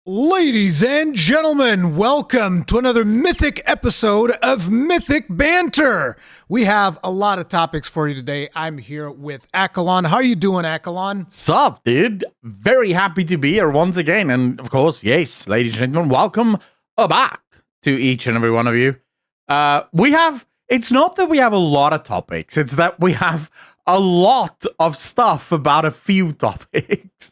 Ladies and gentlemen, welcome to another Mythic episode of Mythic Banter. We have a lot of topics for you today. I'm here with Akalon. How are you doing, Akalon? Sup, dude? Very happy to be here once again. And of course, yes, ladies and gentlemen, welcome back to each and every one of you. It's not that we have a lot of topics, it's that we have a lot of stuff about a few topics.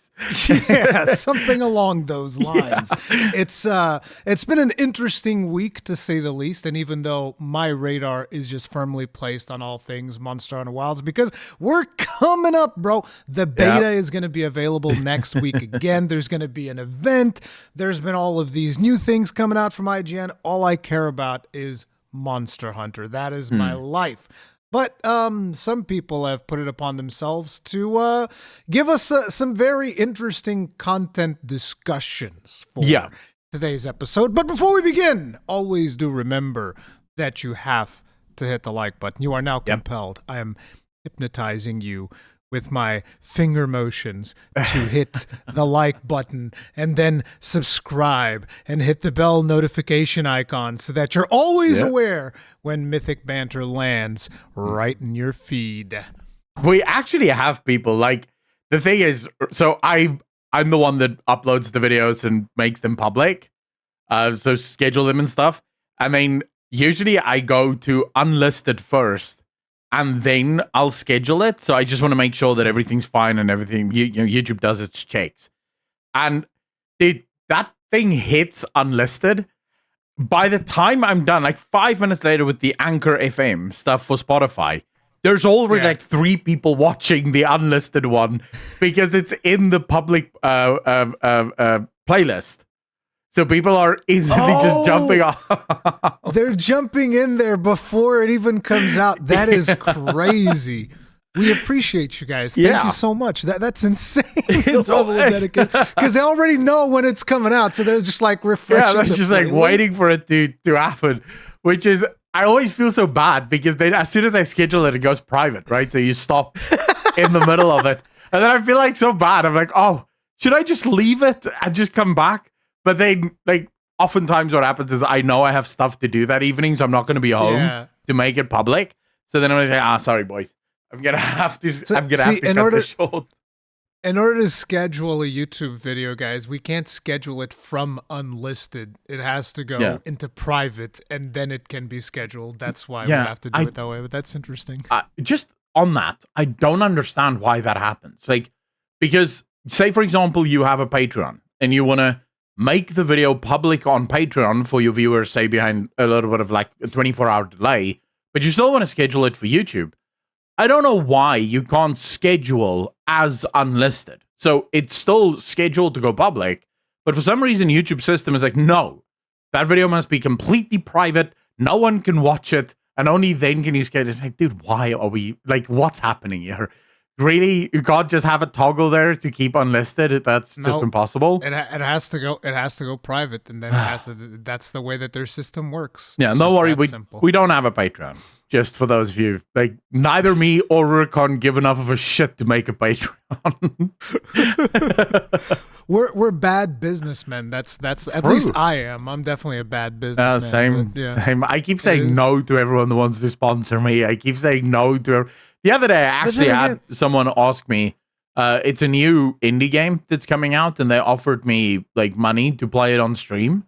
Yeah, something along those lines. Yeah. It's been an interesting week, to say the least, and even though my radar is just firmly placed on all things Monster Hunter Wilds, because we're coming up, bro. The beta is going to be available next week again. There's going to be an event. There's been all of these new things coming out from IGN. All I care about is Monster Hunter. That is my life. But some people have put it upon themselves to give us some very interesting content discussions for today's episode. But before we begin, always do remember that you have to hit the like button. You are now compelled. I am hypnotizing you with my finger motions to hit the like button and then subscribe and hit the bell notification icon so that you're always aware when Mythic Banter lands right in your feed. We actually have people, like, the thing is, so I'm the one that uploads the videos and makes them public, so schedule them and stuff, and then usually I go to unlisted first, and then I'll schedule it. So I just want to make sure that everything's fine and everything. YouTube does its checks. And that thing hits unlisted. By the time I'm done, like 5 minutes later with the Anchor FM stuff for Spotify, there's already like 3 people watching the unlisted one because it's in the public playlist. So people are easily just jumping off. They're jumping in there before it even comes out. That is crazy. We appreciate you guys. Thank you so much. That's insane. The level of dedication. Because they already know when it's coming out, so they're just like refreshing. Yeah, they're just like waiting for it to happen. Which is, I always feel so bad because then as soon as I schedule it, it goes private, right? So you stop in the middle of it. And then I feel like so bad. I'm like, oh, should I just leave it and just come back? But then, like, oftentimes what happens is I know I have stuff to do that evening, so I'm not going to be home to make it public. So then I'm going to say, sorry, boys. I'm going to have to cut this short. In order to schedule a YouTube video, guys, we can't schedule it from unlisted. It has to go into private, and then it can be scheduled. That's why we have to do it that way. But that's interesting. Just on that, I don't understand why that happens. Like, because, say, for example, you have a Patreon, and you want to make the video public on Patreon for your viewers, say behind a little bit of like a 24-hour delay, but you still want to schedule it for YouTube. I don't know why you can't schedule as unlisted. So it's still scheduled to go public, but for some reason YouTube system is like, no, that video must be completely private. No one can watch it. And only then can you schedule. It's like, dude, why are we, like, what's happening here? Really, you can't just have a toggle there to keep unlisted. That's just impossible. It has to go. It has to go private, and then it has to. That's the way that their system works. Yeah, no worry. We don't have a Patreon. Just for those of you, like, neither me or Rurikon give enough of a shit to make a Patreon. We're bad businessmen. That's at least I am. I'm definitely a bad businessman. Same. I keep saying no to everyone that wants to sponsor me. I keep saying no to. The other day, I actually had someone ask me, it's a new indie game that's coming out, and they offered me, like, money to play it on stream.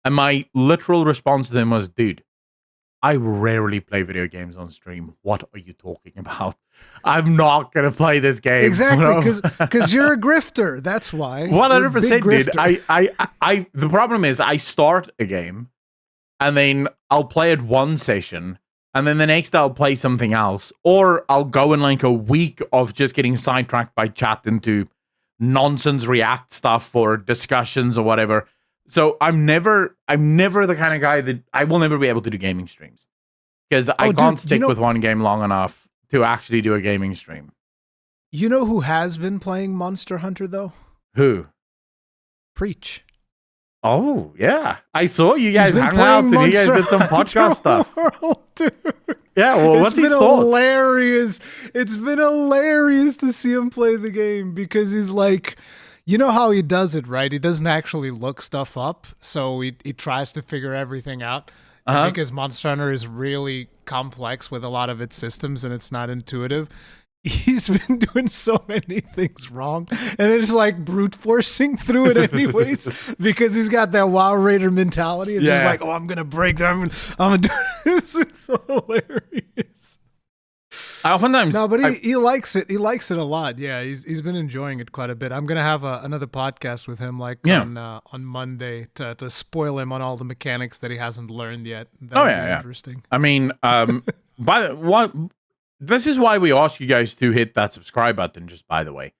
And my literal response to them was, dude, I rarely play video games on stream. What are you talking about? I'm not going to play this game. Exactly, because you're a grifter. That's why. 100%, dude. The problem is I start a game, and then I'll play it one session, and then the next I'll play something else, or I'll go in like a week of just getting sidetracked by chat into nonsense React stuff for discussions or whatever. So I'm never the kind of guy that I will never be able to do gaming streams because I can't stick with one game long enough to actually do a gaming stream. You know who has been playing Monster Hunter though? Who? Preach. Oh, yeah. I saw you guys hang out and you guys did some podcast stuff. Dude. Yeah, well, what's his thoughts? Hilarious. It's been hilarious to see him play the game because he's like, You know how he does it, right? He doesn't actually look stuff up, so he tries to figure everything out. And Uh-huh. because Monster Hunter is really complex with a lot of its systems and it's not intuitive, he's been doing so many things wrong, and it's like brute forcing through it anyways because he's got that WoW Raider mentality and just like, oh, I'm gonna break them. I'm gonna do this. It's so hilarious. I oftentimes No, but he likes it. He likes it a lot. Yeah, he's been enjoying it quite a bit. I'm gonna have another podcast with him on Monday to spoil him on all the mechanics that he hasn't learned yet. That'll be interesting. I mean, this is why we ask you guys to hit that subscribe button. Just by the way,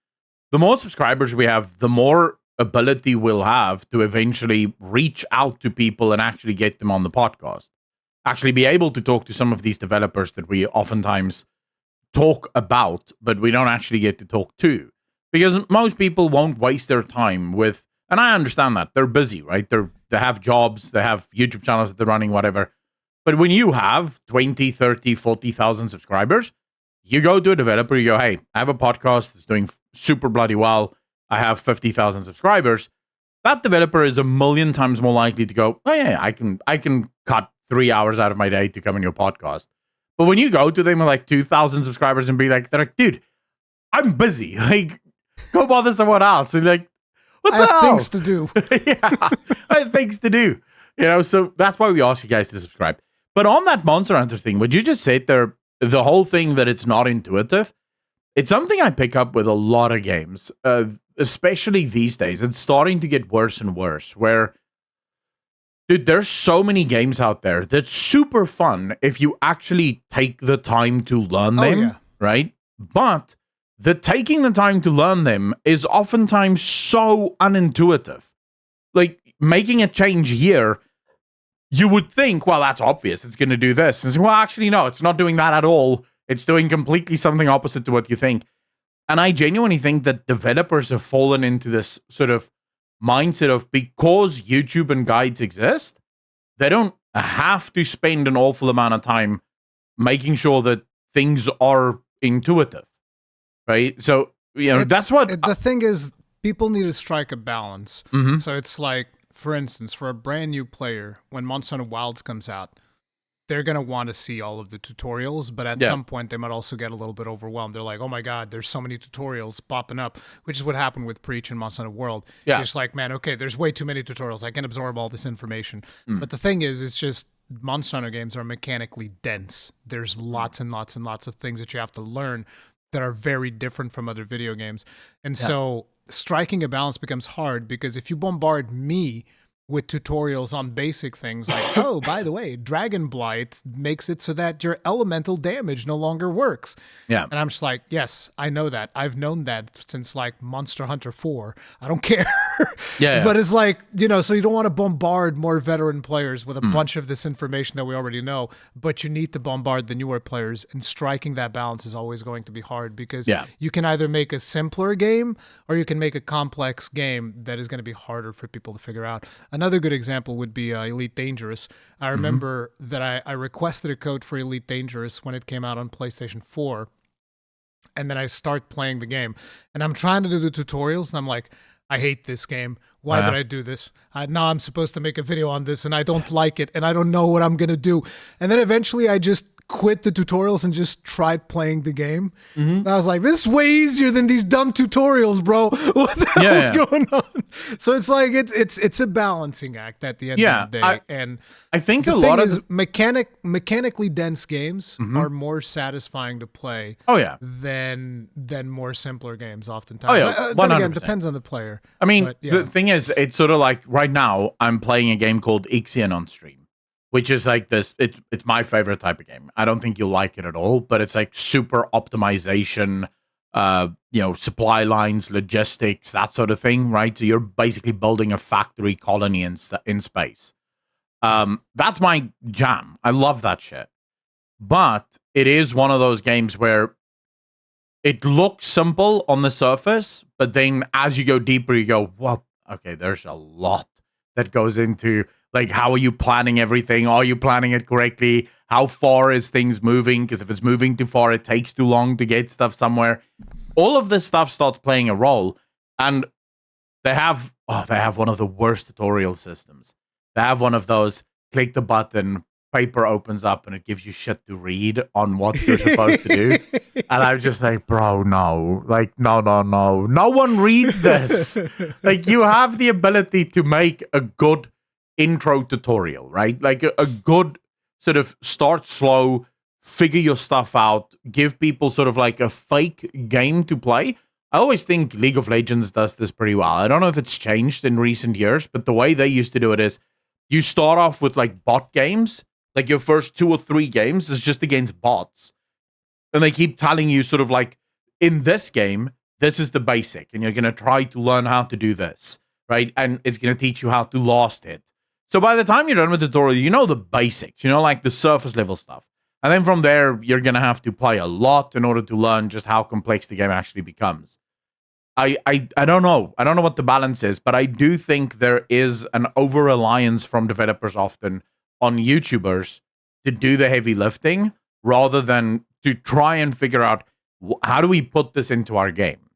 the more subscribers we have, the more ability we'll have to eventually reach out to people and actually get them on the podcast. Actually, be able to talk to some of these developers that we oftentimes talk about, but we don't actually get to talk to, because most people won't waste their time with, and I understand that they're busy, right? They have jobs, they have YouTube channels that they're running, whatever. But when you have 20, 30, 40,000 subscribers, you go to a developer, you go, hey, I have a podcast that's doing super bloody well. I have 50,000 subscribers. That developer is a million times more likely to go, oh yeah, I can cut 3 hours out of my day to come on your podcast. But when you go to them with like 2,000 subscribers and be like, they're like, dude, I'm busy. Like, go bother someone else. And like, what the hell? I have things to do. Yeah, I have things to do. You know, so that's why we ask you guys to subscribe. But on that Monster Hunter thing, would you just say there, the whole thing that it's not intuitive? It's something I pick up with a lot of games, especially these days. It's starting to get worse and worse, where dude, there's so many games out there that's super fun if you actually take the time to learn them, right? But the taking the time to learn them is oftentimes so unintuitive. Like, making a change here, you would think, well, that's obvious. It's going to do this. And say, well, actually, no, it's not doing that at all. It's doing completely something opposite to what you think. And I genuinely think that developers have fallen into this sort of mindset of, because YouTube and guides exist, they don't have to spend an awful amount of time making sure that things are intuitive, right? So, you know, that's what the thing is. People need to strike a balance. Mm-hmm. So it's like, for instance, for a brand new player, when Monster Hunter Wilds comes out, they're going to want to see all of the tutorials, but at some point they might also get a little bit overwhelmed. They're like, oh my God, there's so many tutorials popping up, which is what happened with Preach and Monster Hunter World. Yeah. You're just like, man, okay, there's way too many tutorials. I can absorb all this information. But the thing is, it's just Monster Hunter games are mechanically dense. There's lots and lots and lots of things that you have to learn that are very different from other video games. And so striking a balance becomes hard, because if you bombard me with tutorials on basic things like, oh, by the way, Dragon Blight makes it so that your elemental damage no longer works. Yeah. And I'm just like, yes, I know that. I've known that since like Monster Hunter 4. I don't care. Yeah. But it's like, you know, so you don't want to bombard more veteran players with a bunch of this information that we already know, but you need to bombard the newer players, and striking that balance is always going to be hard, because you can either make a simpler game or you can make a complex game that is going to be harder for people to figure out. Another good example would be Elite Dangerous. I remember that I requested a code for Elite Dangerous when it came out on PlayStation 4, and then I start playing the game, and I'm trying to do the tutorials, and I'm like, I hate this game. Why did I do this? Now I'm supposed to make a video on this, and I don't like it, and I don't know what I'm going to do. And then eventually I just quit the tutorials and just tried playing the game. And I was like, this is way easier than these dumb tutorials, bro. What the hell is going on? So it's like, it's a balancing act at the end of the day. And I think the a thing lot is, of mechanically dense games are more satisfying to play than more simpler games oftentimes. Then again, depends on the player. I mean, the thing is, it's sort of like right now I'm playing a game called Ixion on stream, which is like this. It's my favorite type of game. I don't think you'll like it at all, but it's like super optimization, supply lines, logistics, that sort of thing, right? So you're basically building a factory colony in space. That's my jam. I love that shit. But it is one of those games where it looks simple on the surface, but then as you go deeper, you go, well, okay, there's a lot that goes into, like, how are you planning everything? Are you planning it correctly? How far is things moving? Because if it's moving too far, it takes too long to get stuff somewhere. All of this stuff starts playing a role. And they have one of the worst tutorial systems. They have one of those click the button, paper opens up, and it gives you shit to read on what you're supposed to do. And I'm just like, bro, no. Like, no. No one reads this. Like, you have the ability to make a good intro tutorial, right? Like a good sort of start slow, figure your stuff out, give people sort of like a fake game to play. I always think League of Legends does this pretty well. I don't know if it's changed in recent years, but the way they used to do it is you start off with like bot games, like your first 2 or 3 games is just against bots. And they keep telling you sort of like, in this game, this is the basic, and you're going to try to learn how to do this, right? And it's going to teach you how to last hit. So by the time you're done with the tutorial, you know the basics, you know, like the surface level stuff. And then from there, you're going to have to play a lot in order to learn just how complex the game actually becomes. I don't know. I don't know what the balance is, but I do think there is an over-reliance from developers often on YouTubers to do the heavy lifting rather than to try and figure out how do we put this into our game.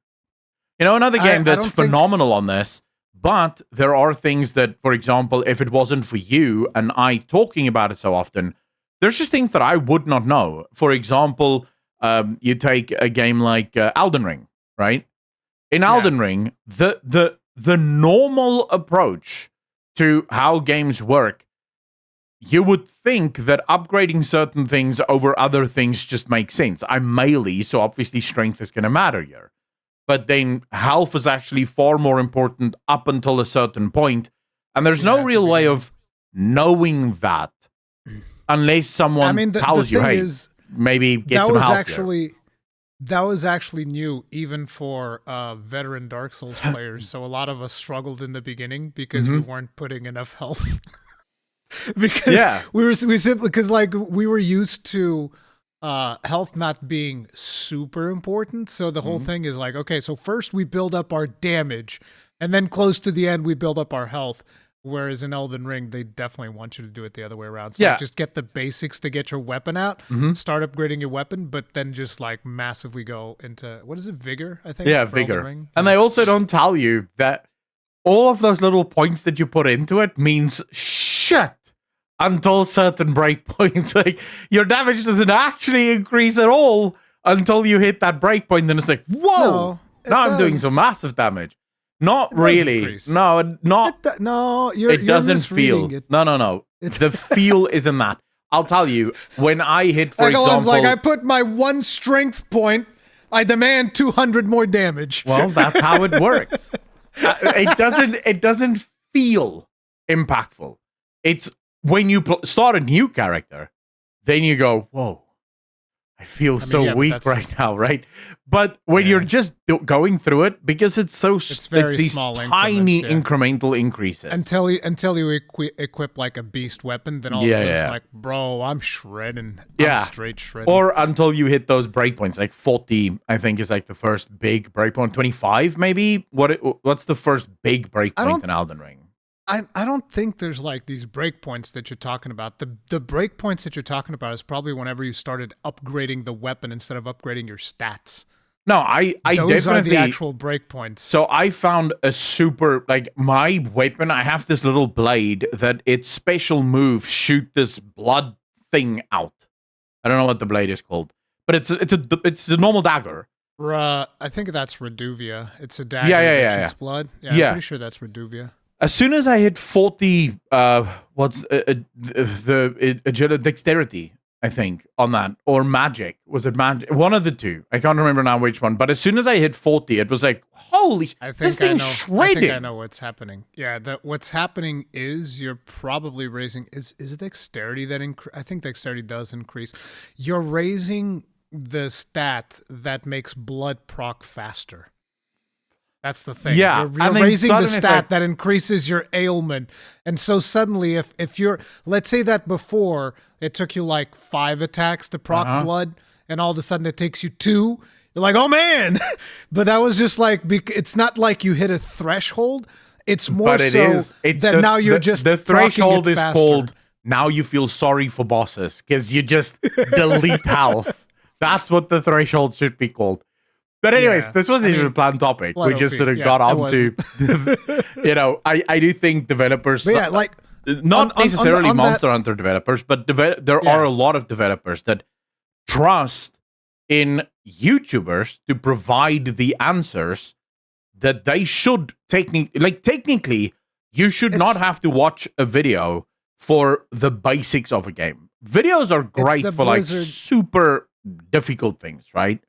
You know, another game that's phenomenal on this, but there are things that, for example, if it wasn't for you and I talking about it so often, there's just things that I would not know. For example, you take a game like Elden Ring, right? In Elden Ring, the normal approach to how games work, you would think that upgrading certain things over other things just makes sense. I'm melee, so obviously strength is going to matter here. But then health is actually far more important up until a certain point, and there's no real way of knowing that unless someone tells you, hey, maybe get some health here. That was actually new, even for veteran Dark Souls players. So a lot of us struggled in the beginning because we weren't putting enough health. Because we were used to health not being super important. So the whole thing is like, okay, so first we build up our damage, and then close to the end we build up our health. Whereas in Elden Ring, they definitely want you to do it the other way around. So just get the basics to get your weapon out, start upgrading your weapon, but then just like massively go into, what is it, Vigor, I think? Yeah, Vigor. And they also don't tell you that all of those little points that you put into it means shit until certain breakpoints. Like, your damage doesn't actually increase at all until you hit that breakpoint. Then it's like, whoa, now I'm doing some massive damage. Not really. No, not. It doesn't feel. No. The feel isn't that. I'll tell you, when I hit, for example, like, I put my 1 strength point, I demand 200 more damage. Well, that's how it works. It doesn't feel impactful. It's when you start a new character, then you go, whoa. I feel so weak right now, right? But when you're just going through it, because it's these small tiny incremental increases. Until you equip like a beast weapon, then all of a sudden it's like, bro, I'm shredding. I'm straight shredding. Or until you hit those breakpoints, like 40, I think is like the first big breakpoint. 25, maybe? What's the first big breakpoint in Elden Ring? I don't think there's like these breakpoints that you're talking about. The breakpoints that you're talking about is probably whenever you started upgrading the weapon instead of upgrading your stats. No, I those definitely are the actual breakpoints. So I found a super, like, my weapon, I have this little blade that its special moves shoot this blood thing out. I don't know what the blade is called, but it's a normal dagger. I think that's Reduvia. It's a dagger that shoots blood. Yeah, I'm pretty sure that's Reduvia. As soon as I hit 40, dexterity, I think, on that, or magic. Was it magic? One of the two. I can't remember now which one. But as soon as I hit 40, it was like, holy, this thing's shredding. I think I know what's happening. Yeah, what's happening is you're probably raising, is it dexterity that I think dexterity does increase. You're raising the stat that makes blood proc faster. That's the thing. Yeah, you're raising the stat that increases your ailment. And so suddenly, if you're, let's say that before it took you like 5 attacks to proc blood, and all of a sudden it takes you 2, you're like, oh man. But that was just like, it's not like you hit a threshold. It's more that now you're just the threshold is faster. Called now you feel sorry for bosses because you just delete health. That's what the threshold should be called. But anyways, Yeah. this wasn't even a planned topic. We just sort of got onto, I do think developers, but yeah, like not necessarily Monster Hunter developers, but there are a lot of developers that trust in YouTubers to provide the answers that they should technically, you should not have to watch a video for the basics of a game. Videos are great for Blizzard, like super difficult things, right?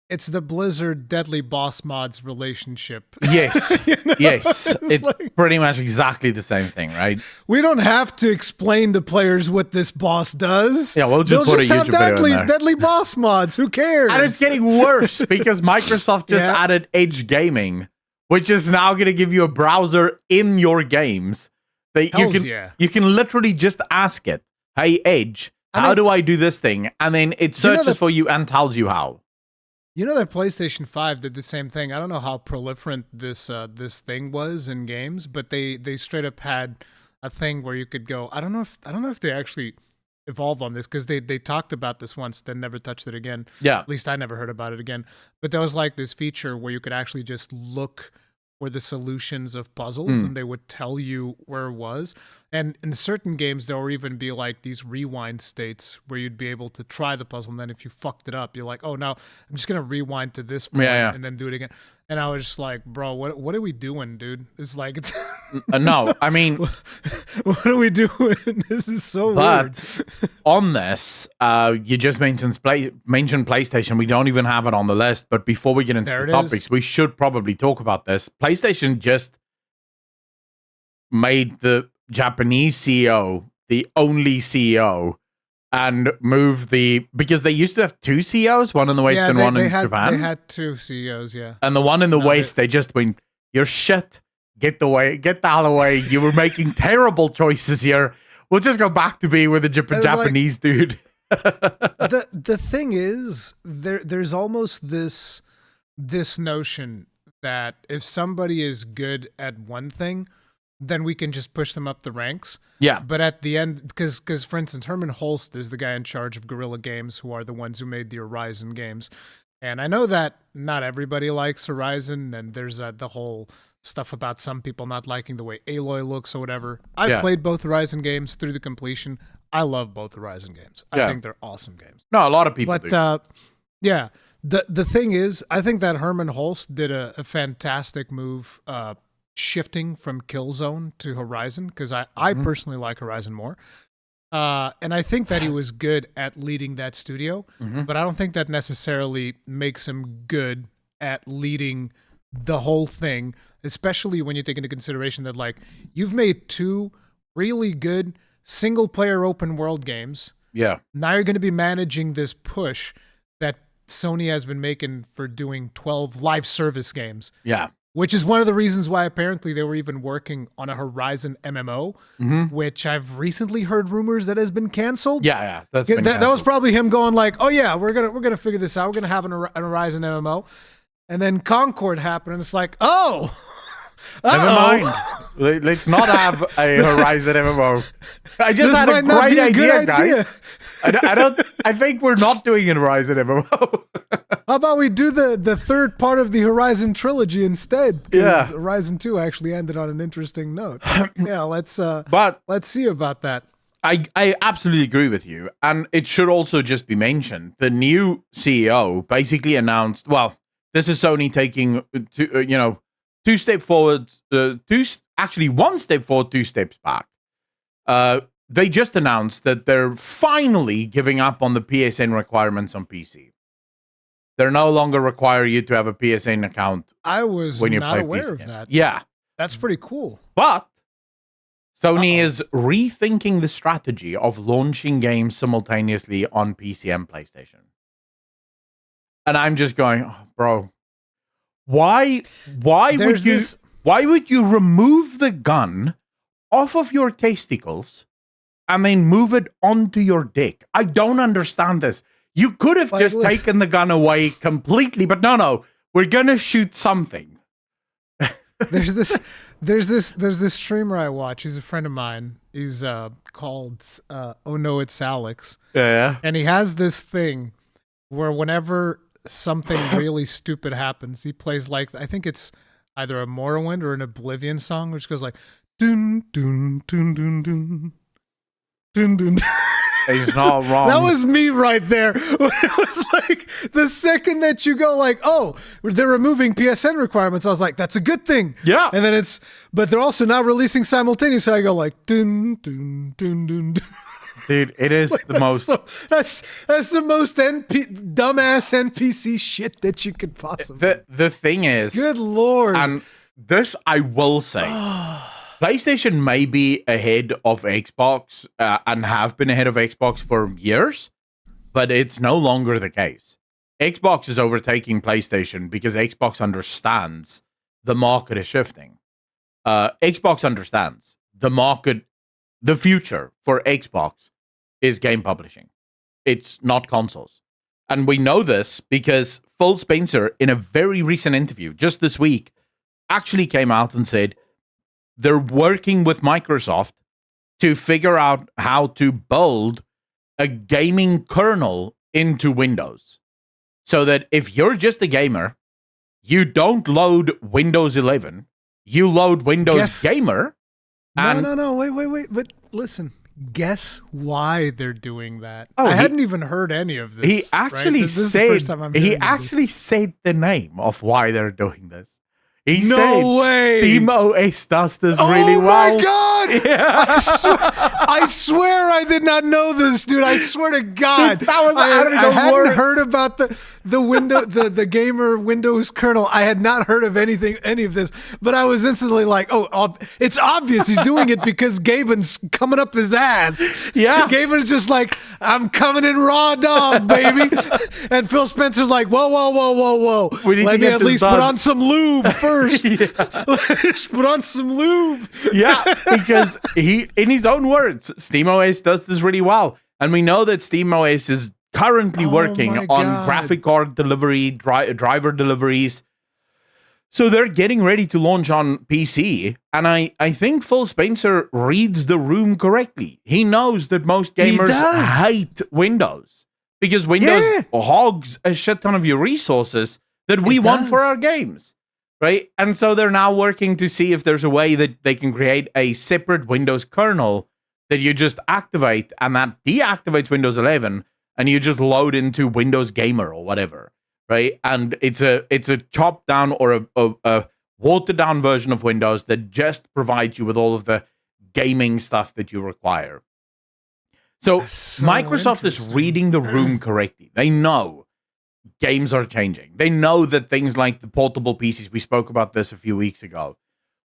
It's the Blizzard Deadly Boss Mods relationship. Yes, yes. It's like, pretty much exactly the same thing, right? We don't have to explain to players what this boss does. Yeah, we'll just put a YouTube video in there. Deadly Boss Mods, who cares? And it's getting worse because Microsoft just added Edge Gaming, which is now going to give you a browser in your games that you can literally just ask it, hey, Edge, how do I do this thing? And then it searches for you and tells you how. You know that PlayStation 5 did the same thing. I don't know how proliferant this thing was in games, but they straight up had a thing where you could go. I don't know if they actually evolved on this, because they talked about this once, then never touched it again. Yeah. At least I never heard about it again. But there was like this feature where you could actually just look for the solutions of puzzles, and they would tell you where it was. And in certain games, there will even be like these rewind states where you'd be able to try the puzzle, and then if you fucked it up, you're like, oh, now I'm just gonna rewind to this point and then do it again. And I was just like, bro, what are we doing, dude? It's like, no, I mean, what are we doing? This is so weird. On this, you just mentioned PlayStation. We don't even have it on the list. But before we get into the topics, we should probably talk about this. PlayStation just made the Japanese CEO the only CEO. And move because they used to have two CEOs, one in the West and one in Japan. They had two CEOs, yeah. And the one in the West, they just went, "You're shit. Get the hell away. You were making terrible choices here. We'll just go back to being with a Japanese dude." The thing is, there's almost this notion that if somebody is good at one thing, then we can just push them up the ranks. Yeah. But at the end, because for instance, Herman Holst is the guy in charge of Guerrilla Games, who are the ones who made the Horizon games. And I know that not everybody likes Horizon, and there's the whole stuff about some people not liking the way Aloy looks or whatever. I've played both Horizon games through the completion. I love both Horizon games. I think they're awesome games. No, a lot of people do. Yeah. The thing is, I think that Herman Holst did a fantastic move shifting from Killzone to Horizon, because I personally like Horizon more. And I think that he was good at leading that studio, but I don't think that necessarily makes him good at leading the whole thing, especially when you take into consideration that, like, you've made two really good single-player open-world games. Yeah. Now you're going to be managing this push that Sony has been making for doing 12 live service games. Yeah. Which is one of the reasons why apparently they were even working on a Horizon MMO, which I've recently heard rumors that has been canceled. Yeah, that was probably him going like, "Oh yeah, we're gonna figure this out. We're gonna have an Horizon MMO," and then Concord happened, and it's like, "Oh, never mind. Let's not have a Horizon MMO." I just had a great idea, guys. I think we're not doing a Horizon MMO. How about we do the third part of the Horizon trilogy instead? Because Horizon 2 actually ended on an interesting note. Yeah, let's see about that. I absolutely agree with you. And it should also just be mentioned, the new CEO basically announced, well, this is Sony taking two steps forward, one step forward, two steps back. They just announced that they're finally giving up on the PSN requirements on PC. They're no longer require you to have a PSN account. I was not aware of that. Yeah. That's pretty cool. But Sony is rethinking the strategy of launching games simultaneously on PC and PlayStation. And I'm just going, oh, bro, why would you remove the gun off of your testicles and then move it onto your dick? I don't understand this. You could have just taken the gun away completely, but no, we're gonna shoot something. There's this streamer I watch. He's a friend of mine. He's called Oh No It's Alex. Yeah. And he has this thing where whenever something really stupid happens. He plays like, I think it's either a Morrowind or an Oblivion song, which goes like, dun, dun, dun, dun, dun, dun, dun. He's not wrong. That was me right there. It was like the second that you go like, oh, they're removing PSN requirements. I was like, that's a good thing. Yeah. And then but they're also not releasing simultaneously. I go like, dun, dun, dun, dun, dun. Dude, it is Like, the most. That's the most dumbass NPC shit that you could possibly. The thing is, Good Lord. and this I will say, PlayStation may be ahead of Xbox and have been ahead of Xbox for years, but it's no longer the case. Xbox is overtaking PlayStation because Xbox understands the market is shifting. Xbox understands the future for Xbox is game publishing. It's not consoles. And we know this because Phil Spencer, in a very recent interview just this week, actually came out and said, they're working with Microsoft to figure out how to build a gaming kernel into Windows. So that if you're just a gamer, you don't load Windows 11, you load Windows Gamer. No, wait. But listen, guess why they're doing that? Oh, I hadn't even heard any of this. He actually This is the first time I'm hearing this. said the name of why they're doing this. He No said way. SteamOS does this really well. Oh my God! Yeah. I swear I did not know this, dude. I swear to God. That was I hadn't words. heard about the window the gamer Windows kernel. I had not heard of any of this, but I was instantly like, oh, it's obvious he's doing it because Gaben's coming up his ass. Yeah. Gaben's just like, I'm coming in raw dog, baby. And Phil Spencer's like, whoa. We need to Let me get at this least done. put on some lube first. Just put on some lube. Yeah, because he, in his own words, SteamOS does this really well. And we know that SteamOS is currently working my on God. graphic card delivery, driver deliveries. So they're getting ready to launch on PC. And I think Phil Spencer reads the room correctly. He knows that most gamers hate Windows because Windows hogs a shit ton of your resources that we want for our games. Right? And so they're now working to see if there's a way that they can create a separate Windows kernel that you just activate and that deactivates Windows 11 and you just load into Windows Gamer or whatever. Right? And it's a chopped down or a watered down version of Windows that just provides you with all of the gaming stuff that you require. So Microsoft is reading the room correctly. They know games are changing. They know that things like the portable PCs, we spoke about this a few weeks ago.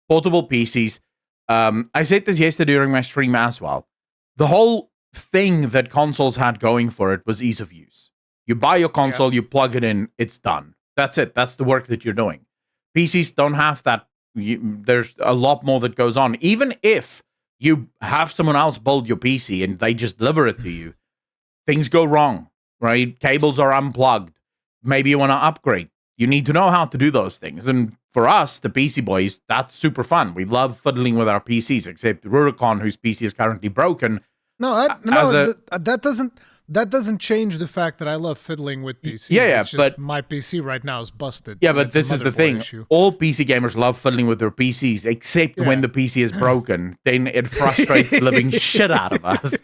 Portable PCs, I said this yesterday during my stream as well. The whole thing that consoles had going for it was ease of use. You buy your console, you plug it in, it's done. That's it. That's the work that you're doing. PCs don't have that. There's a lot more that goes on. Even if you have someone else build your PC and they just deliver it to you, things go wrong, right? Cables are unplugged. Maybe you want to upgrade. You need to know how to do those things. And for us, the PC boys, that's super fun. We love fiddling with our PCs, except Rurikon, whose PC is currently broken. That doesn't change the fact that I love fiddling with PCs. Yeah, it's just but my PC right now is busted. Yeah, but this is the thing. All PC gamers love fiddling with their PCs, except when the PC is broken. Then it frustrates the living shit out of us.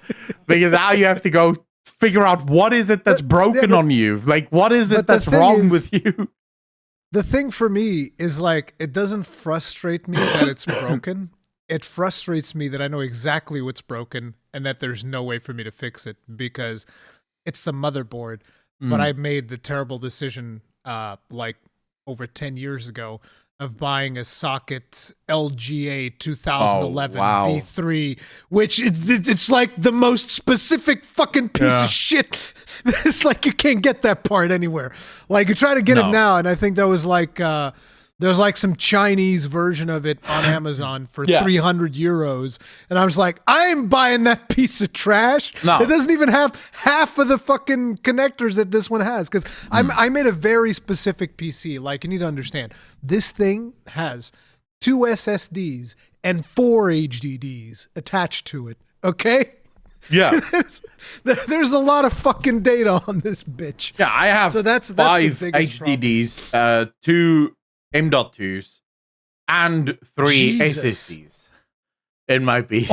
Because now you have to go figure out what is it that's broken on you. Like, what is it that's wrong with you? The thing for me is like, it doesn't frustrate me that it's broken. It frustrates me that I know exactly what's broken and that there's no way for me to fix it because it's the motherboard. But I made the terrible decision like over 10 years ago of buying a socket LGA 2011 V3, which it's like the most specific fucking piece of shit. It's like you can't get that part anywhere. Like you try to get it now, and I think that was like there's like some Chinese version of it on Amazon for 300 euros. And I was like, I ain't buying that piece of trash. No. It doesn't even have half of the fucking connectors that this one has. Because I made a very specific PC. Like, you need to understand, this thing has 2 SSDs and 4 HDDs attached to it. Okay? Yeah. There's a lot of fucking data on this bitch. Yeah, I have So that's 5 the biggest HDDs, 2 M.2s, and 3 Jesus. SSDs in my PC.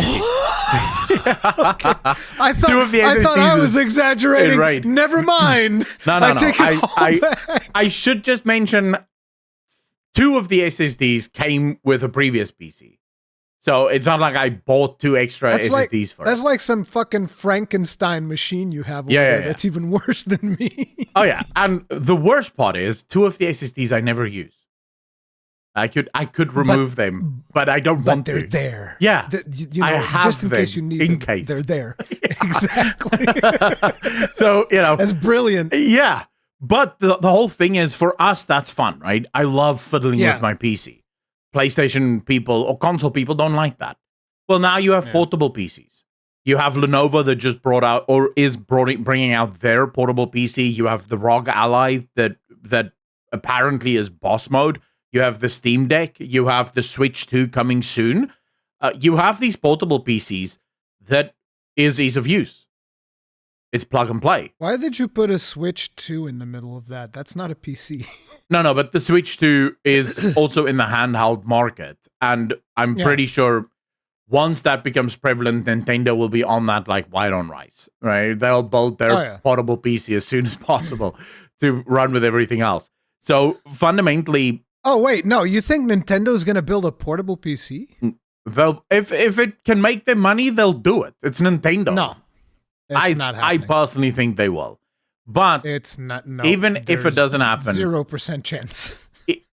Okay. I thought, 2 of the I SSDs thought I was exaggerating. right. Never mind. No. I take it all back. I should just mention 2 of the SSDs came with a previous PC. So it's not like I bought 2 extra SSDs for it. That's like some fucking Frankenstein machine you have over there. That's even worse than me. Oh yeah, and the worst part is 2 of the SSDs I never use. I could remove them, but I don't want to. They're there. Yeah, you know, I have just in them case you need in them, case. they're there. Exactly. So, that's brilliant. Yeah, but the whole thing is, for us, that's fun, right? I love fiddling with my PC. PlayStation people or console people don't like that. Well, now you have portable PCs. You have Lenovo that just brought out or is bringing out their portable PC. You have the ROG Ally that apparently is boss mode. You have the Steam Deck. You have the Switch 2 coming soon. You have these portable PCs that is ease of use. It's plug and play. Why did you put a Switch 2 in the middle of that? That's not a PC. No, but the Switch 2 is also in the handheld market. And I'm pretty sure once that becomes prevalent, Nintendo will be on that like white on rice, right? They'll build their portable PC as soon as possible to run with everything else. So fundamentally... Oh, wait, no, you think Nintendo's going to build a portable PC? They'll, if it can make them money, they'll do it. It's Nintendo. No, it's not happening. I personally think they will. But it's not. No, even if it doesn't happen, 0% chance.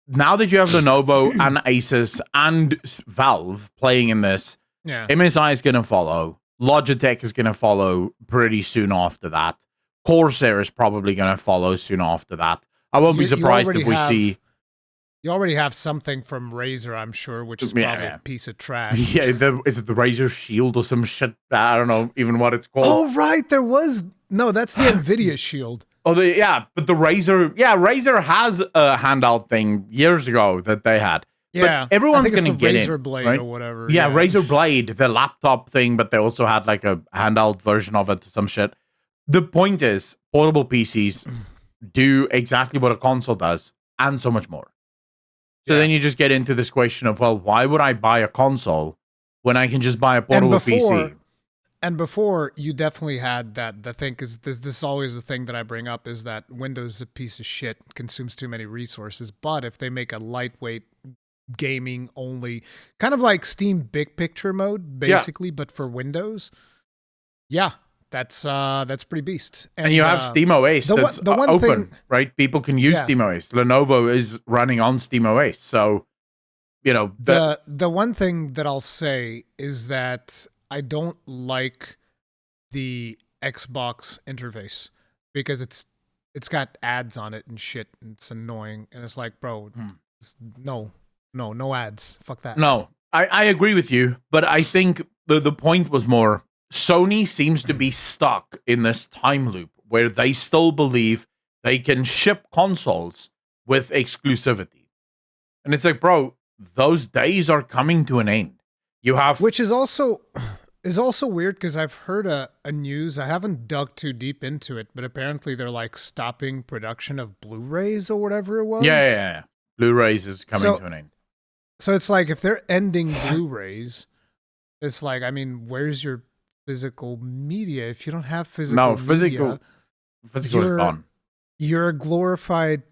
Now that you have Lenovo and Asus and Valve playing in this, MSI is going to follow. Logitech is going to follow pretty soon after that. Corsair is probably going to follow soon after that. I won't be surprised if we see... You already have something from Razer, I'm sure, which is probably a piece of trash. Yeah, is it the Razer Shield or some shit? I don't know even what it's called. Oh, right, there was... No, that's the NVIDIA Shield. Oh, but the Razer... Yeah, Razer has a handout thing years ago that they had. Yeah, but everyone's going to get it. Razer Blade right? or whatever. Yeah, Razer Blade, the laptop thing, but they also had like a handheld version of it, some shit. The point is, portable PCs do exactly what a console does, and so much more. So then you just get into this question of, well, why would I buy a console when I can just buy a portable PC? And before, you definitely had that. The thing is, this is always the thing that I bring up, is that Windows is a piece of shit, consumes too many resources. But if they make a lightweight gaming only, kind of like Steam Big Picture mode, basically, but for Windows, that's pretty beast. And you have SteamOS that's open, right? People can use SteamOS. Lenovo is running on SteamOS, so the one thing that I'll say is that I don't like the Xbox interface because it's got ads on it and shit, and it's annoying. And it's like, bro, no ads. Fuck that. No, I agree with you, but I think the point was more. Sony seems to be stuck in this time loop where they still believe they can ship consoles with exclusivity. And it's like, bro, those days are coming to an end. Which is also weird because I've heard a news. I haven't dug too deep into it, but apparently they're like stopping production of Blu-rays or whatever it was. Yeah. Blu-rays is coming to an end. So it's like if they're ending Blu-rays, it's like, I mean, where's your physical media? If you don't have physical physical is gone. You're a glorified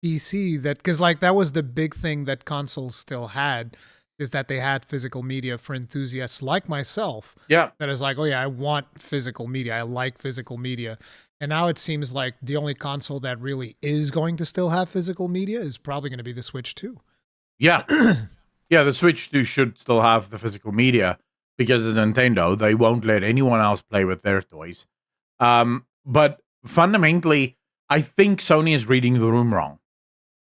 PC because like that was the big thing that consoles still had, is that they had physical media for enthusiasts like myself. Yeah. That is like, oh yeah, I want physical media. I like physical media. And now it seems like the only console that really is going to still have physical media is probably going to be the Switch 2. Yeah. Yeah, the Switch 2 should still have the physical media. Because of Nintendo, they won't let anyone else play with their toys. But fundamentally, I think Sony is reading the room wrong.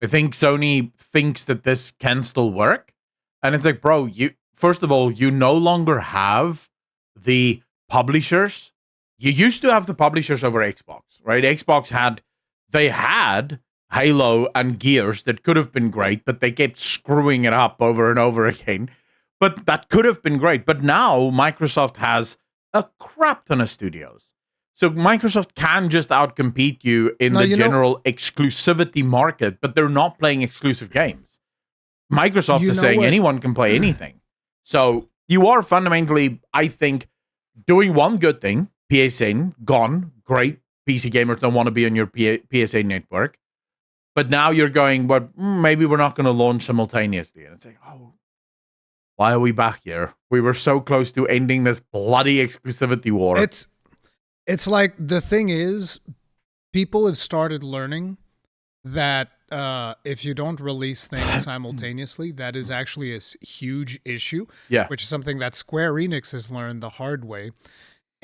I think Sony thinks that this can still work. And it's like, bro, first of all, you no longer have the publishers. You used to have the publishers over Xbox, right? Xbox had Halo and Gears that could have been great, but they kept screwing it up over and over again. But that could have been great. But now Microsoft has a crap ton of studios. So Microsoft can just outcompete you in the general exclusivity market, but they're not playing exclusive games. Microsoft is saying anyone can play anything. So you are fundamentally, I think, doing one good thing. PSN, gone. Great. PC gamers don't want to be on your PSA network. But now you're going, but maybe we're not going to launch simultaneously. And it's like, oh, why are we back here? We were so close to ending this bloody exclusivity war. It's like, the thing is, people have started learning that if you don't release things simultaneously, that is actually a huge issue. Yeah. Which is something that Square Enix has learned the hard way.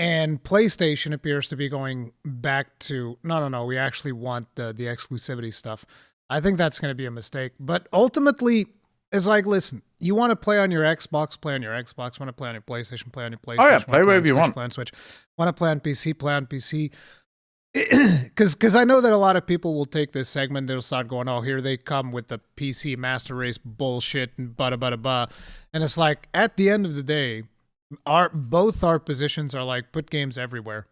And PlayStation appears to be going back to, no, we actually want the exclusivity stuff. I think that's going to be a mistake. But ultimately, it's like, listen, you want to play on your Xbox, play on your Xbox. Want to play on your PlayStation, play on your PlayStation. Oh yeah, play wherever you want. Play on Switch. Want to play on PC, play on PC. Because I know that a lot of people will take this segment, they'll start going, oh, here they come with the PC master race bullshit and bada. And it's like, at the end of the day, both our positions are like, put games everywhere.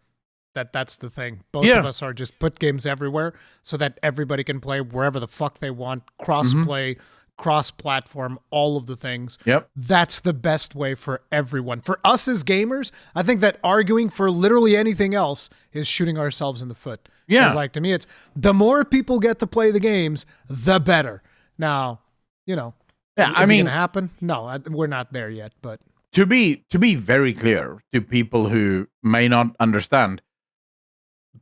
That's the thing. Both of us are just put games everywhere so that everybody can play wherever the fuck they want, cross-play, cross-platform, all of the things. Yep. That's the best way for everyone. For us as gamers, I think that arguing for literally anything else is shooting ourselves in the foot. Yeah. It's like, to me, it's the more people get to play the games, the better. Now, is it going to happen? No, we're not there yet, but... To be very clear to people who may not understand,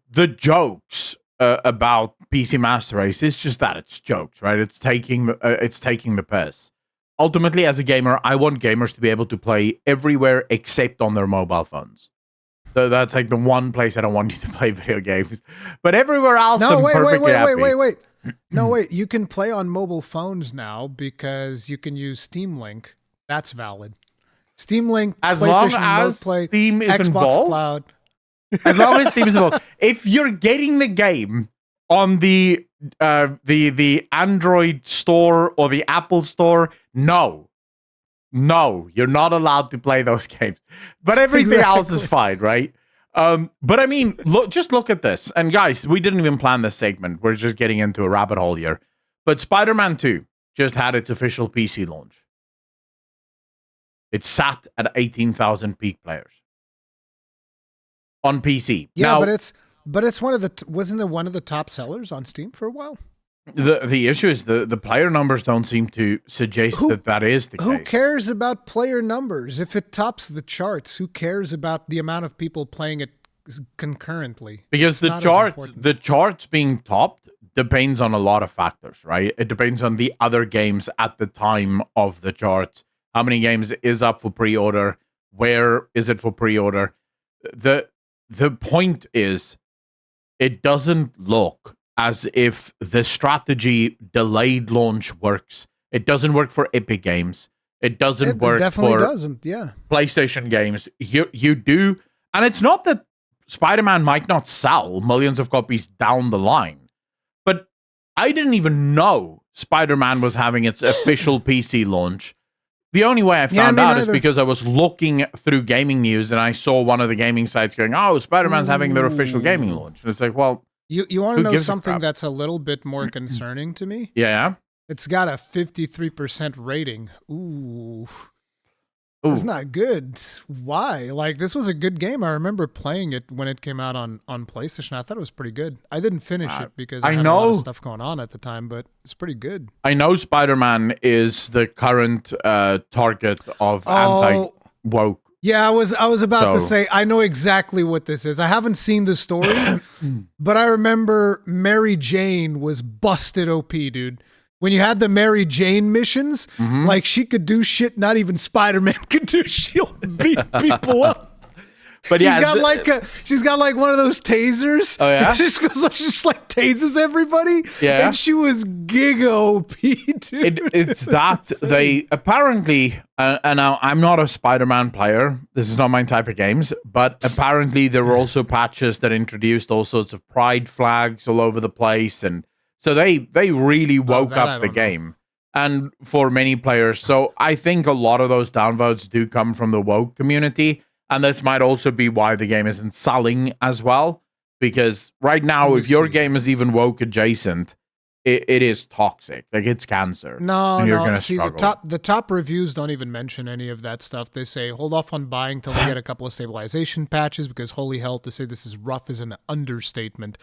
the jokes about PC Master Race is just that, it's jokes, right? It's taking the piss. Ultimately, as a gamer, I want gamers to be able to play everywhere except on their mobile phones. So that's like the one place I don't want you to play video games. But everywhere else, wait. No, wait. You can play on mobile phones now because you can use Steam Link. That's valid. Steam Link, as PlayStation long as Play, Steam is Xbox involved, Cloud. As long as Steam is involved. If you're getting the game on the Android store or the Apple store, no, you're not allowed to play those games. But everything else is fine, right? But I mean, just look at this. And guys, we didn't even plan this segment. We're just getting into a rabbit hole here. But Spider-Man 2 just had its official PC launch. It sat at 18,000 peak players on PC. Yeah, now, but it's one of the wasn't it one of the top sellers on Steam for a while? The issue is the player numbers don't seem to suggest that is the case. Who cares about player numbers? If it tops the charts, who cares about the amount of people playing it concurrently? Because the charts being topped depends on a lot of factors, right? It depends on the other games at the time of the charts. How many games is up for pre-order? Where is it for pre-order? The point is, it doesn't look as if the strategy delayed launch works. It doesn't work for Epic Games. It doesn't work for PlayStation games. You do, and it's not that Spider-Man might not sell millions of copies down the line, but I didn't even know Spider-Man was having its official PC launch. The only way I found out is because I was looking through gaming news and I saw one of the gaming sites going, oh, Spider-Man's having their official gaming launch. And it's like, well, you want to know something that's a little bit more concerning to me? Yeah. It's got a 53% rating. Ooh. It's not good. Why? Like, this was a good game. I remember playing it when it came out on PlayStation. I thought it was pretty good. I didn't finish it because I had a lot of stuff going on at the time, but it's pretty good. I know Spider-Man is the current target of anti-woke. Yeah, I was about to say, I know exactly what this is. I haven't seen the stories, but I remember Mary Jane was busted OP, dude. When you had the Mary Jane missions, like, she could do shit not even Spider-Man could do. She'll beat people up. But she's got like one of those tasers. Oh yeah, she just like tases everybody. Yeah, and she was giga OP, dude. It's that insane. They apparently, and now I'm not a Spider-Man player. This is not my type of games. But apparently there were also patches that introduced all sorts of pride flags all over the place, and so they really woke up the game. And for many players, so I think a lot of those downvotes do come from the woke community. And this might also be why the game isn't selling as well. Because right now, if your game is even woke adjacent, it is toxic. Like, it's cancer. No, and you're no. gonna See, struggle. the top reviews don't even mention any of that stuff. They say hold off on buying till they get a couple of stabilization patches because holy hell, to say this is rough is an understatement.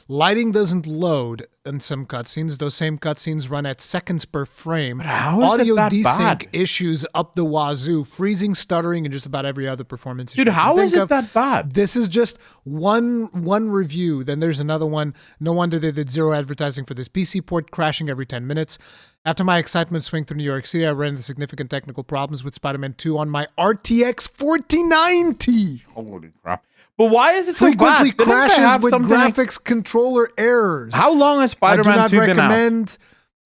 Lighting doesn't load in some cutscenes. Those same cutscenes run at seconds per frame. But how is Audio it that desync bad? issues up the wazoo, freezing, stuttering, and just about every other performance issue. Dude, how is it that bad? This is just one review. Then there's another one. No wonder they did zero advertising for this PC port, crashing every 10 minutes. After my excitement swing through New York City, I ran into significant technical problems with Spider-Man 2 on my RTX 4090. Holy crap. But why is it so Frequently bad? Didn't they crashes have with something like- graphics controller errors. How long has I do Spider-Man not 2 been out? recommend.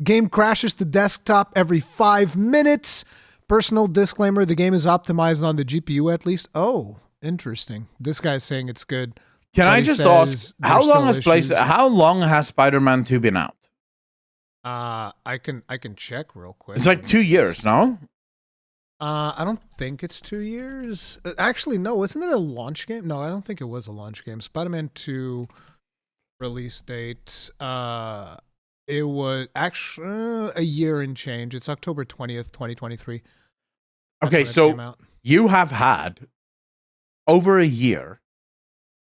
Game crashes to desktop every 5 minutes. Personal disclaimer, the game is optimized on the GPU at least. Oh, interesting. This guy's saying it's good. Can but I he just says ask, how there's long still issues. how long has Spider-Man 2 been out? I can check real quick. It's like Let me 2 see years, this. no? I don't think it's 2 years. Actually, no. Wasn't it a launch game? No, I don't think it was a launch game. Spider-Man 2 release date. It was actually a year and change. It's October 20th, 2023. That's Okay, when it so came out. you have had over a year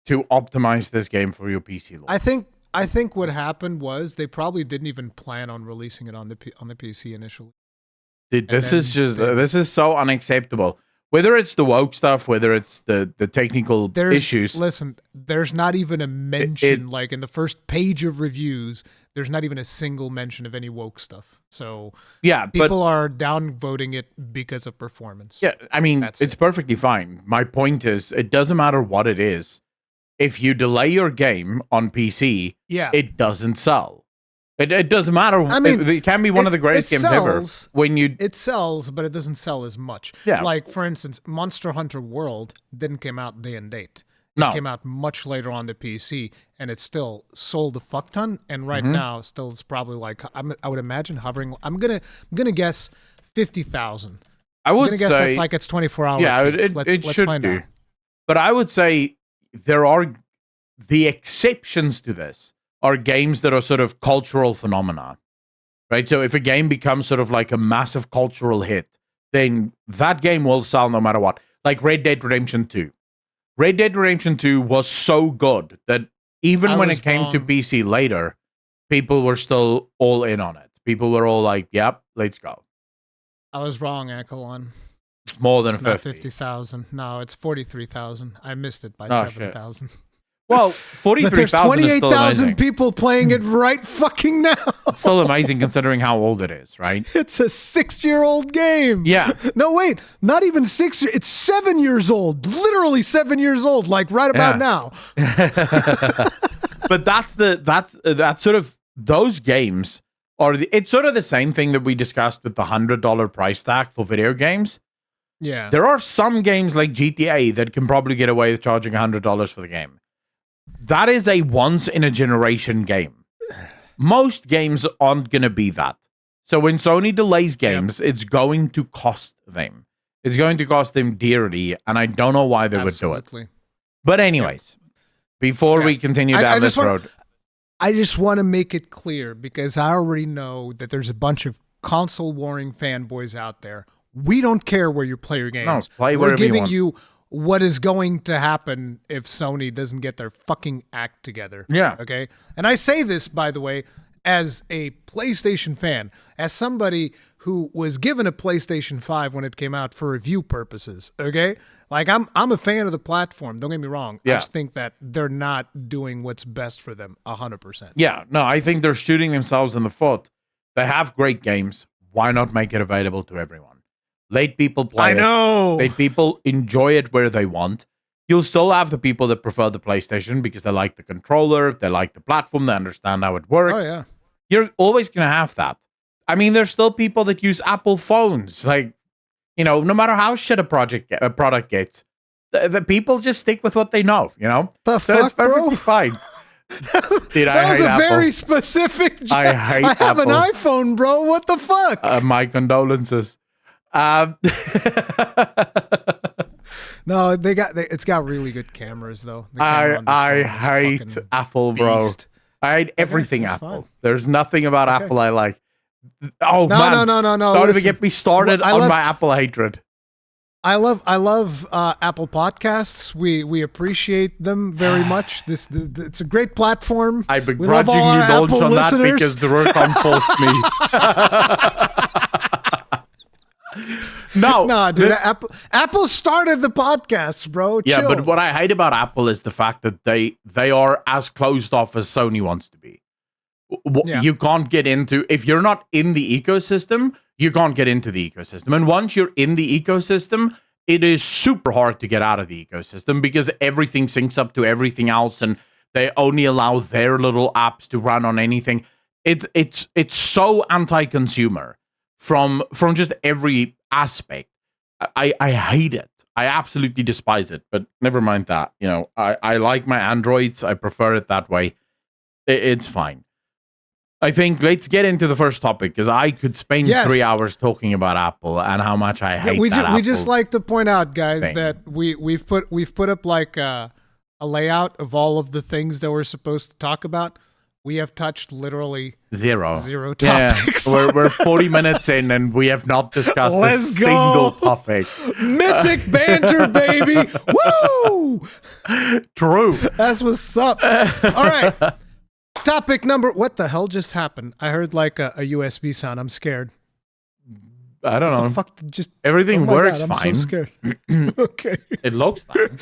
to optimize this game for your PC launch. I think what happened was they probably didn't even plan on releasing it on the PC initially. Dude, this then is just they- this is so unacceptable. Whether it's the woke stuff, whether it's the technical issues. Listen, there's not even a mention, like in the first page of reviews, there's not even a single mention of any woke stuff. So Yeah, but people are downvoting it because of performance. yeah, I mean, That's it's it. perfectly fine. My point is, it doesn't matter what it is. If you delay your game on PC, Yeah. it doesn't sell. It doesn't matter. I mean, it can be one of the greatest it games ever. sells. When you It sells, but it doesn't sell as much. Yeah. Like, for instance, Monster Hunter World didn't come out day and date. It No. came out much later on the PC, and it still sold a fuck ton. And right Mm-hmm. now, still it's probably like I would imagine hovering. I'm gonna guess 50,000. I I'm would gonna guess say, that's like it's 24 hours. yeah, it should do. But I would say there are the exceptions to this are games that are sort of cultural phenomena, right? So if a game becomes sort of like a massive cultural hit, then that game will sell no matter what. Like Red Dead Redemption 2. Red Dead Redemption 2 was so good that even I when was it came to wrong. PC later, people were still all in on it. People were all like, yep, let's go. I was wrong, Akalon. It's more than It's not 50. 50,000. No, it's 43,000. I missed it by Oh, shit. 7,000. Well, But there's 43,000 is still 28,000 amazing. people playing it right fucking now. It's still amazing considering how old it is, right? It's a 6-year-old game. Yeah. No, wait, not even 6 years. It's 7 years old. Literally 7 years old, like right about Yeah. now. But that's sort of those games are it's sort of the same thing that we discussed with the $100 price tag for video games. Yeah. There are some games like GTA that can probably get away with charging $100 for the game. That is a once in a generation game. Most games aren't going to be that. So when Sony delays games, it's going to cost them. It's going to cost them dearly, and I don't know why they would do it. Absolutely. But anyways, before we continue I down just this wanna- road, I just want to make it clear because I already know that there's a bunch of console warring fanboys out there. We don't care where you play your games. play We're wherever you giving want. you what is going to happen if Sony doesn't get their fucking act together. Yeah. Okay. And I say this, by the way, as a PlayStation fan, as somebody who was given a PlayStation 5 when it came out for review purposes. Okay. Like I'm a fan of the platform. Don't get me wrong. Yeah. I just think that they're not doing what's best for them 100%. yeah, no, I think they're shooting themselves in the foot. They have great games. Why not make it available to everyone? Let people play I know. Let people enjoy it where they want. You'll still have the people that prefer the PlayStation because they like the controller, they like the platform, they understand how it works. Oh yeah. You're always going to have that. I mean, there's still people that use Apple phones. Like, you know, no matter how shit a product gets, the people just stick with what they know, you know? The So it's fuck, bro? perfectly fine. Dude, I That was hate a Apple. very specific joke. I hate I have an Apple. iPhone, bro. What the fuck? My condolences. No, it's got really good cameras though. The camera on this I phone is hate fucking Apple, bro. beast. I hate everything that's Apple. fine. There's nothing about Apple I like. Oh man, No. Don't even Listen, get me started on love, my Apple hatred. I love Apple Podcasts. We appreciate them very much. It's a great platform. I We love all begrudgingly our launch Apple on that listeners. because the Rurcon forced me. No, dude. Apple started the podcast, bro. Yeah, Chill. but what I hate about Apple is the fact that they are as closed off as Sony wants to be. You can't get into, if you're not in the ecosystem, you can't get into the ecosystem. And once you're in the ecosystem, it is super hard to get out of the ecosystem because everything syncs up to everything else, and they only allow their little apps to run on anything. It's so anti-consumer from just every aspect. I hate it. I absolutely despise it. But never mind that. You know, I like my Androids. I prefer it that way. It's fine. I think let's get into the first topic because I could spend 3 hours talking about Apple and how much I hate that. We just like to point out, guys, thing. that we've put up like a layout of all of the things that we're supposed to talk about. We have touched literally zero topics. Yeah, we're 40 minutes in and we have not discussed a single topic. Mythic Banter, baby! Woo! True. That's what's up. All right. Topic number. What the hell just happened? I heard like a USB sound. I'm scared. I don't know. The fuck just everything works God, fine. I'm so scared. Okay. It looks fine.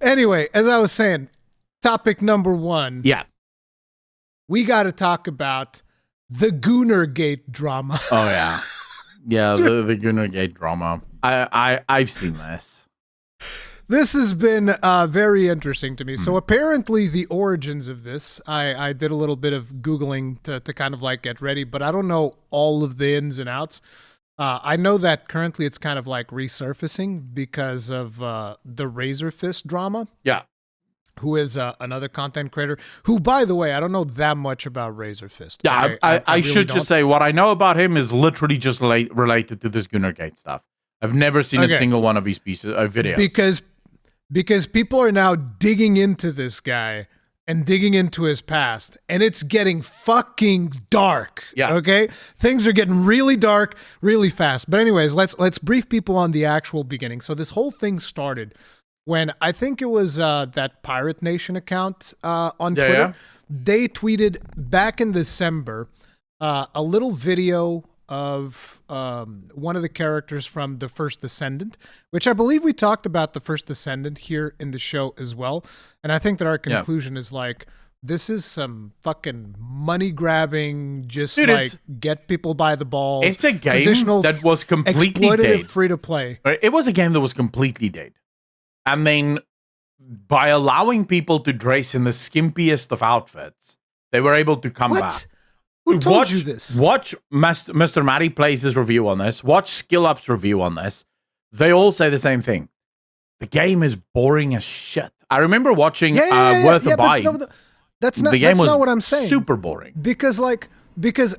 Anyway, as I was saying, topic number 1. Yeah. We got to talk about the Goonergate drama. Oh yeah. Yeah, the Goonergate drama. I've seen this. This has been very interesting to me. So apparently the origins of this, I did a little bit of Googling to kind of like get ready, but I don't know all of the ins and outs. I know that currently it's kind of like resurfacing because of the Razor Fist drama. Yeah. Who is another content creator who, by the way, I don't know that much about Razor Fist. Yeah, I really should just say what I know about him is literally just related to this Goonergate stuff. I've never seen a single one of his pieces of videos. Because people are now digging into this guy and digging into his past, and it's getting fucking dark. Yeah. Okay? Things are getting really dark really fast. But anyways, let's brief people on the actual beginning. So this whole thing started when I think it was that Pirate Nation account on Twitter. Yeah. They tweeted back in December a little video of one of the characters from The First Descendant, which I believe we talked about The First Descendant here in the show as well. And I think that our conclusion is like, this is some fucking money grabbing, just get people by the balls. It's a game that was completely dead. Free to play. It was a game that was completely dead. I mean, by allowing people to dress in the skimpiest of outfits, they were able to come back. Who told you this? Watch Mr. Matty plays his review on this. Watch Skill Up's review on this. They all say the same thing. The game is boring as shit. I remember watching Worth a Buy. That's not what I'm saying. Super boring. Because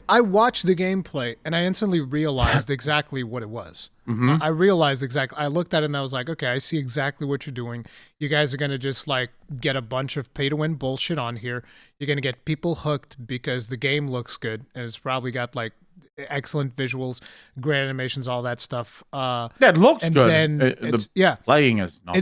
I watched the gameplay and I instantly realized exactly what it was. Mm-hmm. I realized exactly. I looked at it and I was like, okay, I see exactly what you're doing. You guys are going to just like get a bunch of pay to win bullshit on here. You're going to get people hooked because the game looks good and it's probably got like excellent visuals, great animations, all that stuff. It looks and good. Then playing is not.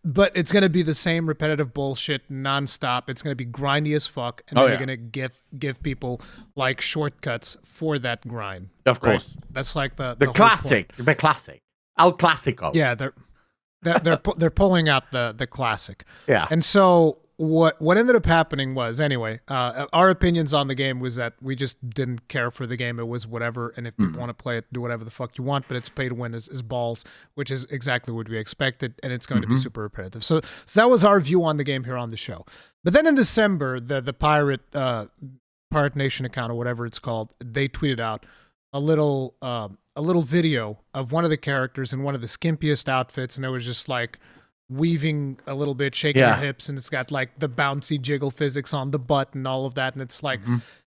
But it's going to be the same repetitive bullshit nonstop. It's going to be grindy as fuck. And then they're going to give people like shortcuts for that grind. Of course. Right? That's like the classic. The classic. El Clasico. Yeah, they're pulling out the classic. Yeah. And so what ended up happening was, anyway, our opinions on the game was that we just didn't care for the game. It was whatever, and if people want to play it, do whatever the fuck you want, but it's pay to win is balls, which is exactly what we expected, and it's going to be super repetitive. So that was our view on the game here on the show. But then in December, the Pirate Nation account, or whatever it's called, they tweeted out a little video of one of the characters in one of the skimpiest outfits, and it was just like weaving a little bit, shaking her hips, and it's got like the bouncy jiggle physics on the butt and all of that, and it's like,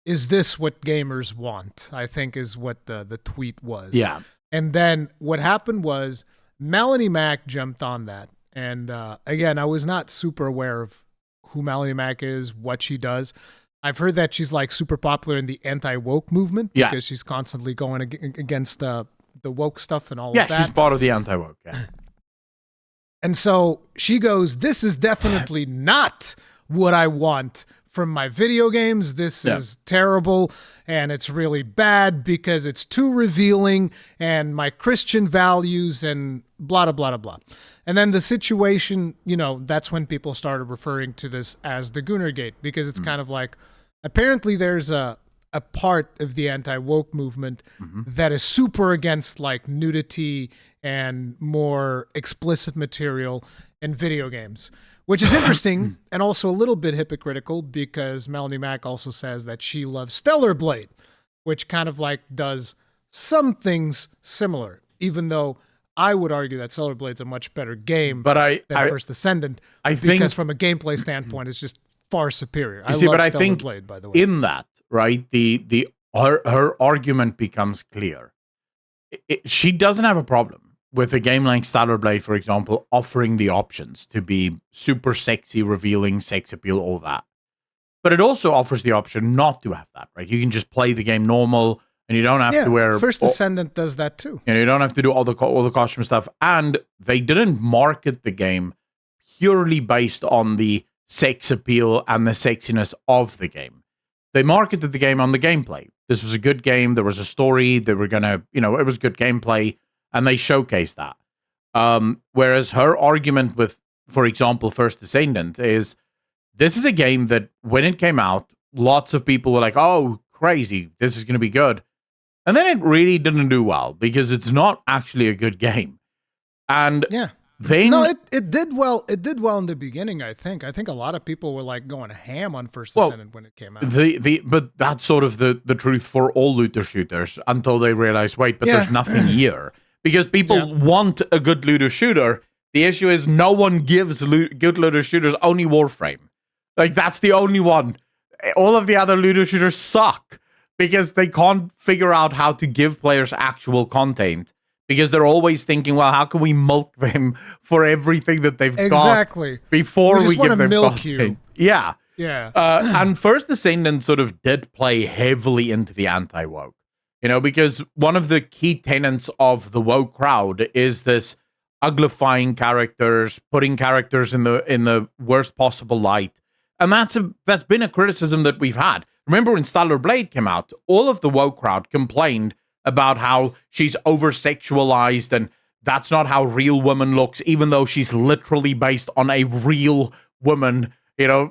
is this what gamers want? I think is what the tweet was. Yeah. And then what happened was Melanie Mack jumped on that. And again, I was not super aware of who Melanie Mack is, what she does. I've heard that she's like super popular in the anti-woke movement because she's constantly going against the woke stuff and all of that. Yeah, she's part of the anti-woke. Yeah. And so she goes, this is definitely not what I want from my video games. This is terrible, and it's really bad because it's too revealing, and my Christian values, and blah, blah, blah, blah. And then the situation, that's when people started referring to this as the Goonergate, because it's kind of like, apparently there's a part of the anti-woke movement that is super against like nudity and more explicit material in video games, which is interesting and also a little bit hypocritical, because Melanie Mack also says that she loves Stellar Blade, which kind of like does some things similar, even though I would argue that Stellar Blade's a much better game than First Ascendant, because from a gameplay standpoint, it's just far superior. I love Stellar Blade, by the way. In that, right, her argument becomes clear. She doesn't have a problem with a game like Stellar Blade, for example, offering the options to be super sexy, revealing, sex appeal, all that. But it also offers the option not to have that, right? You can just play the game normal, and you don't have to wear... First Ascendant does that too. You don't have to do all the costume stuff. And they didn't market the game purely based on the sex appeal and the sexiness of the game. They marketed the game on the gameplay. This was a good game. There was a story. They were going to, it was good gameplay. And they showcase that. Whereas her argument with, for example, First Ascendant is, this is a game that when it came out, lots of people were like, oh, crazy, this is going to be good. And then it really didn't do well because it's not actually a good game. And then... it did well. It did well in the beginning, I think. I think a lot of people were like going ham on First Ascendant when it came out. But that's sort of the truth for all looter shooters until they realize, wait, but there's nothing here. Because people want a good looter shooter. The issue is no one gives good looter shooters, only Warframe. Like, that's the only one. All of the other looter shooters suck because they can't figure out how to give players actual content, because they're always thinking, well, how can we milk them for everything that they've got before we give them content? You. Yeah. And First Ascendant sort of did play heavily into the anti-woke. Because one of the key tenets of the woke crowd is this uglifying characters, putting characters in the worst possible light. And that's been a criticism that we've had. Remember when Stellar Blade came out, all of the woke crowd complained about how she's over-sexualized and that's not how real woman looks, even though she's literally based on a real woman,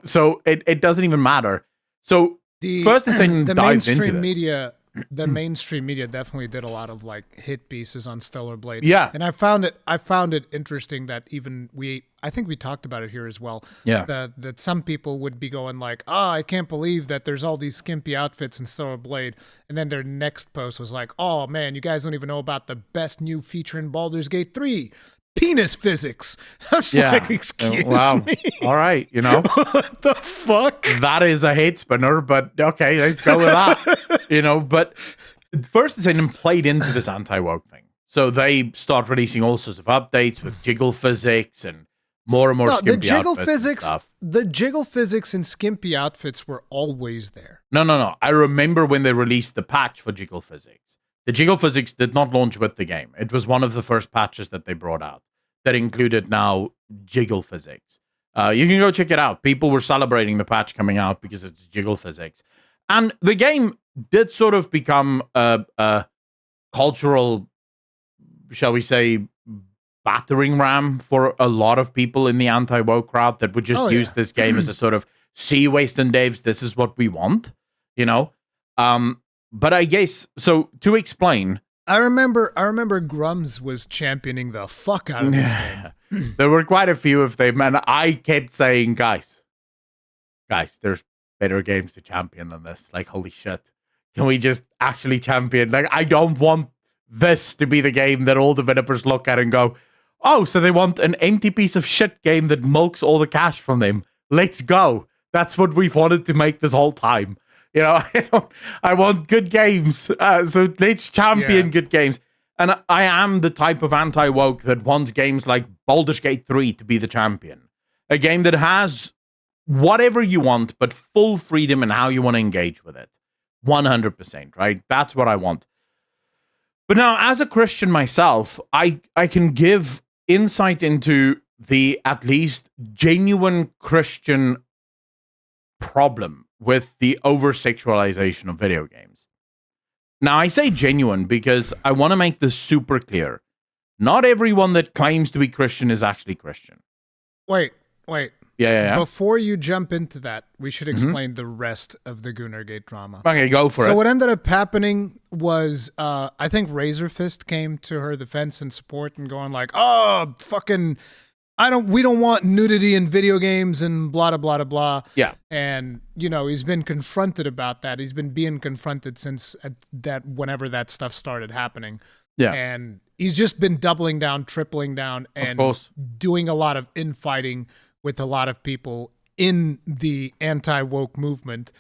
so it doesn't even matter. So First Ascendant dives into this. The mainstream media definitely did a lot of like hit pieces on Stellar Blade. Yeah. And I found it interesting that even I think we talked about it here as well. Yeah. That some people would be going like, I can't believe that there's all these skimpy outfits in Stellar Blade. And then their next post was like, oh man, you guys don't even know about the best new feature in Baldur's Gate 3. Penis physics. I'm just like, excuse me. All right, What the fuck? That is a hate spinner, but okay, let's go with that. But First Ascendant played into this anti-woke thing. So they start releasing all sorts of updates with jiggle physics and more skimpy outfits and stuff. The jiggle physics and skimpy outfits were always there. No. I remember when they released the patch for jiggle physics. The jiggle physics did not launch with the game. It was one of the first patches that they brought out that included now jiggle physics. You can go check it out. People were celebrating the patch coming out because it's jiggle physics. And the game did sort of become a cultural, shall we say, battering ram for a lot of people in the anti-woke crowd that would just use this game as a sort of, see, Western devs, this is what we want, But I guess, so to explain... I remember Grums was championing the fuck out of this game. There were quite a few of them, and I kept saying, guys, there's better games to champion than this. Like, holy shit. Can we just actually champion? Like, I don't want this to be the game that all developers look at and go, oh, so they want an empty piece of shit game that milks all the cash from them. Let's go. That's what we've wanted to make this whole time. I want good games. So let's champion good games. And I am the type of anti-woke that wants games like Baldur's Gate 3 to be the champion. A game that has whatever you want, but full freedom in how you want to engage with it. 100%, right? That's what I want. But now, as a Christian myself, I can give insight into the at least genuine Christian problem with the over-sexualization of video games. Now, I say genuine because I want to make this super clear. Not everyone that claims to be Christian is actually Christian. Wait. Yeah. Before you jump into that, we should explain the rest of the Goonergate drama. Okay, go for it. So what ended up happening was, I think Razorfist came to her defense and support and going like, "Oh, fucking, we don't want nudity in video games and blah, blah, blah, blah." Yeah. And, he's been confronted about that. He's been being confronted since whenever that stuff started happening. Yeah. And he's just been doubling down, tripling down, and doing a lot of infighting with a lot of people in the anti-woke movement.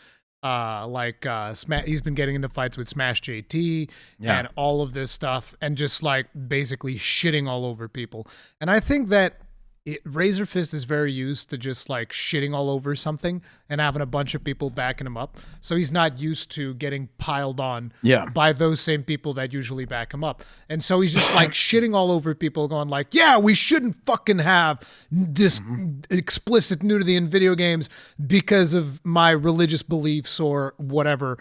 He's been getting into fights with Smash JT and all of this stuff, and just like basically shitting all over people. And I think that Razorfist is very used to just like shitting all over something and having a bunch of people backing him up. So he's not used to getting piled on by those same people that usually back him up. And so he's just like shitting all over people, going like, "Yeah, we shouldn't fucking have this explicit nudity in video games because of my religious beliefs or whatever."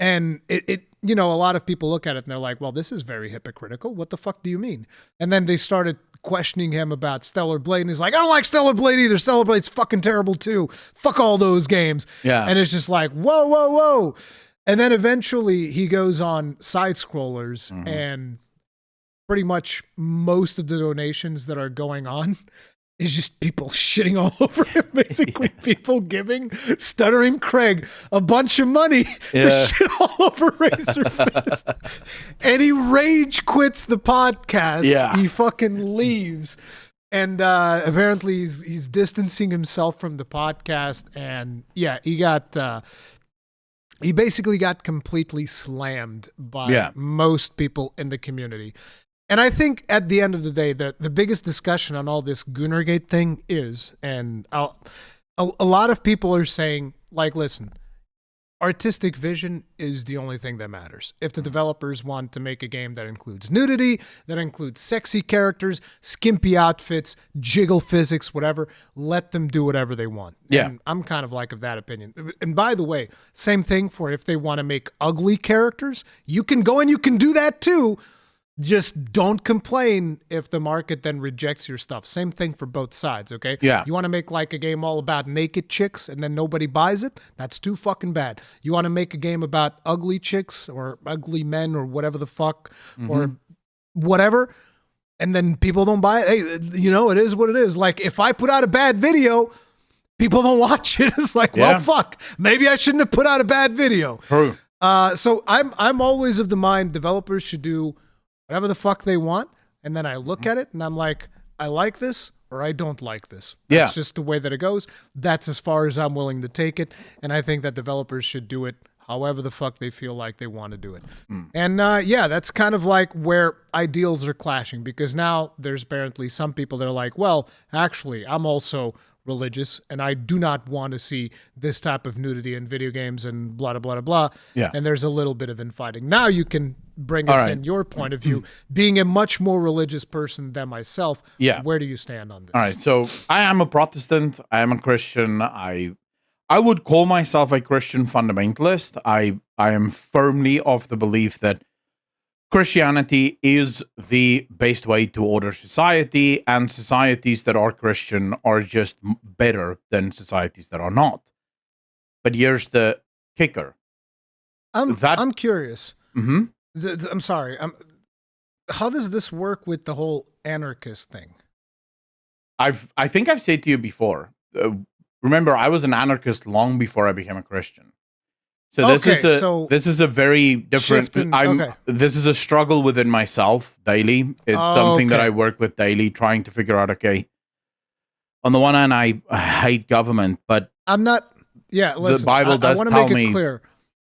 And it a lot of people look at it and they're like, "Well, this is very hypocritical. What the fuck do you mean?" And then they started questioning him about Stellar Blade, and he's like, "I don't like Stellar Blade either. Stellar Blade's fucking terrible too. Fuck all those games." Yeah. And it's just like, whoa. And then eventually he goes on side scrollers, and pretty much most of the donations that are going on is just people shitting all over him. Basically, people giving Stuttering Craig a bunch of money to shit all over Razorfist. And he rage quits the podcast. Yeah. He fucking leaves. And apparently he's distancing himself from the podcast. And he basically got completely slammed by most people in the community. And I think at the end of the day, the biggest discussion on all this Goonergate thing is, and a lot of people are saying, like, listen, artistic vision is the only thing that matters. If the developers want to make a game that includes nudity, that includes sexy characters, skimpy outfits, jiggle physics, whatever, let them do whatever they want. Yeah. And I'm kind of like of that opinion. And by the way, same thing for if they want to make ugly characters, you can go and you can do that too. Just don't complain if the market then rejects your stuff. Same thing for both sides, okay? Yeah. You want to make like a game all about naked chicks and then nobody buys it? That's too fucking bad. You want to make a game about ugly chicks or ugly men or whatever the fuck or whatever, and then people don't buy it? Hey, it is what it is. Like, if I put out a bad video, people don't watch it. It's like, well, fuck. Maybe I shouldn't have put out a bad video. True. So I'm always of the mind developers should do whatever the fuck they want, and then I look at it and I'm like, I like this or I don't like this. That's just the way that it goes. That's as far as I'm willing to take it, and I think that developers should do it however the fuck they feel like they want to do it. And that's kind of like where ideals are clashing, because now there's apparently some people that are like, well, actually, I'm also religious and I do not want to see this type of nudity in video games and blah, blah, blah, blah. Yeah. And there's a little bit of infighting. Now you can bring us in your point of view, being a much more religious person than myself. Yeah. Where do you stand on this? All right. So I am a Protestant. I am a Christian. I would call myself a Christian fundamentalist. I am firmly of the belief that Christianity is the best way to order society, and societies that are Christian are just better than societies that are not. But here's the kicker. I'm curious. Mm-hmm. I'm sorry. How does this work with the whole anarchist thing? I think I've said to you before. Remember, I was an anarchist long before I became a Christian. So this is a very different. This is a struggle within myself daily. It's something that I work with daily, trying to figure out. Okay, on the one hand, I hate government, but I'm not. Yeah, listen, the Bible does I want to tell make me it clear.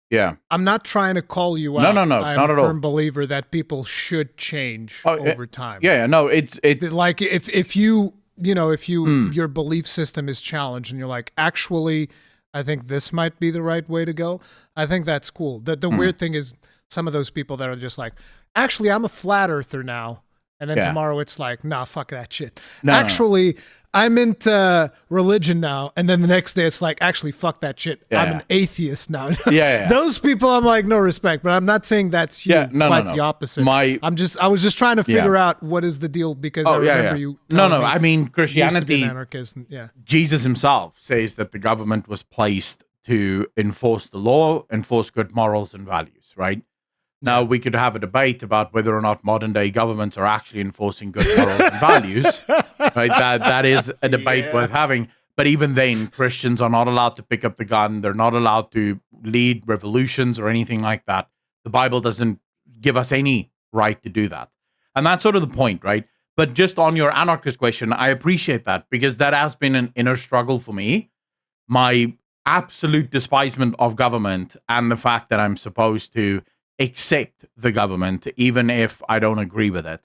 Yeah. I'm not trying to call you No, out. no, no, I'm not a at all. firm believer that people should change over time. Yeah, no, it's Like if you your belief system is challenged and you're like, actually, I think this might be the right way to go. I think that's cool. The weird thing is some of those people that are just like, actually, I'm a flat earther now. And then tomorrow it's like, nah, fuck that shit. No, actually, I'm into religion now. And then the next day it's like, actually, fuck that shit. I'm an atheist now. Yeah. Those people I'm like, no respect. But I'm not saying that's you. Quite the opposite. I was just trying to figure out what is the deal because I remember you telling me I mean, Christianity, you used to be an anarchist. Jesus himself says that the government was placed to enforce the law, enforce good morals and values, right? Now, we could have a debate about whether or not modern-day governments are actually enforcing good morals and values. Right? That is a debate worth having. But even then, Christians are not allowed to pick up the gun. They're not allowed to lead revolutions or anything like that. The Bible doesn't give us any right to do that. And that's sort of the point, right? But just on your anarchist question, I appreciate that because that has been an inner struggle for me. My absolute despisement of government and the fact that I'm supposed to accept the government, even if I don't agree with it.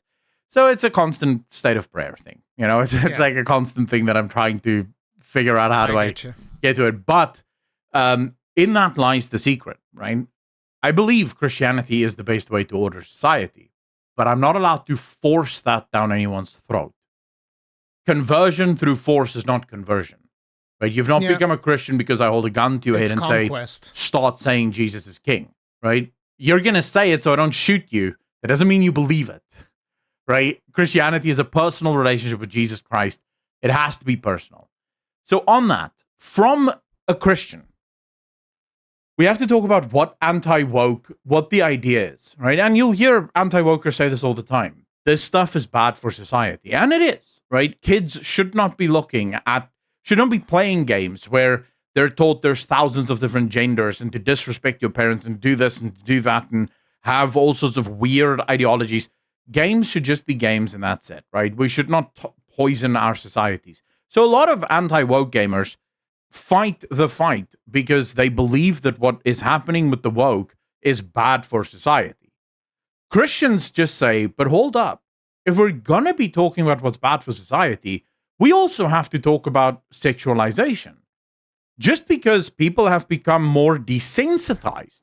So it's a constant state of prayer thing. You know, it's like a constant thing that I'm trying to figure out how do I get to it. But in that lies the secret, right? I believe Christianity is the best way to order society, but I'm not allowed to force that down anyone's throat. Conversion through force is not conversion, right? You've not become a Christian because I hold a gun to your head and conquest. say, start saying Jesus is king, right? You're going to say it so I don't shoot you. That doesn't mean you believe it, right? Christianity is a personal relationship with Jesus Christ. It has to be personal. So on that, from a Christian, we have to talk about what anti-woke, what the idea is, right? And you'll hear anti-wokers say this all the time. This stuff is bad for society. And it is, right? Kids should not be playing games where they're taught there's thousands of different genders and to disrespect your parents and do this and do that and have all sorts of weird ideologies. Games should just be games and that's it, right? We should not poison our societies. So a lot of anti-woke gamers fight the fight because they believe that what is happening with the woke is bad for society. Christians just say, but hold up. If we're going to be talking about what's bad for society, we also have to talk about sexualization. Just because people have become more desensitized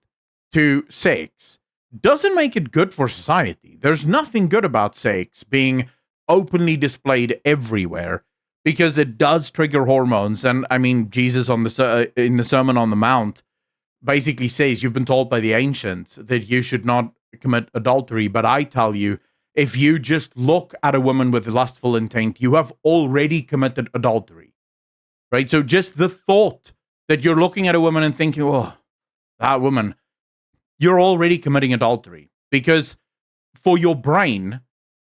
to sex doesn't make it good for society. There's nothing good about sex being openly displayed everywhere because it does trigger hormones. And I mean, Jesus in the Sermon on the Mount basically says, you've been told by the ancients that you should not commit adultery. But I tell you, if you just look at a woman with lustful intent, you have already committed adultery. Right? So just the thought that you're looking at a woman and thinking, oh, that woman, you're already committing adultery. Because for your brain,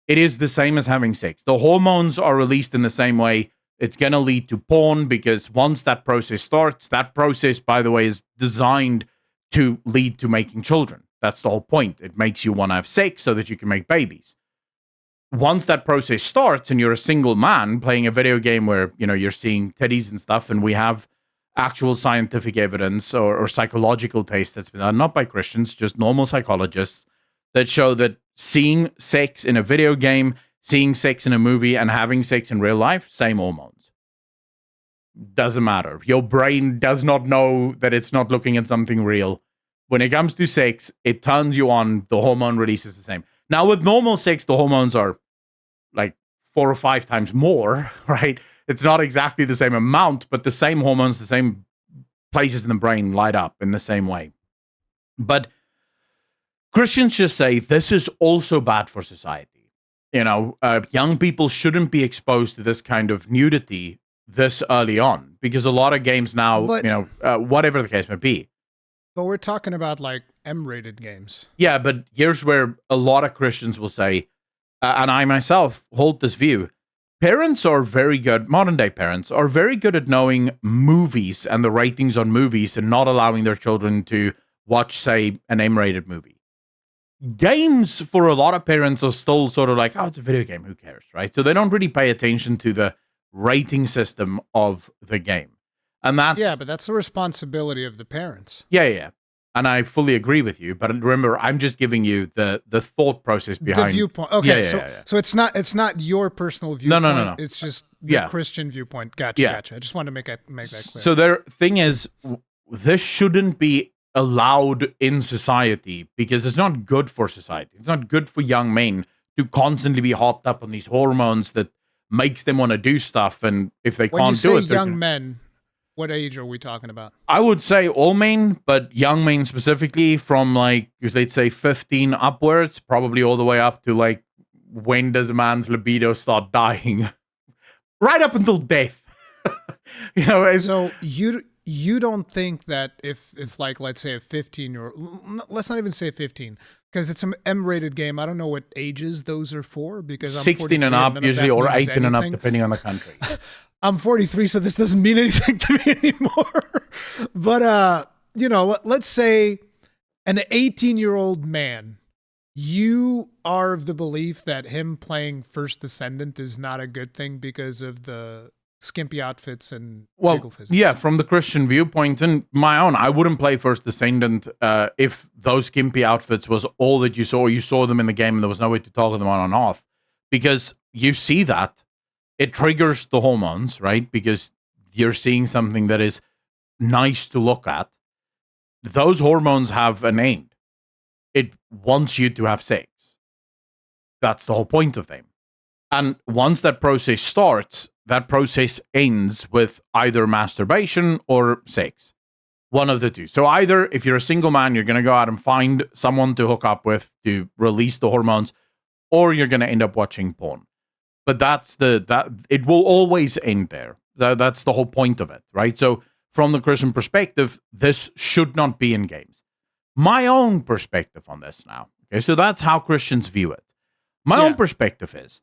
it is the same as having sex. The hormones are released in the same way. It's going to lead to porn because once that process starts, that process, by the way, is designed to lead to making children. That's the whole point. It makes you want to have sex so that you can make babies. Once that process starts and you're a single man playing a video game where, you know, you're seeing titties and stuff, and we have actual scientific evidence or psychological taste that's been done, not by Christians, just normal psychologists, that show that seeing sex in a video game, seeing sex in a movie, and having sex in real life, same hormones. Doesn't matter. Your brain does not know that it's not looking at something real. When it comes to sex, it turns you on, the hormone release is the same. Now, with normal sex, the hormones are like 4 or 5 times more, right? It's not exactly the same amount, but the same hormones, the same places in the brain light up in the same way. But Christians just say this is also bad for society. You know, young people shouldn't be exposed to this kind of nudity this early on because a lot of games now, whatever the case may be. But we're talking about like M-rated games. Yeah, but here's where a lot of Christians will say, and I myself hold this view, parents are very good, modern-day parents are very good at knowing movies and the ratings on movies and not allowing their children to watch, say, an M-rated movie. Games, for a lot of parents, are still sort of like, oh, it's a video game, who cares, right? So they don't really pay attention to the rating system of the game. And that's... Yeah, but that's the responsibility of the parents. Yeah. And I fully agree with you. But remember, I'm just giving you the thought process behind the viewpoint. Okay, Yeah. so it's not your personal viewpoint. No. It's just the Christian viewpoint. Gotcha. I just wanted to make that clear. So the thing is, this shouldn't be allowed in society because it's not good for society. It's not good for young men to constantly be hopped up on these hormones that makes them want to do stuff. And if they can't do it, young men, what age are we talking about? I would say all men, but young men specifically from like, let's say 15 upwards, probably all the way up to like, when does a man's libido start dying? Right up until death. So you don't think that if like, let's say a 15-year-old, let's not even say 15, because it's an M-rated game. I don't know what ages those are for, because I'm 16 and up usually, or 18 and up, depending on the country. I'm 43, so this doesn't mean anything to me anymore. But, let's say an 18-year-old man, you are of the belief that him playing First Descendant is not a good thing because of the skimpy outfits and legal physics. Yeah, from the Christian viewpoint and my own, I wouldn't play First Descendant if those skimpy outfits was all that you saw. You saw them in the game and there was no way to toggle them on and off, because you see that it triggers the hormones, right? Because you're seeing something that is nice to look at. Those hormones have an end. It wants you to have sex. That's the whole point of them. And once that process starts, that process ends with either masturbation or sex. One of the two. So either if you're a single man, you're going to go out and find someone to hook up with to release the hormones, or you're going to end up watching porn. But that it will always end there. That's the whole point of it, right? So from the Christian perspective, this should not be in games. My own perspective on this now. Okay, so that's how Christians view it. My own perspective is,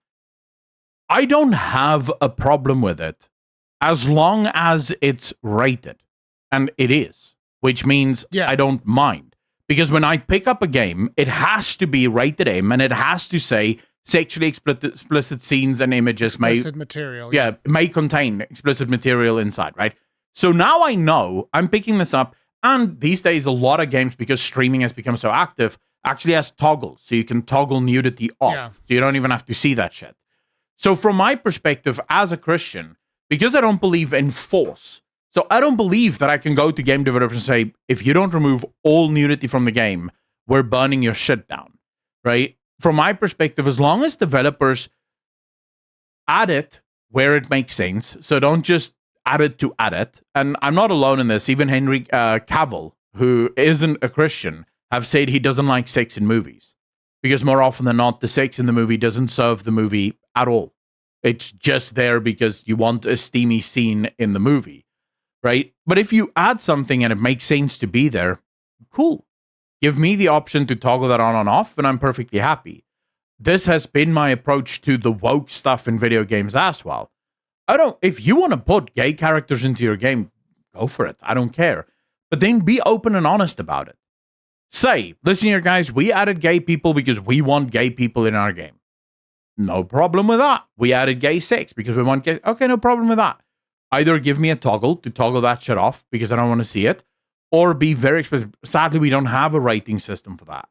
I don't have a problem with it as long as it's rated. And it is, which means I don't mind. Because when I pick up a game, it has to be rated M, and it has to say sexually explicit scenes and images explicit material. May contain explicit material inside, right? So now I know I'm picking this up, and these days a lot of games, because streaming has become so active, actually has toggles, so you can toggle nudity off, so you don't even have to see that shit. So from my perspective as a Christian, because I don't believe in force, so I don't believe that I can go to game developers and say, if you don't remove all nudity from the game, we're burning your shit down, right? From my perspective, as long as developers add it where it makes sense, so don't just add it to add it. And I'm not alone in this. Even Henry Cavill, who isn't a Christian, have said he doesn't like sex in movies. Because more often than not, the sex in the movie doesn't serve the movie at all. It's just there because you want a steamy scene in the movie, right? But if you add something and it makes sense to be there, cool. Give me the option to toggle that on and off, and I'm perfectly happy. This has been my approach to the woke stuff in video games as well. If you want to put gay characters into your game, go for it. I don't care. But then be open and honest about it. Say, listen here, guys, we added gay people because we want gay people in our game. No problem with that. We added gay sex because we want gay. Okay, no problem with that. Either give me a toggle to toggle that shit off because I don't want to see it, or be very explicit. Sadly, we don't have a rating system for that,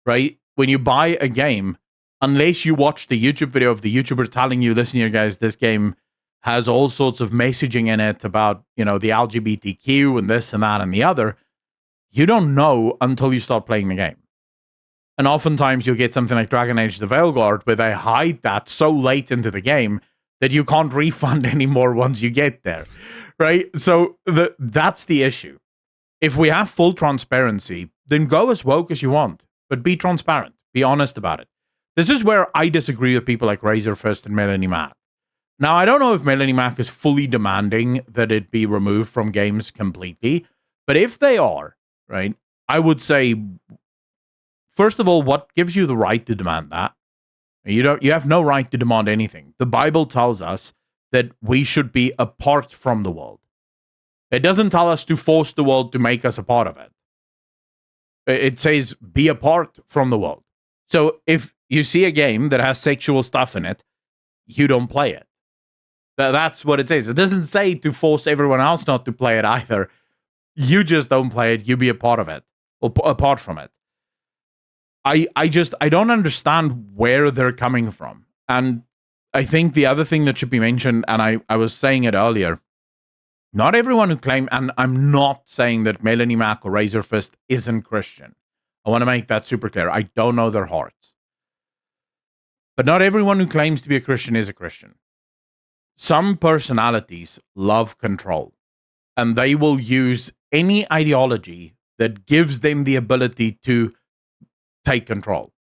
right? When you buy a game, unless you watch the YouTube video of the YouTuber telling you, listen here, guys, this game has all sorts of messaging in it about, the LGBTQ and this and that and the other, you don't know until you start playing the game. And oftentimes you'll get something like Dragon Age the Veilguard where they hide that so late into the game that you can't refund anymore once you get there, right? So that's the issue. If we have full transparency, then go as woke as you want, but be transparent, be honest about it. This is where I disagree with people like Razorfist and Melanie Mack. Now, I don't know if Melanie Mack is fully demanding that it be removed from games completely, but if they are, right, I would say, first of all, what gives you the right to demand that? You have no right to demand anything. The Bible tells us that we should be apart from the world. It doesn't tell us to force the world to make us a part of it. It says be apart from the world. So if you see a game that has sexual stuff in it, you don't play it. That's what it says. It doesn't say to force everyone else not to play it either. You just don't play it. You be a part of it. apart from it. I don't understand where they're coming from. And I think the other thing that should be mentioned, and I was saying it earlier, not everyone who claim, and I'm not saying that Melanie Mack or Razor Fist isn't Christian. I want to make that super clear. I don't know their hearts. But not everyone who claims to be a Christian is a Christian. Some personalities love control, and they will use any ideology that gives them the ability to take control.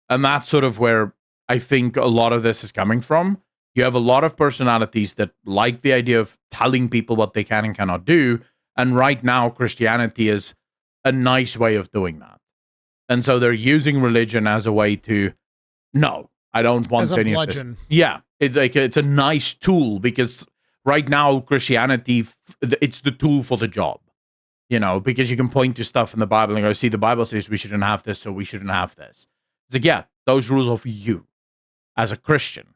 And that's sort of where I think a lot of this is coming from. You have a lot of personalities that like the idea of telling people what they can and cannot do. And right now, Christianity is a nice way of doing that. And so they're using religion as a way to, no, I don't want as a any bludgeon. of this. Yeah, it's a nice tool, because right now, Christianity, it's the tool for the job. Because you can point to stuff in the Bible and go, see, the Bible says we shouldn't have this, so we shouldn't have this. It's like, yeah, those rules are for you as a Christian.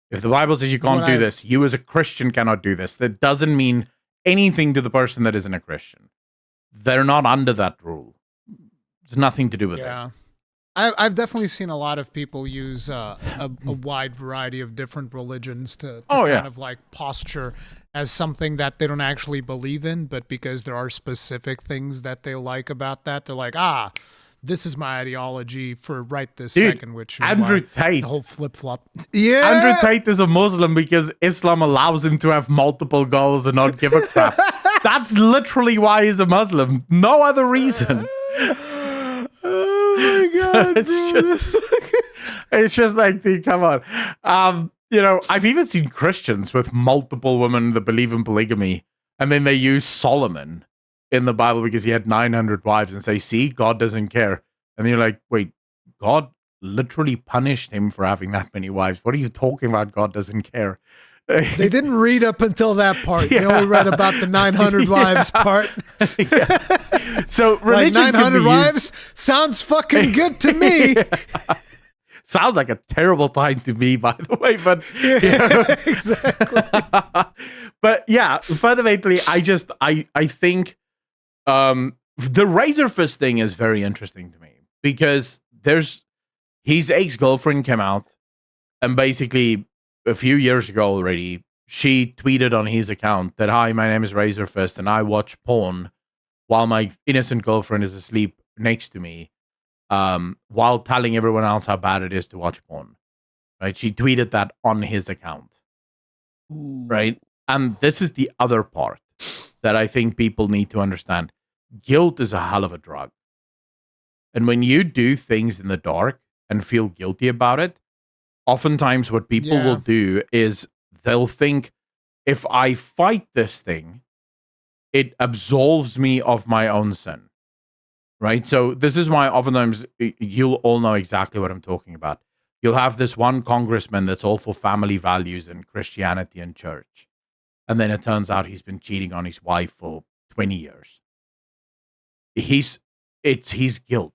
If the Bible says you can't do this, you as a Christian cannot do this. That doesn't mean anything to the person that isn't a Christian. They're not under that rule. It's nothing to do with it. I've definitely seen a lot of people use a wide variety of different religions to kind of like posture as something that they don't actually believe in, but because there are specific things that they like about that, they're like, this is my ideology for right this second, which is Andrew Tate, the whole flip-flop. Yeah. Andrew Tate is a Muslim because Islam allows him to have multiple goals and not give a crap. That's literally why he's a Muslim. No other reason. Oh my God. It's just like, dude, come on. I've even seen Christians with multiple women that believe in polygamy, and then they use Solomon in the Bible because he had 900 wives and say, see, God doesn't care. And you're like, wait, God literally punished him for having that many wives. What are you talking about? God doesn't care. They didn't read up until that part. Yeah. They only read about the 900 wives part. So religion, like 900 wives sounds fucking good to me. Sounds like a terrible time to me, by the way, but exactly. But yeah, fundamentally, I think the Razor Fist thing is very interesting to me, because his ex-girlfriend came out, and basically a few years ago already, she tweeted on his account that, hi, my name is Razor Fist, and I watch porn while my innocent girlfriend is asleep next to me, while telling everyone else how bad it is to watch porn. Right? She tweeted that on his account. Ooh. Right? And this is the other part that I think people need to understand. Guilt is a hell of a drug. And when you do things in the dark and feel guilty about it, oftentimes what people will do is they'll think, if I fight this thing, it absolves me of my own sin. Right? So this is why oftentimes you'll all know exactly what I'm talking about. You'll have this one congressman that's all for family values and Christianity and church. And then it turns out he's been cheating on his wife for 20 years. It's his guilt.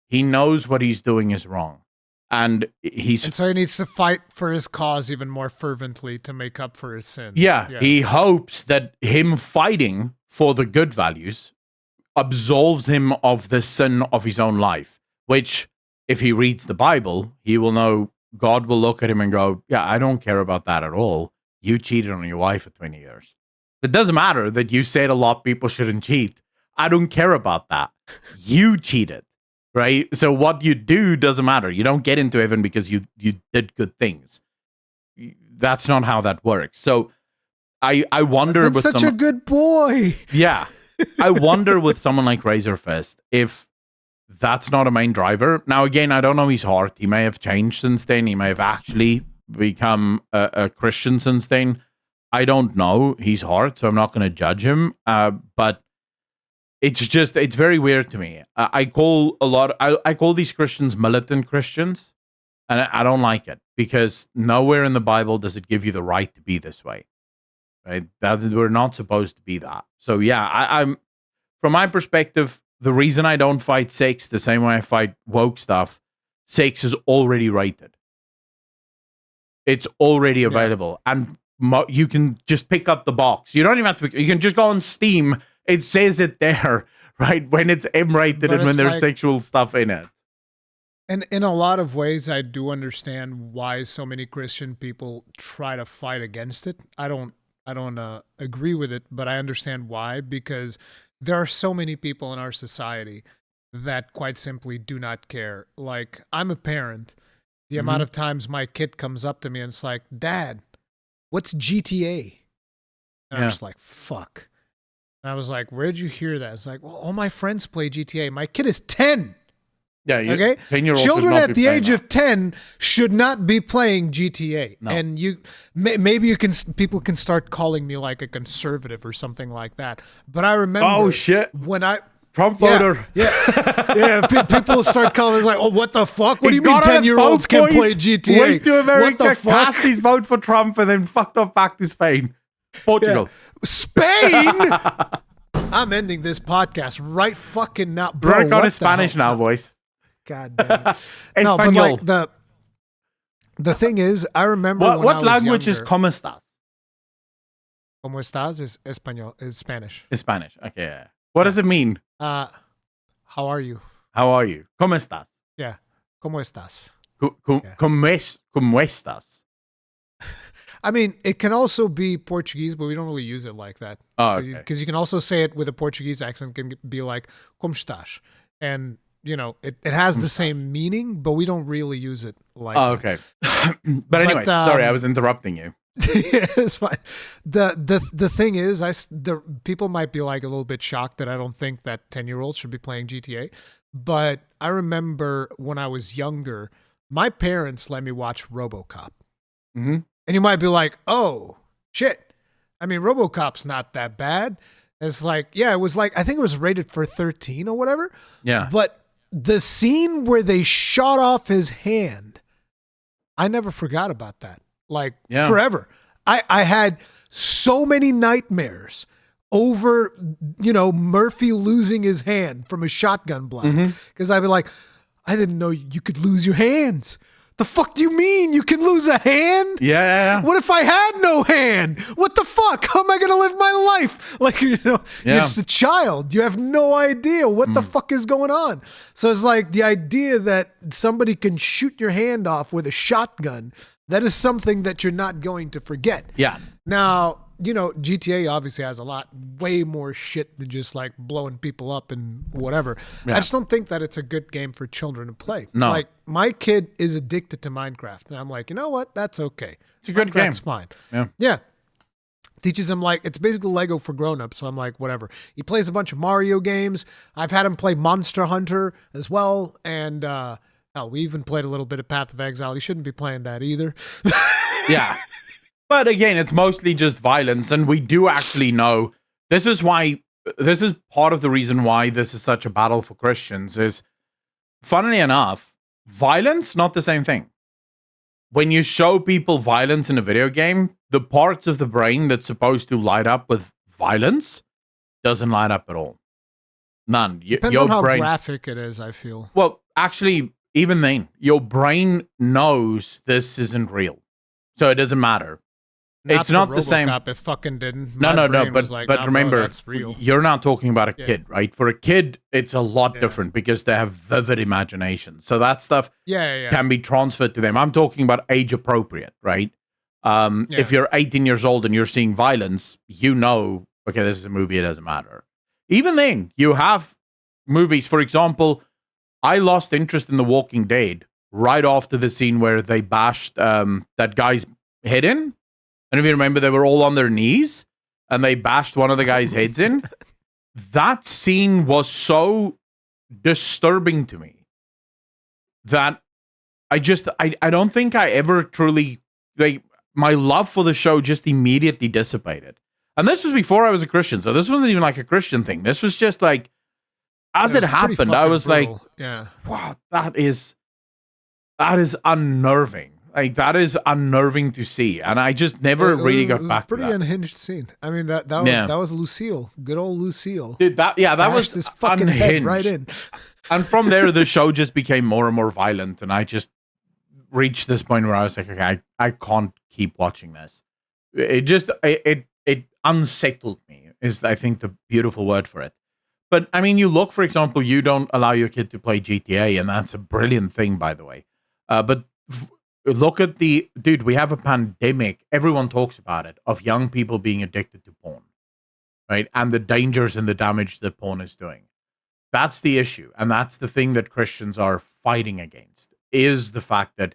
He knows what he's doing is wrong. And so he needs to fight for his cause even more fervently to make up for his sins. Yeah. He hopes that him fighting for the good values absolves him of the sin of his own life, which, if he reads the Bible, he will know God will look at him and go, yeah, I don't care about that at all. You cheated on your wife for 20 years. It doesn't matter that you said a lot of people shouldn't cheat. I don't care about that. You cheated, right? So what you do doesn't matter. You don't get into heaven because you did good things. That's not how that works. So I wonder. That's such a good boy. Yeah. I wonder with someone like Razor Fist if that's not a main driver. Now, again, I don't know his heart. He may have changed since then. He may have actually become a Christian since then. I don't know his heart, so I'm not going to judge him. But it's very weird to me. I call these Christians militant Christians, and I don't like it, because nowhere in the Bible does it give you the right to be this way. Right? That we're not supposed to be that. So yeah, I'm from my perspective, the reason I don't fight sex the same way I fight woke stuff, sex is already rated. It's already available, and you can just pick up the box. You don't even have to. You can just go on Steam. It says it there, right? When it's M-rated But and when it's there's like- sexual stuff in it. And in a lot of ways, I do understand why so many Christian people try to fight against it. I don't agree with it, but I understand why, because there are so many people in our society that quite simply do not care. Like, I'm a parent. The amount of times my kid comes up to me and it's like, Dad, what's GTA? And I'm just like, fuck. And I was like, where'd you hear that? It's like, well, all my friends play GTA. My kid is 10. Yeah, Okay. 10-year-olds Children should not at be the playing age that. of 10 should not be playing GTA. No. And maybe you can, people can start calling me like a conservative or something like that. But I remember, Oh, shit. when I Trump voter. yeah, people start calling. It's like, oh, what the fuck? What do He you mean got on a 10-year-olds boat, can play boys, GTA? Went to What America, the fuck? cast his vote for Trump, and then fucked off back to Spain. Portugal. Spain. I'm ending this podcast right fucking now, bro. Work on what his the Spanish hell? now, boys. God damn it. No, but Espanol. like the thing is, I remember when I What was language is younger, ¿Cómo estás? ¿Cómo estás? Is Espanol, is Spanish. It's Spanish. Okay. Yeah. What does it mean? How are you? How are you? ¿Cómo estás? Yeah. ¿Cómo estás? ¿Cómo estás? I mean, it can also be Portuguese, but we don't really use it like that. Oh, okay. Because you can also say it with a Portuguese accent, can be like, como estás? And, you know, it has the same meaning, but we don't really use it like Oh, that. okay. But anyway, sorry, I was interrupting you. Yeah, it's fine. The thing is, the people might be like a little bit shocked that I don't think that 10-year-olds should be playing GTA. But I remember when I was younger, my parents let me watch RoboCop. Mm-hmm. And you might be like, oh, shit. I mean, RoboCop's not that bad. It's like, yeah, it was like, I think it was rated for 13 or whatever. Yeah. But the scene where they shot off his hand, I never forgot about that. Like, forever. I had so many nightmares over, you know, Murphy losing his hand from a shotgun blast. Because I'd be like, I didn't know you could lose your hands. The fuck do you mean you can lose a hand? Yeah. What if I had no hand? What the fuck? How am I going to live my life? Like, you know, you're just a child. You have no idea what the fuck is going on. So it's like the idea that somebody can shoot your hand off with a shotgun, that is something that you're not going to forget. Yeah. Now, you know, GTA obviously has way more shit than just like blowing people up and whatever. Yeah. I just don't think that it's a good game for children to play. No. Like, my kid is addicted to Minecraft. And I'm like, you know what? That's okay. It's a good game. That's fine. Yeah. Yeah. Teaches him, like, it's basically Lego for grown-ups. So I'm like, whatever. He plays a bunch of Mario games. I've had him play Monster Hunter as well. And, hell, we even played a little bit of Path of Exile. He shouldn't be playing that either. Yeah. But again, it's mostly just violence. And we do actually know this is part of the reason why this is such a battle for Christians is, funnily enough, violence, not the same thing. When you show people violence in a video game, the parts of the brain that's supposed to light up with violence doesn't light up at all. None. Depends your on how brain, graphic it is, I feel. well, actually, even then, your brain knows this isn't real. So it doesn't matter. It's for not the same. RoboCop, it fucking didn't. No, My no, brain was like, but no, remember, that's real. you're not talking about a kid, right? For a kid, it's a lot different because they have vivid imagination. So that stuff can be transferred to them. I'm talking about age appropriate, right? If you're 18 years old and you're seeing violence, you know, okay, this is a movie, it doesn't matter. Even then, you have movies, for example, I lost interest in The Walking Dead right after the scene where they bashed that guy's head in. And if you remember, they were all on their knees and they bashed one of the guy's heads in. That scene was so disturbing to me that I don't think I ever truly, like, my love for the show just immediately dissipated. And this was before I was a Christian. So this wasn't even like a Christian thing. This was just like, as it happened, I was brutal. like, wow, that is unnerving. Like, that is unnerving to see. And I just never really got back to that. It was a pretty unhinged scene. I mean, that was Lucille. Good old Lucille. Dude, that was this fucking unhinged. head right in. And from there, the show just became more and more violent. And I just reached this point where I was like, okay, I can't keep watching this. It unsettled me, is I think the beautiful word for it. But I mean, you look, for example, you don't allow your kid to play GTA, and that's a brilliant thing, by the way. But look at dude, we have a pandemic. Everyone talks about it, of young people being addicted to porn, right? And the dangers and the damage that porn is doing. That's the issue. And that's the thing that Christians are fighting against, is the fact that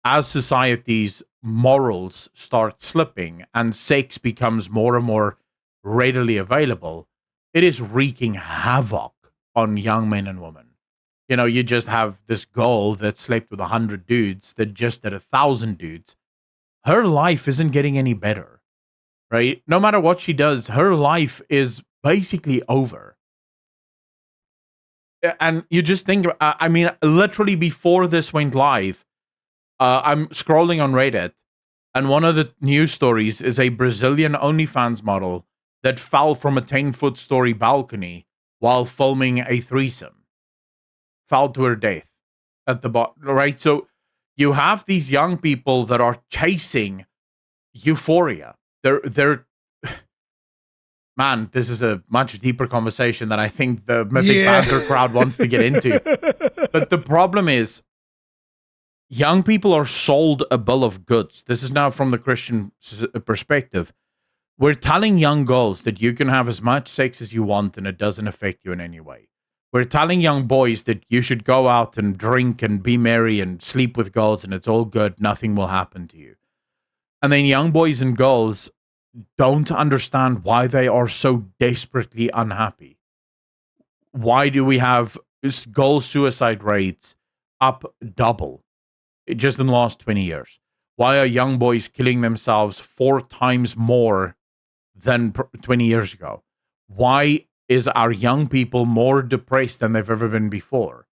as society's morals start slipping and sex becomes more and more readily available, it is wreaking havoc on young men and women. You know, you just have this girl that slept with 100 dudes that just did 1,000 dudes. Her life isn't getting any better, right? No matter what she does, her life is basically over. And you just think, I mean, literally before this went live, I'm scrolling on Reddit, and one of the news stories is a Brazilian OnlyFans model that fell from a 10-foot story balcony while filming a threesome. Fell to her death at the bottom, right? So you have these young people that are chasing euphoria. They're man, this is a much deeper conversation than I think the Mythic Banter crowd wants to get into. But the problem is, young people are sold a bill of goods. This is now from the Christian perspective. We're telling young girls that you can have as much sex as you want and it doesn't affect you in any way. We're telling young boys that you should go out and drink and be merry and sleep with girls and it's all good. Nothing will happen to you. And then young boys and girls don't understand why they are so desperately unhappy. Why do we have girl suicide rates up double just in the last 20 years? Why are young boys killing themselves 4 times more than 20 years ago? Why is our young people more depressed than they've ever been before?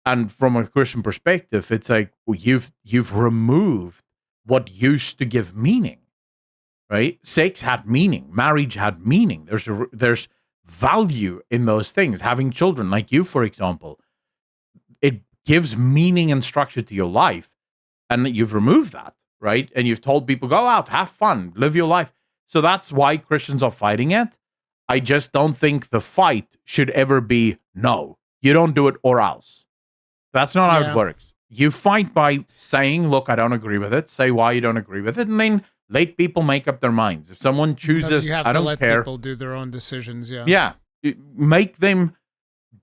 And from a Christian perspective, it's like, well, you've removed what used to give meaning, right? Sex had meaning. Marriage had meaning. There's value in those things. Having children, like you, for example, it gives meaning and structure to your life. And you've removed that, right? And you've told people, go out, have fun, live your life. So that's why Christians are fighting it. I just don't think the fight should ever be, no, you don't do it or else. That's not how it works. You fight by saying, look, I don't agree with it. Say why you don't agree with it. And then let people make up their minds. If someone chooses, I don't let care. People do their own decisions, Yeah. Make them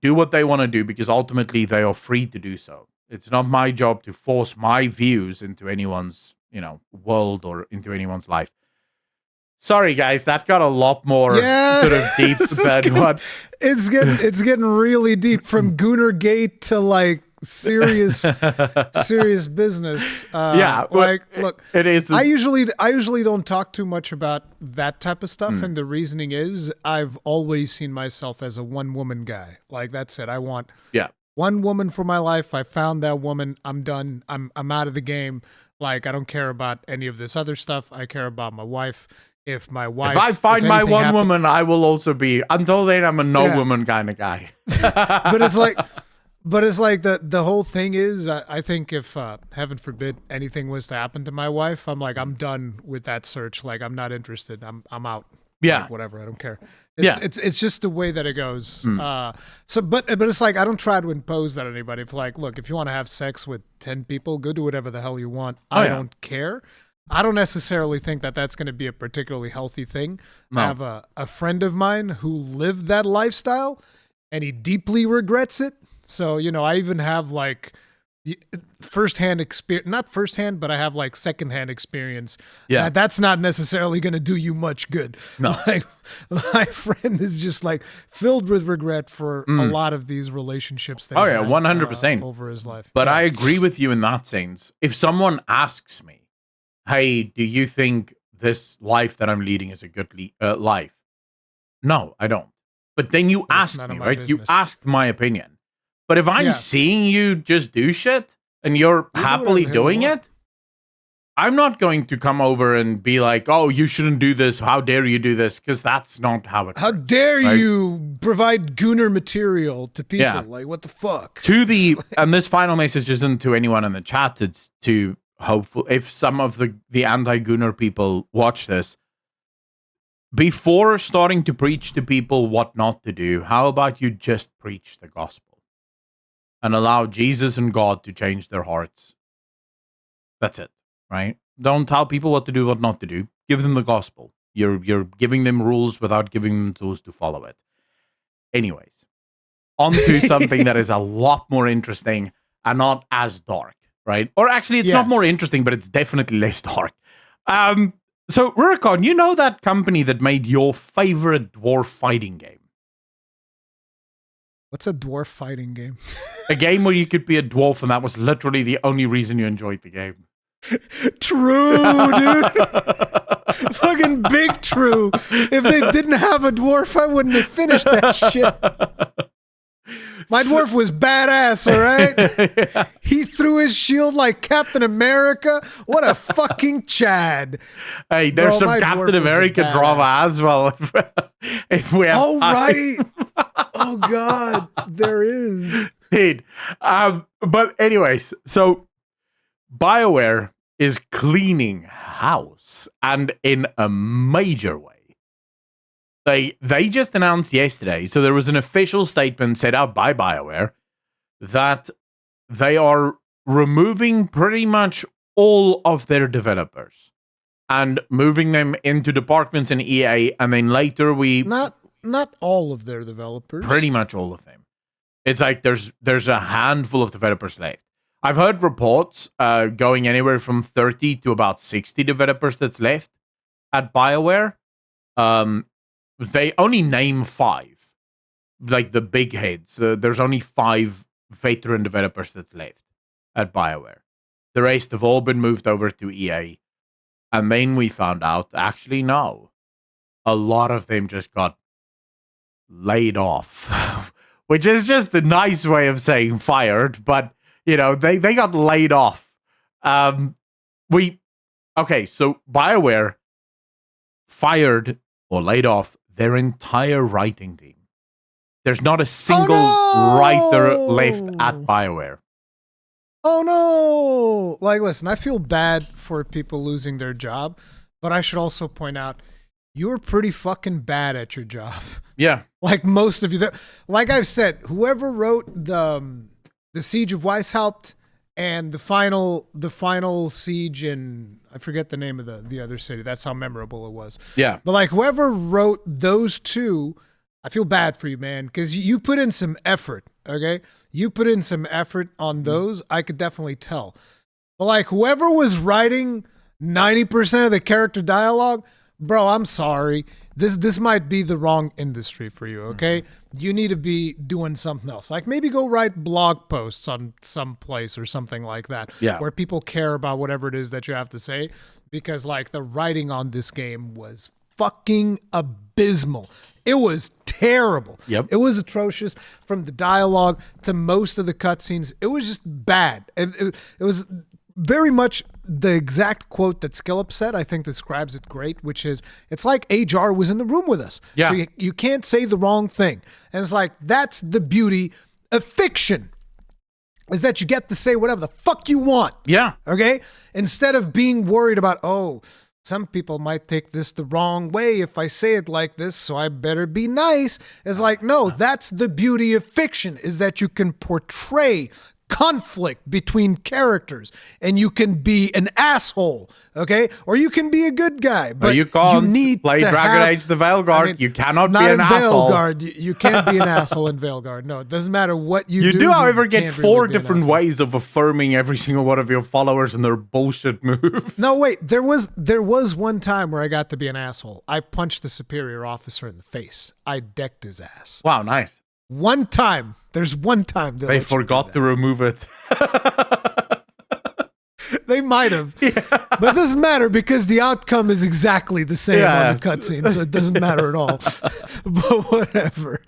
do what they want to do because ultimately they are free to do so. It's not my job to force my views into anyone's, world or into anyone's life. Sorry, guys, that got a lot more sort of deep. It's getting really deep from Goonergate to like serious business. Look, it is. I usually don't talk too much about that type of stuff, and the reasoning is I've always seen myself as a one-woman guy. Like that's it. I want one woman for my life. I found that woman. I'm done. I'm out of the game. Like I don't care about any of this other stuff. I care about my wife. If I find my one woman, I will also be. Until then, I'm a woman kind of guy. But it's like the whole thing is, I think if heaven forbid anything was to happen to my wife, I'm like, I'm done with that search. Like I'm not interested. I'm out. Yeah. Like, whatever. I don't care. It's just the way that it goes. But it's like I don't try to impose that on anybody. If look, if you want to have sex with 10 people, go do whatever the hell you want. I don't care. I don't necessarily think that that's going to be a particularly healthy thing. No. I have a friend of mine who lived that lifestyle and he deeply regrets it. So, I even have like firsthand experience, not firsthand, but I have like secondhand experience. Yeah. That's not necessarily going to do you much good. No. Like my friend is just like filled with regret for a lot of these relationships that 100% over his life. But I agree with you in that sense. If someone asks me, hey, do you think this life that I'm leading is a good life? No, I don't. But then you asked me, right? Business. You asked my opinion. But if I'm seeing you just do shit and you're happily doing it, I'm not going to come over and be like, oh, you shouldn't do this. How dare you do this? Because that's not how it works. How dare you provide Gooner material to people? Yeah. Like, what the fuck? And this final message isn't to anyone in the chat. It's to hopeful if some of the anti-Gooner people watch this, before starting to preach to people what not to do, how about you just preach the gospel and allow Jesus and God to change their hearts? That's it, right? Don't tell people what to do, what not to do. Give them the gospel. You're giving them rules without giving them tools to follow it. Anyways, on to something that is a lot more interesting and not as dark, right? Or actually, it's not more interesting, but it's definitely less dark. So, Rurikon, you know that company that made your favorite dwarf fighting game? What's a dwarf fighting game? A game where you could be a dwarf, and that was literally the only reason you enjoyed the game. True, dude. Fucking big true. If they didn't have a dwarf, I wouldn't have finished that shit. My dwarf was badass, all right? Yeah. He threw his shield like Captain America. What a fucking Chad. Hey, there's Bro, some Captain America drama as well. If we have oh, right. Oh, God. There is. Dude. But anyways, so BioWare is cleaning house, and in a major way. They just announced yesterday, so there was an official statement set out by BioWare that they are removing pretty much all of their developers and moving them into departments in EA, and then later not all of their developers. Pretty much all of them. It's like there's a handful of developers left. I've heard reports going anywhere from 30 to about 60 developers that's left at BioWare. They only name 5, like the big heads. There's only 5 veteran developers that's left at BioWare. The rest have all been moved over to EA. And then we found out, actually, no. A lot of them just got laid off, which is just a nice way of saying fired, but, you know, they got laid off. So BioWare fired or laid off their entire writing team. There's not a single writer left at BioWare. Oh no! Like, listen, I feel bad for people losing their job, but I should also point out you were pretty fucking bad at your job. Yeah. Like most of you. Like I've said, whoever wrote the Siege of Weishaupt and the final siege in, I forget the name of the other city. That's how memorable it was. Yeah. But like whoever wrote those two, I feel bad for you, man, because you put in some effort, okay? You put in some effort on those. I could definitely tell. But like whoever was writing 90% of the character dialogue, bro, I'm sorry. This might be the wrong industry for you, okay? You need to be doing something else. Like maybe go write blog posts on some place or something like that. Yeah. Where people care about whatever it is that you have to say. Because like the writing on this game was fucking abysmal. It was terrible. Yep. It was atrocious from the dialogue to most of the cutscenes. It was just bad. It was very much the exact quote that Skillup said, I think describes it great, which is, it's like HR was in the room with us. Yeah. So you can't say the wrong thing. And it's like, that's the beauty of fiction, is that you get to say whatever the fuck you want. Yeah. Okay? Instead of being worried about, oh, some people might take this the wrong way if I say it like this, so I better be nice. It's like, no, that's the beauty of fiction, is that you can portray conflict between characters, and you can be an asshole, okay, or you can be a good guy. But you can't need play to Dragon Age the Veilguard. You cannot be an asshole. You can't be an asshole in Veilguard. No, it doesn't matter what you do. You do, however, get can't 4 really be an different asshole. ways of affirming every single one of your followers and their bullshit moves. No, wait. There was one time where I got to be an asshole. I punched the superior officer in the face. I decked his ass. Wow, nice. One time. There's one time they forgot to remove it. They might have. Yeah. But it doesn't matter because the outcome is exactly the same on the cutscene, so it doesn't matter at all. But whatever.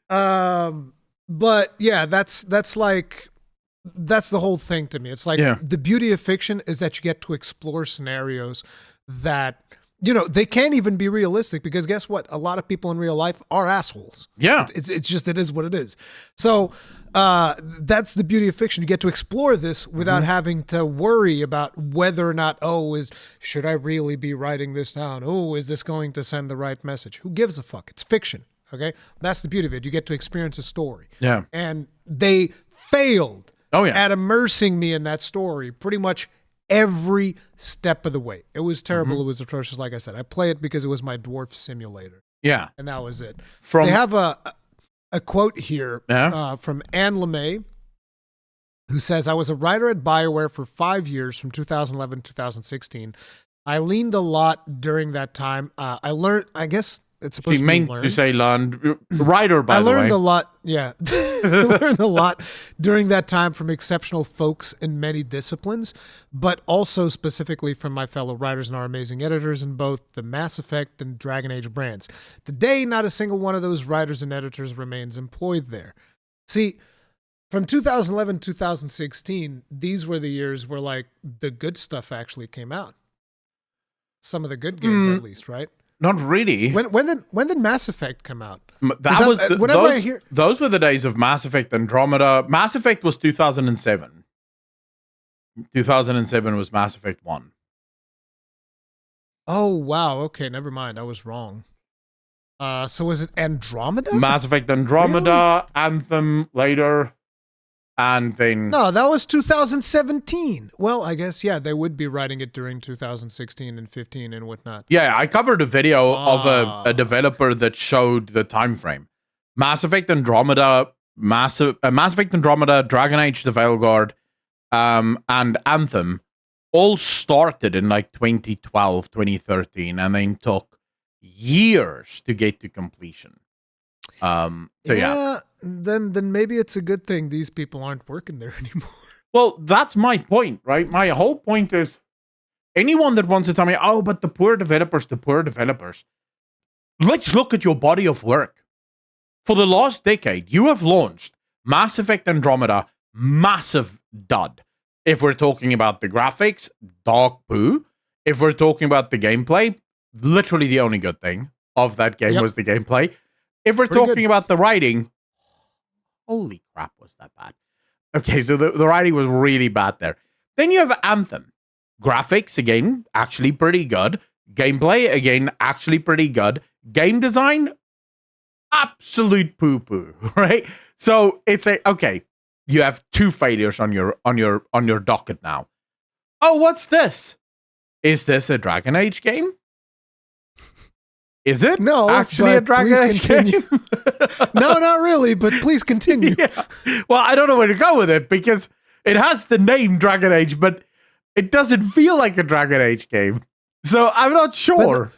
But yeah, that's the whole thing to me. It's like the beauty of fiction is that you get to explore scenarios that they can't even be realistic because guess what? A lot of people in real life are assholes. Yeah. It's just, it is what it is. So that's the beauty of fiction. You get to explore this without having to worry about whether or not, should I really be writing this down? Oh, is this going to send the right message? Who gives a fuck? It's fiction. Okay. That's the beauty of it. You get to experience a story. Yeah. And they failed at immersing me in that story pretty much every step of the way. It was terrible. It was atrocious. Like I said, I play it because it was my dwarf simulator. Yeah. And that was it. They have a quote here from Anne LeMay, who says, I was a writer at BioWare for 5 years from 2011 to 2016. I learned a lot during that time. I learned, I guess it's supposed to be learned. To say learned. Writer, by the way. I learned a lot. Yeah. I learned a lot during that time from exceptional folks in many disciplines, but also specifically from my fellow writers and our amazing editors in both the Mass Effect and Dragon Age brands. Today, not a single one of those writers and editors remains employed there. See, from 2011 to 2016, these were the years where like the good stuff actually came out. Some of the good games, at least, right? Not really. When did Mass Effect come out? Those were the days of Mass Effect Andromeda. Mass Effect was 2007. 2007 was Mass Effect 1. Oh, wow. Okay, never mind. I was wrong. So was it Andromeda? Mass Effect Andromeda, Really? Anthem later, and then... No, that was 2017. Well, I guess, they would be writing it during 2016 and 15 and whatnot. Yeah, I covered a video of a developer that showed the time frame. Mass Effect Andromeda, Mass Effect Andromeda, Dragon Age the Veilguard, and Anthem all started in like 2012, 2013, and then took years to get to completion. Then maybe it's a good thing these people aren't working there anymore. Well, that's my point, right? My whole point is anyone that wants to tell me, but the poor developers. Let's look at your body of work. For the last decade, you have launched Mass Effect Andromeda, massive dud. If we're talking about the graphics, dog poo. If we're talking about the gameplay, literally the only good thing of that game was the gameplay. If we're talking about the writing, holy crap, was that bad. Okay, so the writing was really bad there. Then you have Anthem. Graphics, again, actually pretty good. Gameplay, again, actually pretty good. Game design, absolute poo-poo, right? So it's you have 2 failures on your docket now. Oh, what's this? Is this a Dragon Age game? Is it? No, actually a Dragon Age game? No, not really, but please continue. Yeah. Well, I don't know where to go with it because it has the name Dragon Age, but it doesn't feel like a Dragon Age game. So I'm not sure.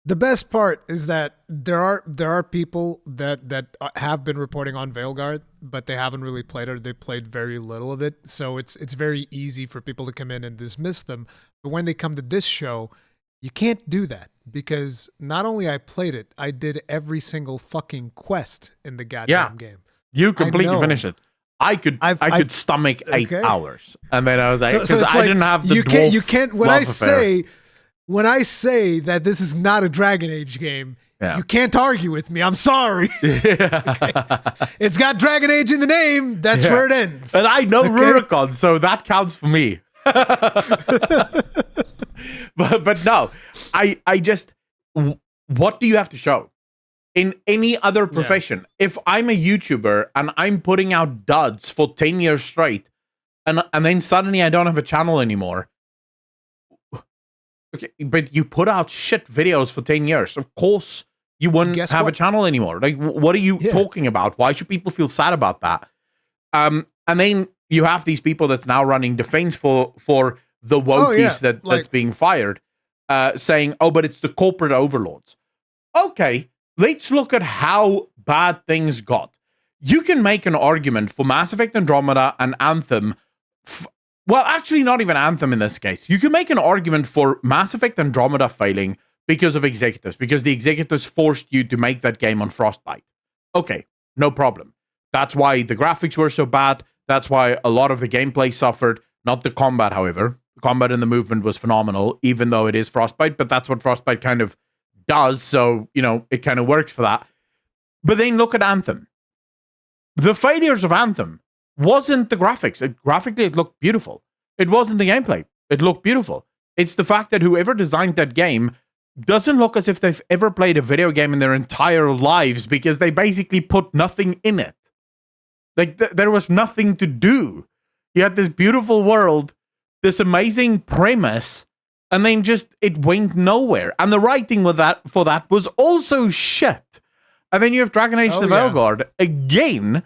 The best part is that there are people that have been reporting on Veilguard, but they haven't really played it. They played very little of it, so it's very easy for people to come in and dismiss them. But when they come to this show, you can't do that because not only I played it, I did every single fucking quest in the goddamn game. You completely finished it. I could stomach 8 hours, and then I was like, because I didn't have the dwarf. You can't. When I say that this is not a Dragon Age game, you can't argue with me. I'm sorry. It's got Dragon Age in the name. That's where it ends. And I know Rurikon, so that counts for me. But no, I just, what do you have to show? In any other profession, if I'm a YouTuber and I'm putting out duds for 10 years straight, and then suddenly I don't have a channel anymore. Okay, but you put out shit videos for 10 years. Of course, you wouldn't have a channel anymore. Like, what are you talking about? Why should people feel sad about that? And then you have these people that's now running defense for the wokies that's being fired, saying, but it's the corporate overlords. Okay, let's look at how bad things got. You can make an argument for Mass Effect Andromeda and Anthem. Well, actually, not even Anthem in this case. You can make an argument for Mass Effect Andromeda failing because of executives, because the executives forced you to make that game on Frostbite. Okay, no problem. That's why the graphics were so bad. That's why a lot of the gameplay suffered. Not the combat, however. The combat and the movement was phenomenal, even though it is Frostbite, but that's what Frostbite kind of does, so, it kind of works for that. But then look at Anthem. The failures of Anthem wasn't the graphics. Graphically, it looked beautiful. It wasn't the gameplay. It looked beautiful. It's the fact that whoever designed that game doesn't look as if they've ever played a video game in their entire lives, because they basically put nothing in it. Like, there was nothing to do. You had this beautiful world, this amazing premise, and then just it went nowhere. And the writing for that was also shit. And then you have Dragon Age the Veilguard. Again,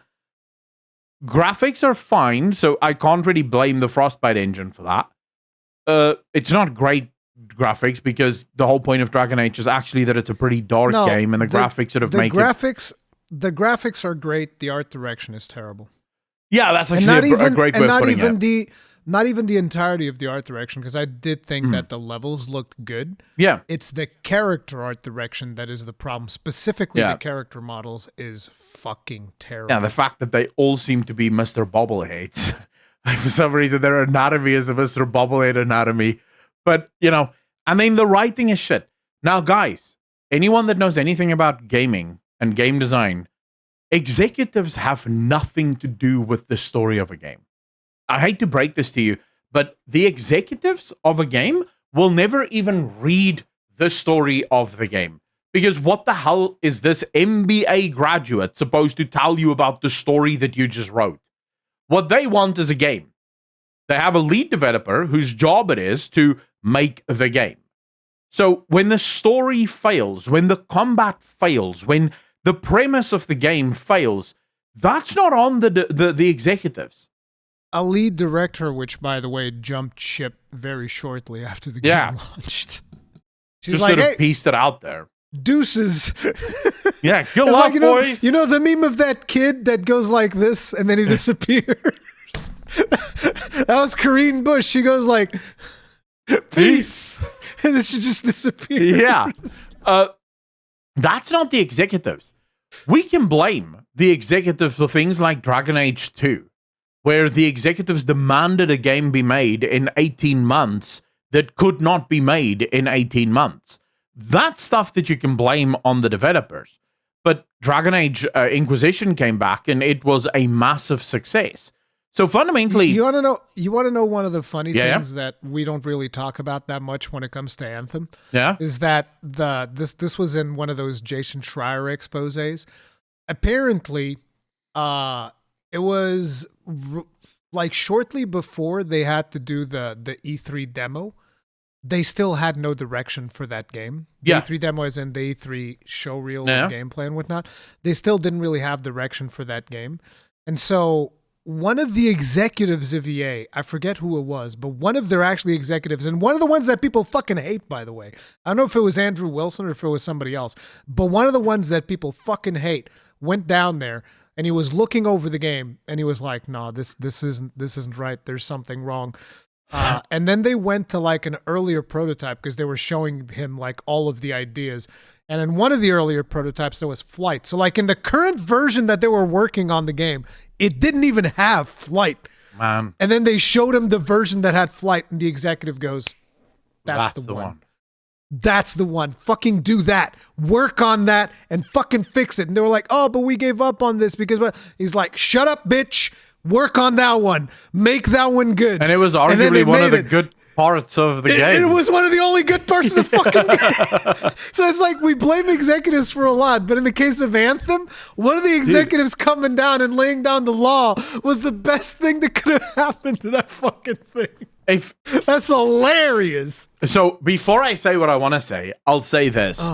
graphics are fine, so I can't really blame the Frostbite engine for that. It's not great graphics, because the whole point of Dragon Age is actually that it's a pretty dark game, and the graphics sort of make it... The graphics are great. The art direction is terrible. Yeah, that's actually a great way of putting it. Not even the entirety of the art direction, because I did think that the levels looked good. Yeah. It's the character art direction that is the problem. Specifically, the character models is fucking terrible. Yeah, the fact that they all seem to be Mr. Bobbleheads. For some reason, their anatomy is a Mr. Bobblehead anatomy. But, and then the writing is shit. Now, guys, anyone that knows anything about gaming and game design, executives have nothing to do with the story of a game. I hate to break this to you, but the executives of a game will never even read the story of the game. Because what the hell is this MBA graduate supposed to tell you about the story that you just wrote? What they want is a game. They have a lead developer whose job it is to make the game. So when the story fails, when the combat fails, when the premise of the game fails, that's not on the executives. A lead director, which, by the way, jumped ship very shortly after the game launched. She's just like, sort of pieced it out there. Deuces. Yeah, good luck, boys. You know the meme of that kid that goes like this and then he disappears? That was Corinne Bush. She goes like, peace. And then she just disappears. Yeah. That's not the executives. We can blame the executives for things like Dragon Age 2, where the executives demanded a game be made in 18 months that could not be made in 18 months. That's stuff that you can blame on the developers. But Dragon Age Inquisition came back, and it was a massive success. So fundamentally, you want to know one of the funny things that we don't really talk about that much when it comes to Anthem. Yeah, is that this was in one of those Jason Schreier exposés. Apparently, it was like shortly before they had to do the E3 demo. They still had no direction for that game. The E3 demo is in the E3 showreel and gameplay and whatnot. They still didn't really have direction for that game, and so. One of the executives of EA, I forget who it was, but one of their actually executives, and one of the ones that people fucking hate, by the way. I don't know if it was Andrew Wilson or if it was somebody else, but one of the ones that people fucking hate went down there and he was looking over the game and he was like, "No, this isn't right. There's something wrong." And then they went to like an earlier prototype because they were showing him like all of the ideas. And in one of the earlier prototypes, there was flight. So like in the current version that they were working on the game, it didn't even have flight. Man. And then they showed him the version that had flight, and the executive goes, that's the one. That's the one. Fucking do that. Work on that and fucking fix it. And they were like, "Oh, but we gave up on this because..." He's like, "Shut up, bitch. Work on that one. Make that one good." And it was arguably one of the good parts of the game. It was one of the only good parts of the fucking game. So it's like we blame executives for a lot, but in the case of Anthem, one of the executives coming down and laying down the law was the best thing that could have happened to that fucking thing. That's hilarious. So before I say what I want to say, I'll say this.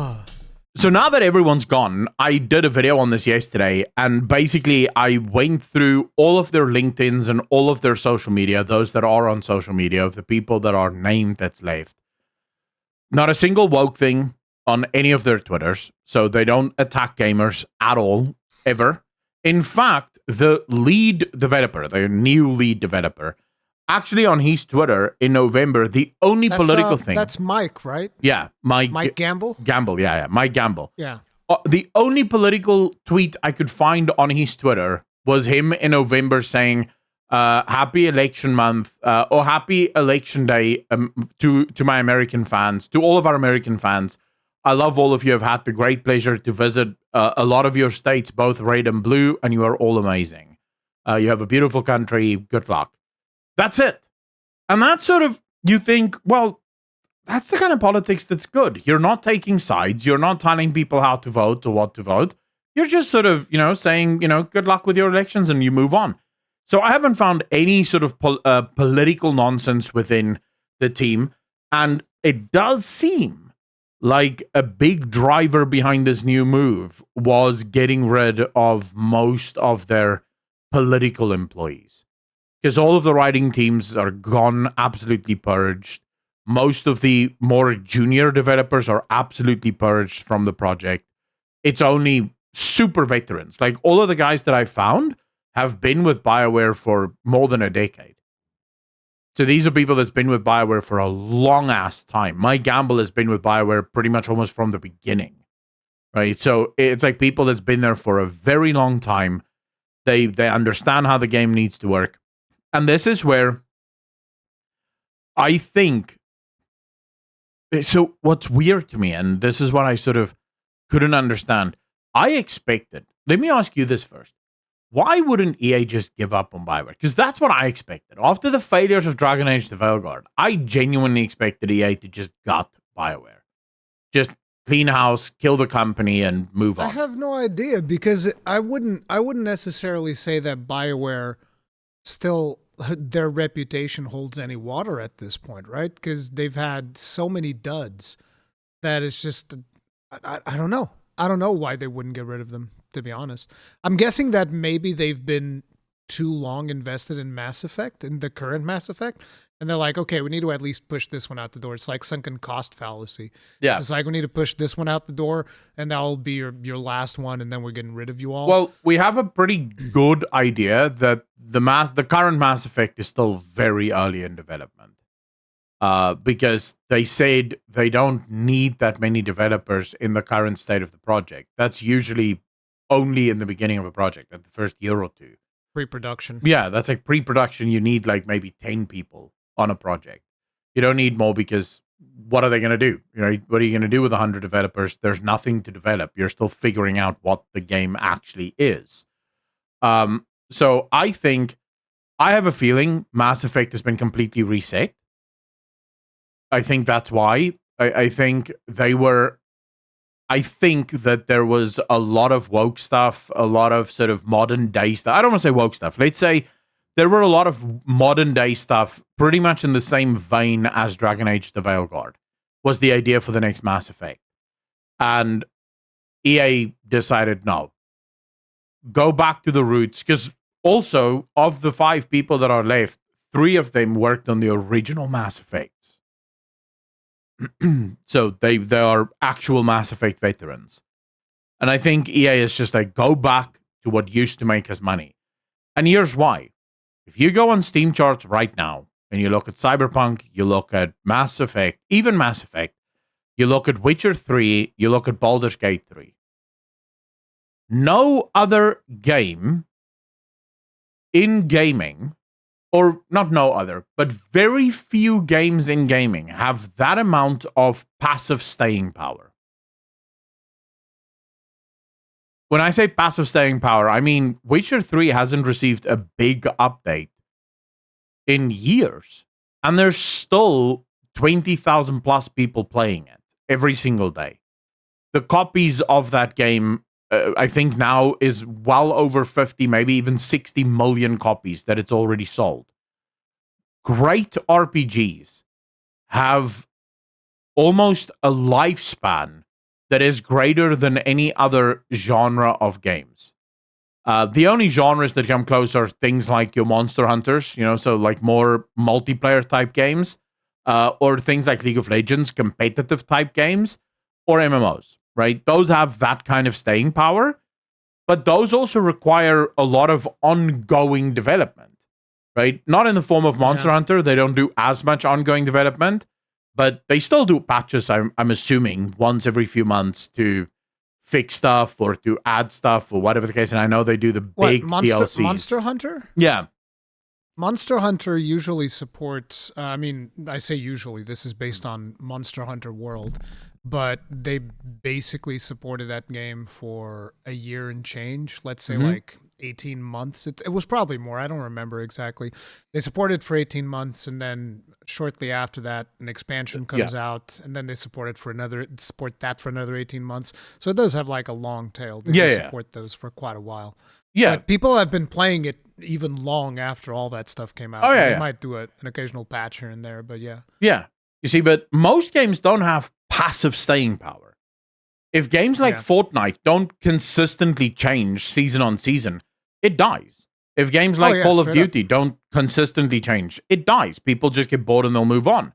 So now that everyone's gone, I did a video on this yesterday, and basically I went through all of their LinkedIns and all of their social media, those that are on social media, of the people that are named that's left. Not a single woke thing on any of their Twitters, so they don't attack gamers at all, ever. In fact, the lead developer, the new lead developer, actually on his Twitter in November, the only political thing... That's Mike, right? Yeah. Mike Gamble? Gamble, yeah. Mike Gamble. Yeah. The only political tweet I could find on his Twitter was him in November saying, Happy election month, or happy election day to my American fans, to all of our American fans. I love all of you. I've had the great pleasure to visit a lot of your states, both red and blue, and you are all amazing. You have a beautiful country. Good luck. That's it. And that's sort of, you think, well, that's the kind of politics that's good. You're not taking sides. You're not telling people how to vote or what to vote. You're just sort of, saying, good luck with your elections, and you move on. So I haven't found any sort of political nonsense within the team. And it does seem like a big driver behind this new move was getting rid of most of their political employees. Because all of the writing teams are gone, absolutely purged. Most of the more junior developers are absolutely purged from the project. It's only super veterans. Like, all of the guys that I found have been with BioWare for more than a decade. So these are people that's been with BioWare for a long ass time. Mike Gamble has been with BioWare pretty much almost from the beginning, right? So it's like people that's been there for a very long time. They understand how the game needs to work. And this is where I think, so what's weird to me, and this is what I sort of couldn't understand. I expected, let me ask you this first. Why wouldn't EA just give up on BioWare? Because that's what I expected. After the failures of Dragon Age the Veilguard, I genuinely expected EA to just gut BioWare. Just clean house, kill the company, and move on. I have no idea, because I wouldn't necessarily say that BioWare still, their reputation holds any water at this point, right? Because they've had so many duds that it's just, I don't know. I don't know why they wouldn't get rid of them, to be honest. I'm guessing that maybe they've been too long invested in Mass Effect, in the current Mass Effect, and they're like, okay, we need to at least push this one out the door. It's like sunken cost fallacy. Yeah. It's like, we need to push this one out the door, and that'll be your last one, and then we're getting rid of you all. Well, we have a pretty good idea that the current Mass Effect is still very early in development. Because they said they don't need that many developers in the current state of the project. That's usually only in the beginning of a project, at the first year or two. Pre-production. Yeah, that's like pre-production. You need like maybe 10 people on a project. You don't need more, because what are they going to do? What are you going to do with 100 developers? There's nothing to develop. You're still figuring out what the game actually is. So I have a feeling Mass Effect has been completely reset. I think that's why. I think that there was a lot of woke stuff, a lot of sort of modern day stuff. I don't want to say woke stuff. Let's say there were a lot of modern day stuff pretty much in the same vein as Dragon Age the Veilguard was the idea for the next Mass Effect. And EA decided, no, go back to the roots. Because also, of the 5 people that are left, 3 of them worked on the original Mass Effects. So they are actual Mass Effect veterans. And I think EA is just like, go back to what used to make us money. And here's why. If you go on Steam charts right now and you look at Cyberpunk, you look at Mass Effect, even Mass Effect, you look at Witcher 3, you look at Baldur's Gate 3. No other game in gaming, or not no other, but very few games in gaming have that amount of passive staying power. When I say passive staying power, I mean Witcher 3 hasn't received a big update in years. And there's still 20,000 plus people playing it every single day. The copies of that game, I think now is well over 50, maybe even 60 million copies that it's already sold. Great RPGs have almost a lifespan that is greater than any other genre of games. The only genres that come close are things like your Monster Hunters, so like more multiplayer type games, or things like League of Legends, competitive type games, or MMOs, right? Those have that kind of staying power, but those also require a lot of ongoing development, right? Not in the form of Monster Hunter. They don't do as much ongoing development, but they still do patches, I'm assuming, once every few months to fix stuff or to add stuff or whatever the case. And I know they do the big DLCs. Monster Hunter? Yeah. Monster Hunter usually supports, I mean, I say usually, this is based on Monster Hunter World, but they basically supported that game for a year and change, let's say like 18 months. It was probably more, I don't remember exactly. They supported it for 18 months, and then shortly after that, an expansion comes out, and then they support that for another 18 months. So it does have like a long tail. They do support those for quite a while. Yeah. But people have been playing it even long after all that stuff came out. Oh, yeah, They might do an occasional patch here and there, but yeah. Yeah. You see, but most games don't have passive staying power. If games like Fortnite don't consistently change season on season, it dies. If games like Call of Duty don't consistently change, it dies. People just get bored and they'll move on.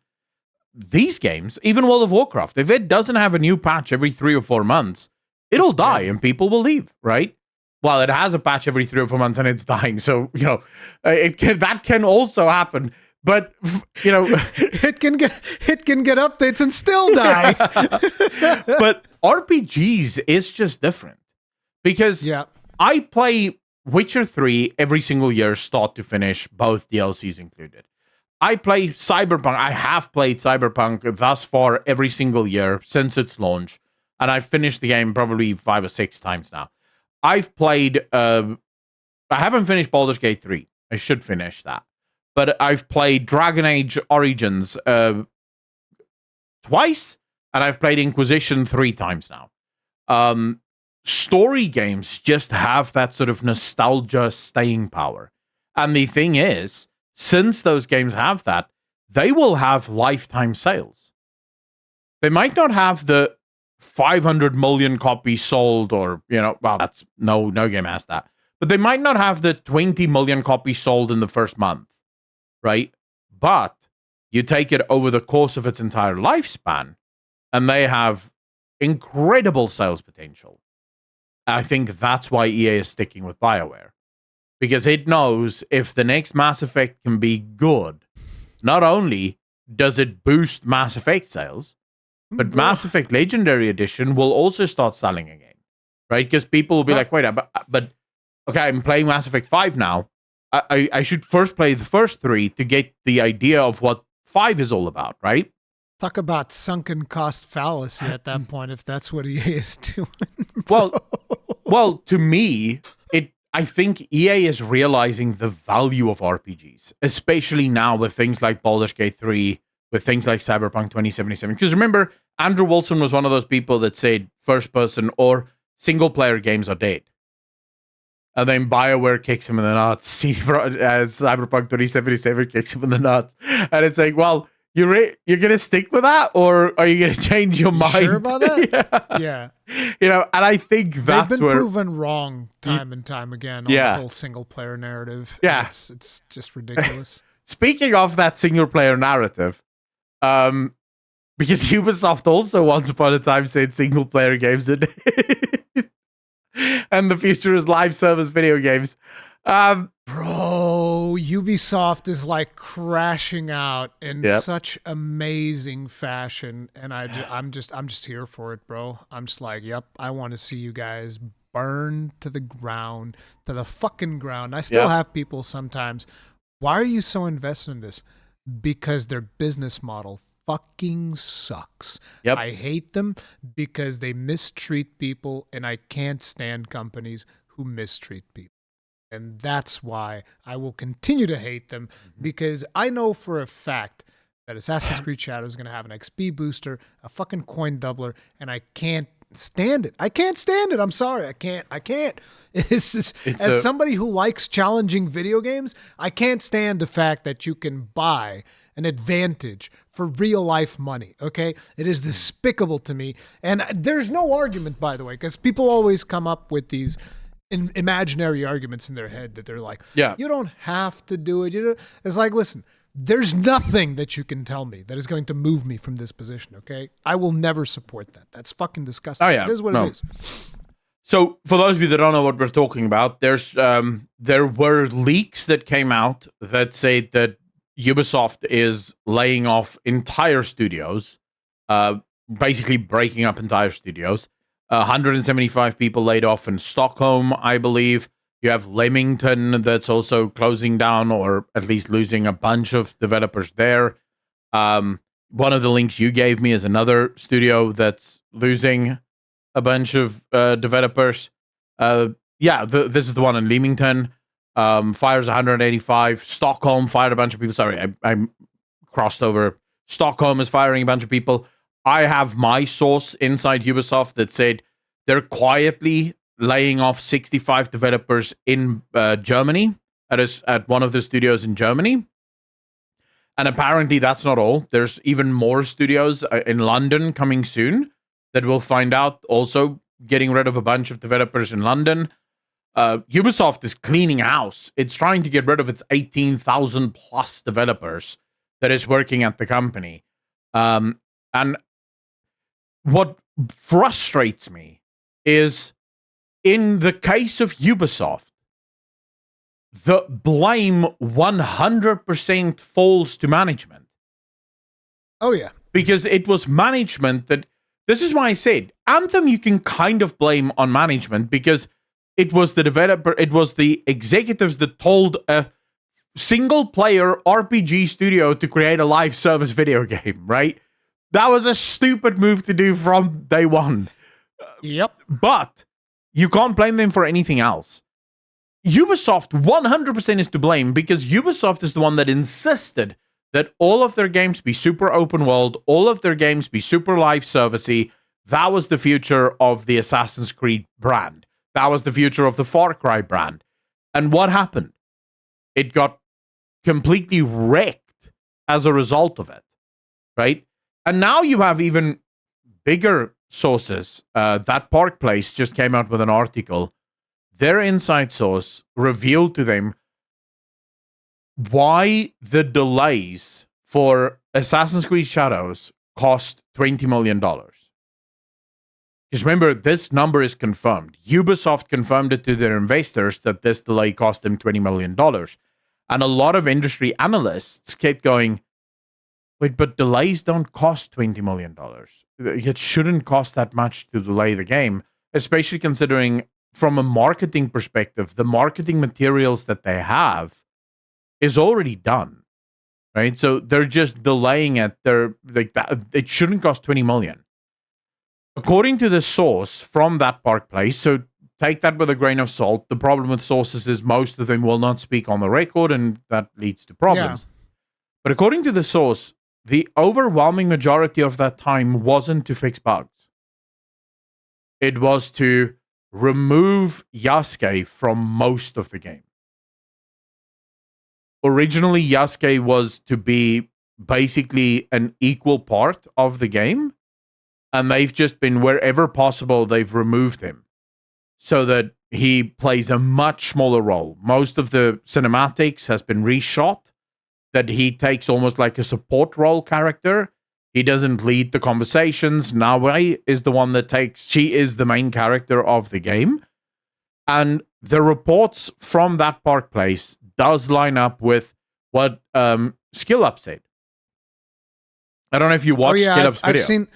These games, even World of Warcraft, if it doesn't have a new patch every 3 or 4 months, it'll die and people will leave, right? Well, it has a patch every 3 or 4 months and it's dying. So, that can also happen. But, it can get updates and still die. But RPGs is just different. Because I play Witcher 3 every single year, start to finish, both DLCs included. I play Cyberpunk. I have played Cyberpunk thus far every single year since its launch. And I've finished the game probably 5 or 6 times now. I've played, I haven't finished Baldur's Gate 3. I should finish that. But I've played Dragon Age Origins twice, and I've played Inquisition 3 times now. Story games just have that sort of nostalgia staying power. And the thing is, since those games have that, they will have lifetime sales. They might not have the 500 million copies sold, or that's no game has that, but they might not have the 20 million copies sold in the first month, right? But you take it over the course of its entire lifespan and they have incredible sales potential. I think that's why EA is sticking with BioWare, because it knows if the next Mass Effect can be good, not only does it boost Mass Effect sales, but Mass Effect Legendary Edition will also start selling again, right? Because people will be like, wait, but okay, I'm playing Mass Effect 5 now. I should first play the first 3 to get the idea of what 5 is all about, right? Talk about sunken cost fallacy at that point, if that's what EA is doing. Well, to me, I think EA is realizing the value of RPGs, especially now with things like Baldur's Gate 3, with things like Cyberpunk 2077. Because remember, Andrew Wilson was one of those people that said first-person or single-player games are dead. And then BioWare kicks him in the nuts. Cyberpunk 2077 kicks him in the nuts. And it's like, well, you're going to stick with that? Or are you going to change your mind? Sure about that? Yeah. And I think that's They've been proven wrong time and time again on the whole single-player narrative. Yeah. It's just ridiculous. Speaking of that single-player narrative, because Ubisoft also once upon a time said single-player games are dead. And the future is live service video games. Bro, Ubisoft is like crashing out in such amazing fashion, and I'm just here for it, bro. I'm just like, yep, I want to see you guys burn to the ground, to the fucking ground. I still have people sometimes. Why are you so invested in this? Because their business model fucking sucks. Yep. I hate them because they mistreat people, and I can't stand companies who mistreat people. And that's why I will continue to hate them, because I know for a fact that Assassin's Creed Shadow is going to have an XP booster, a fucking coin doubler, and I can't stand it. I can't stand it. I'm sorry. I can't. It's just, as somebody who likes challenging video games, I can't stand the fact that you can buy an advantage for real life money. Okay. It is despicable to me. And there's no argument, by the way, because people always come up with these imaginary arguments in their head that they're like, you don't have to do it. It's like, listen, there's nothing that you can tell me that is going to move me from this position. Okay. I will never support that. That's fucking disgusting. Oh, yeah. It is what it is. So for those of you that don't know what we're talking about, there were leaks that came out that say that Ubisoft is laying off entire studios, basically breaking up entire studios. 175 people laid off in Stockholm, I believe. You have Leamington that's also closing down, or at least losing a bunch of developers there. One of the links you gave me is another studio that's losing a bunch of developers. This is the one in Leamington. Fires 185. Stockholm fired a bunch of people. Sorry, I crossed over. Stockholm is firing a bunch of people. I have my source inside Ubisoft that said they're quietly laying off 65 developers in Germany at one of the studios in Germany. And apparently that's not all. There's even more studios in London coming soon that we'll find out also getting rid of a bunch of developers in London. Ubisoft is cleaning house. It's trying to get rid of its 18,000 plus developers that is working at the company. And what frustrates me is, in the case of Ubisoft, the blame 100% falls to management. Oh, yeah. Because it was management that... This is why I said, Anthem you can kind of blame on management, because it was the developer, it was the executives that told a single-player RPG studio to create a live service video game, right? That was a stupid move to do from day one. Yep. But you can't blame them for anything else. Ubisoft 100% is to blame, because Ubisoft is the one that insisted that all of their games be super open world, all of their games be super live servicey. That was the future of the Assassin's Creed brand. That was the future of the Far Cry brand. And what happened? It got completely wrecked as a result of it, right? And now you have even bigger sources. That Park Place just came out with an article. Their inside source revealed to them why the delays for Assassin's Creed Shadows cost $20 million. Because remember, this number is confirmed. Ubisoft confirmed it to their investors that this delay cost them $20 million. And a lot of industry analysts kept going, wait, but delays don't cost $20 million. It shouldn't cost that much to delay the game, especially considering from a marketing perspective, the marketing materials that they have is already done, right? So they're just delaying it. They're like that. It shouldn't cost $20 million. According to the source from that Park Place, so take that with a grain of salt. The problem with sources is most of them will not speak on the record, and that leads to problems. Yeah. But according to the source, the overwhelming majority of that time wasn't to fix bugs. It was to remove Yasuke from most of the game. Originally, Yasuke was to be basically an equal part of the game, and they've just been, wherever possible, they've removed him so that he plays a much smaller role. Most of the cinematics has been reshot, that he takes almost like a support role character. He doesn't lead the conversations. Nawe is the one that takes... She is the main character of the game. And the reports from that Park Place does line up with what Skill Up said. I don't know if you watched Skill Up's video.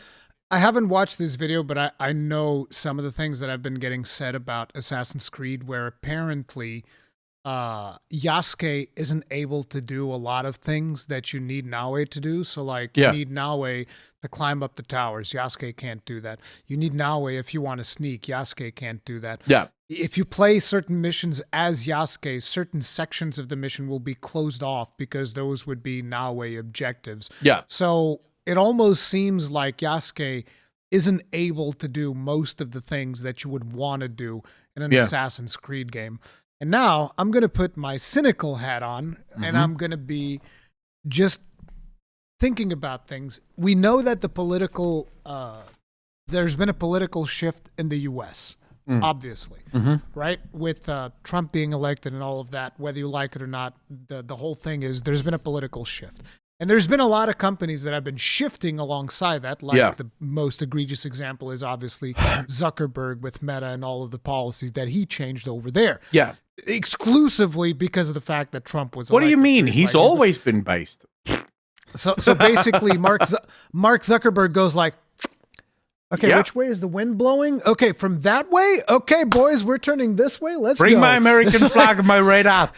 I haven't watched this video, but I know some of the things that have been getting said about Assassin's Creed, where apparently Yasuke isn't able to do a lot of things that you need Nawe to do. So like you need Nawe to climb up the towers. Yasuke can't do that. You need Nawe if you want to sneak. Yasuke can't do that. Yeah. If you play certain missions as Yasuke, certain sections of the mission will be closed off because those would be Nawe objectives. Yeah. So it almost seems like Yasuke isn't able to do most of the things that you would want to do in an Assassin's Creed game. And now I'm going to put my cynical hat on, and I'm going to be just thinking about things. We know that the political, there's been a political shift in the U.S., obviously, right? With Trump being elected and all of that, whether you like it or not, the whole thing is there's been a political shift. And there's been a lot of companies that have been shifting alongside that. Like the most egregious example is obviously Zuckerberg with Meta and all of the policies that he changed over there. Yeah. Exclusively because of the fact that Trump was elected. What do you mean? He's always been based. So basically Mark Zuckerberg goes like, Okay, Yeah. which way is the wind blowing? Okay, from that way? Okay, boys, we're turning this way. Let's Bring go. my American flag and my red hat.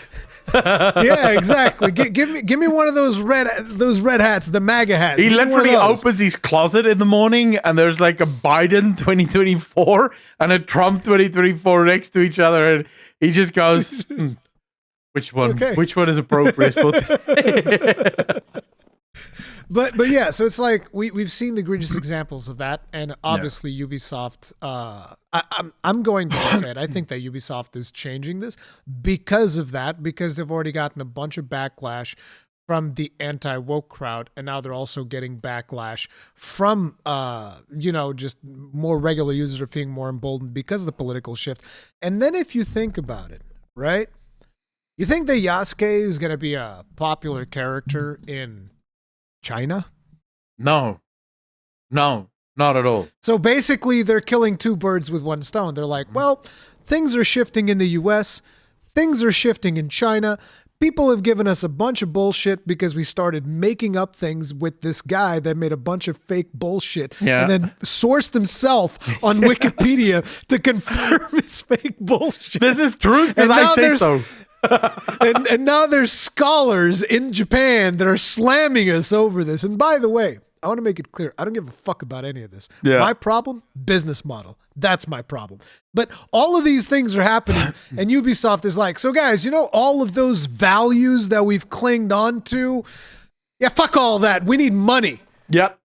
Yeah, exactly. Give me one of those red hats, the MAGA hats. He Give me one of literally those. opens his closet in the morning and there's like a Biden 2024 and a Trump 2024 next to each other, and he just goes, which one? Okay. Which one is appropriate for But yeah, so it's like we've seen egregious examples of that, and obviously Ubisoft. I'm going to say it. I think that Ubisoft is changing this because of that, because they've already gotten a bunch of backlash from the anti-woke crowd, and now they're also getting backlash from just more regular users are feeling more emboldened because of the political shift. And then if you think about it, right? You think that Yasuke is going to be a popular character in China? No, not at all. So basically, they're killing two birds with one stone. They're like, well, things are shifting in the US, things are shifting in China. People have given us a bunch of bullshit because we started making up things with this guy that made a bunch of fake bullshit and then sourced himself on Wikipedia to confirm his fake bullshit. This is true because I say so. and now there's scholars in Japan that are slamming us over this. And by the way, I want to make it clear, I don't give a fuck about any of this. Yeah. My problem, business model. That's my problem. But all of these things are happening, and Ubisoft is like, so guys, all of those values that we've clinged on to, yeah, fuck all that. We need money. Yep.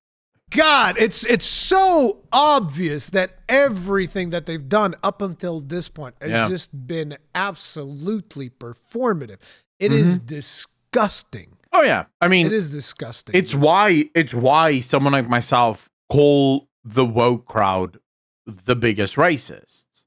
God, it's so obvious that everything that they've done up until this point has just been absolutely performative. It is disgusting. Oh yeah. I mean, it is disgusting. It's why someone like myself call the woke crowd the biggest racists,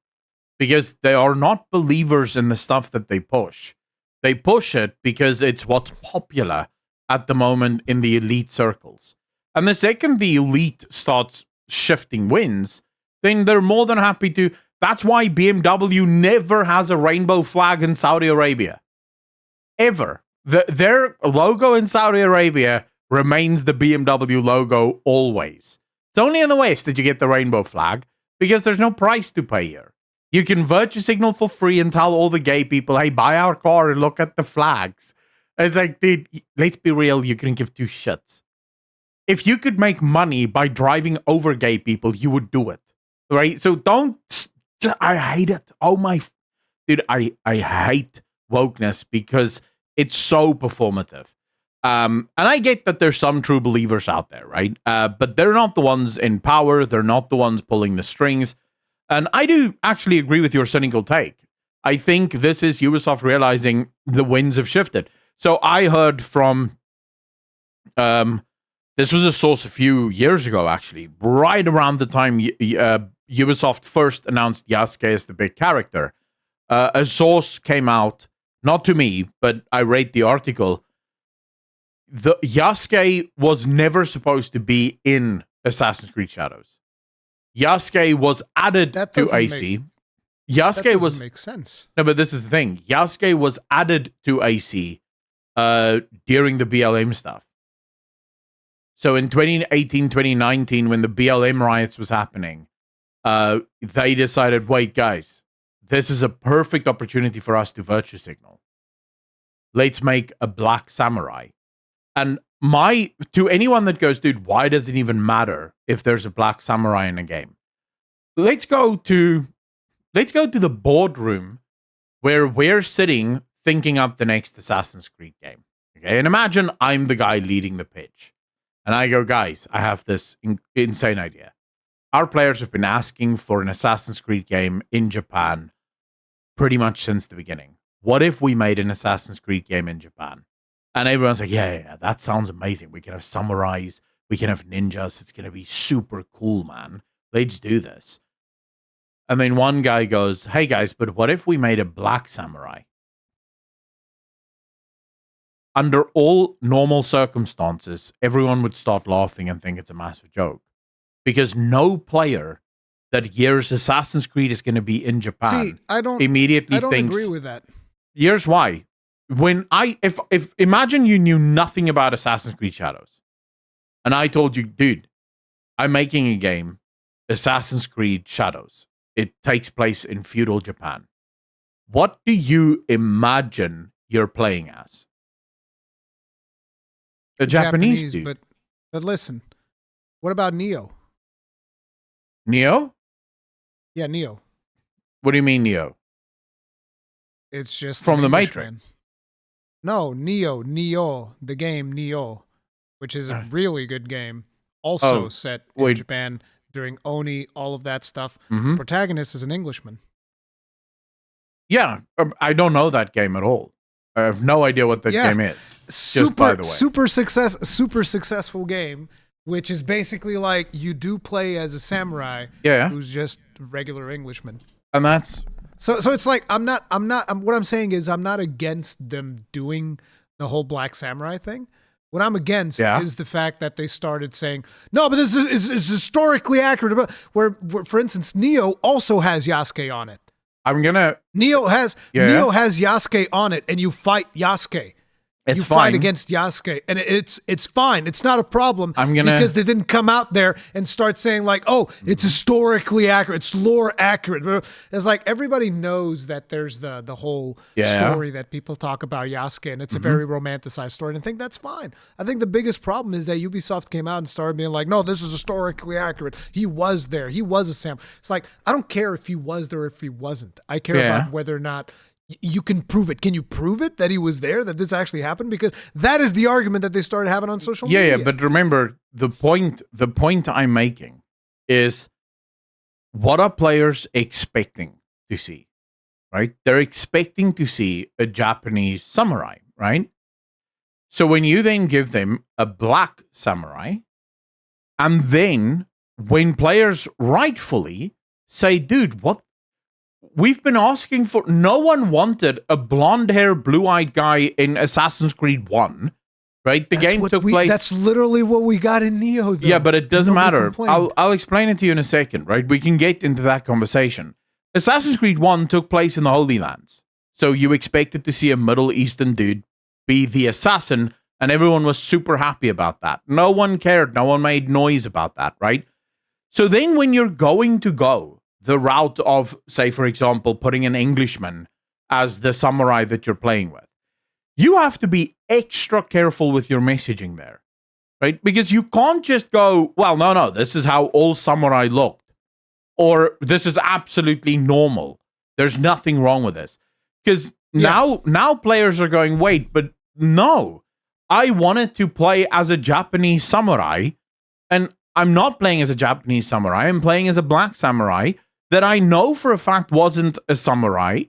because they are not believers in the stuff that they push. They push it because it's what's popular at the moment in the elite circles. And the second the elite starts shifting winds, then they're more than happy to. That's why BMW never has a rainbow flag in Saudi Arabia. Ever. Their logo in Saudi Arabia remains the BMW logo always. It's only in the West that you get the rainbow flag because there's no price to pay here. You can virtue signal for free and tell all the gay people, hey, buy our car and look at the flags. It's like, dude, let's be real, you couldn't give two shits. If you could make money by driving over gay people, you would do it, right? So I hate it. Oh my, dude, I hate wokeness because it's so performative. And I get that there's some true believers out there, right? But they're not the ones in power. They're not the ones pulling the strings. And I do actually agree with your cynical take. I think this is Ubisoft realizing the winds have shifted. So I heard from, this was a source a few years ago, actually, right around the time Ubisoft first announced Yasuke as the big character. A source came out, not to me, but I read the article. The Yasuke was never supposed to be in Assassin's Creed Shadows. Yasuke was added to AC. Yasuke was make sense. No, but this is the thing. Yasuke was added to AC during the BLM stuff. So in 2018, 2019, when the BLM riots was happening, they decided, wait, guys, this is a perfect opportunity for us to virtue signal. Let's make a black samurai. And to anyone that goes, dude, why does it even matter if there's a black samurai in a game? Let's go to the boardroom where we're sitting thinking up the next Assassin's Creed game. Okay, and imagine I'm the guy leading the pitch. And I go, guys, I have this insane idea. Our players have been asking for an Assassin's Creed game in Japan pretty much since the beginning. What if we made an Assassin's Creed game in Japan? And everyone's like, yeah, that sounds amazing. We can have samurais. We can have ninjas. It's going to be super cool, man. Let's do this. And then one guy goes, hey, guys, but what if we made a black samurai? Under all normal circumstances, everyone would start laughing and think it's a massive joke. Because no player that hears Assassin's Creed is going to be in Japan immediately thinks... I don't agree with that. Here's why. If imagine you knew nothing about Assassin's Creed Shadows, and I told you, dude, I'm making a game Assassin's Creed Shadows. It takes place in feudal Japan. What do you imagine you're playing as? A Japanese dude. But listen, what about Neo? Neo? Yeah, Neo. What do you mean Neo? It's just from the Matrix. No, Neo, the game Neo, which is a really good game, also set in Japan during Oni, all of that stuff. Mm-hmm. Protagonist is an Englishman. Yeah, I don't know that game at all. I have no idea what that game is. Just by the way, super successful game, which is basically like you do play as a samurai who's just a regular Englishman. And that's so it's like what I'm saying is I'm not against them doing the whole Black Samurai thing. What I'm against is the fact that they started saying, no, but this is historically accurate. Where, for instance, Neo also has Yasuke on it. Neo has Yasuke on it, and you fight Yasuke. You fight against Yasuke, and it's fine. It's not a problem because they didn't come out there and start saying like, "Oh, it's historically accurate, it's lore accurate." It's like everybody knows that there's the whole story that people talk about Yasuke, and it's a very romanticized story. And I think that's fine. I think the biggest problem is that Ubisoft came out and started being like, "No, this is historically accurate. He was there. He was a samurai." It's like I don't care if he was there or if he wasn't. I care about whether or not you can prove it. Can you prove it that he was there, that this actually happened? Because that is the argument that they started having on social media. Yeah, but remember, the point I'm making is what are players expecting to see, right? They're expecting to see a Japanese samurai, right? So when you then give them a black samurai, and then when players rightfully say, dude, what? We've been asking for... No one wanted a blonde-haired, blue-eyed guy in Assassin's Creed 1, right? The game took place... That's literally what we got in Neo, though. Yeah, but it doesn't matter. I'll explain it to you in a second, right? We can get into that conversation. Assassin's Creed 1 took place in the Holy Lands. So you expected to see a Middle Eastern dude be the assassin, and everyone was super happy about that. No one cared. No one made noise about that, right? So then when you're going to go the route of, say, for example, putting an Englishman as the samurai that you're playing with, you have to be extra careful with your messaging there, right? Because you can't just go, well, no, this is how all samurai looked, or this is absolutely normal. There's nothing wrong with this. Because now players are going, wait, but no, I wanted to play as a Japanese samurai, and I'm not playing as a Japanese samurai. I'm playing as a black samurai that I know for a fact wasn't a samurai,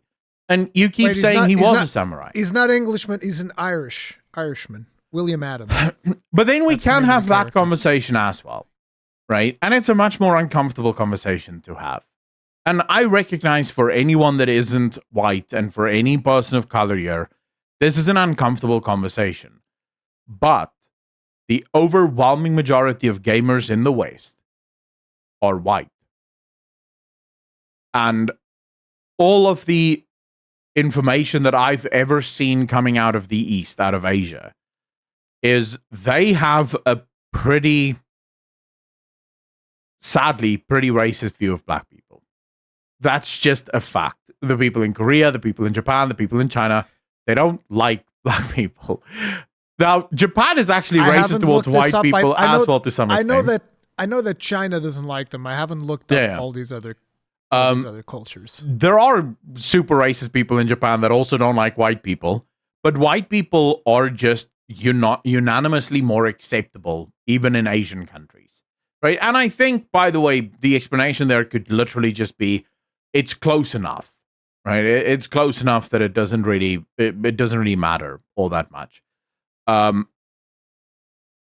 and you keep saying he was a samurai. He's not Englishman. He's an Irishman. William Adams. But then we can have that conversation as well, right? And it's a much more uncomfortable conversation to have. And I recognize for anyone that isn't white and for any person of color here, this is an uncomfortable conversation. But the overwhelming majority of gamers in the West are white. And all of the information that I've ever seen coming out of the East, out of Asia, is they have a sadly, pretty racist view of black people. That's just a fact. The people in Korea, the people in Japan, the people in China, they don't like black people. Now, Japan is actually racist towards white people as well to some extent. I know that China doesn't like them. I haven't looked up all these other cultures. There are super racist people in Japan that also don't like white people, but white people are just unanimously more acceptable, even in Asian countries, right? And I think, by the way, the explanation there could literally just be, it's close enough, right? It's close enough that it doesn't really matter all that much.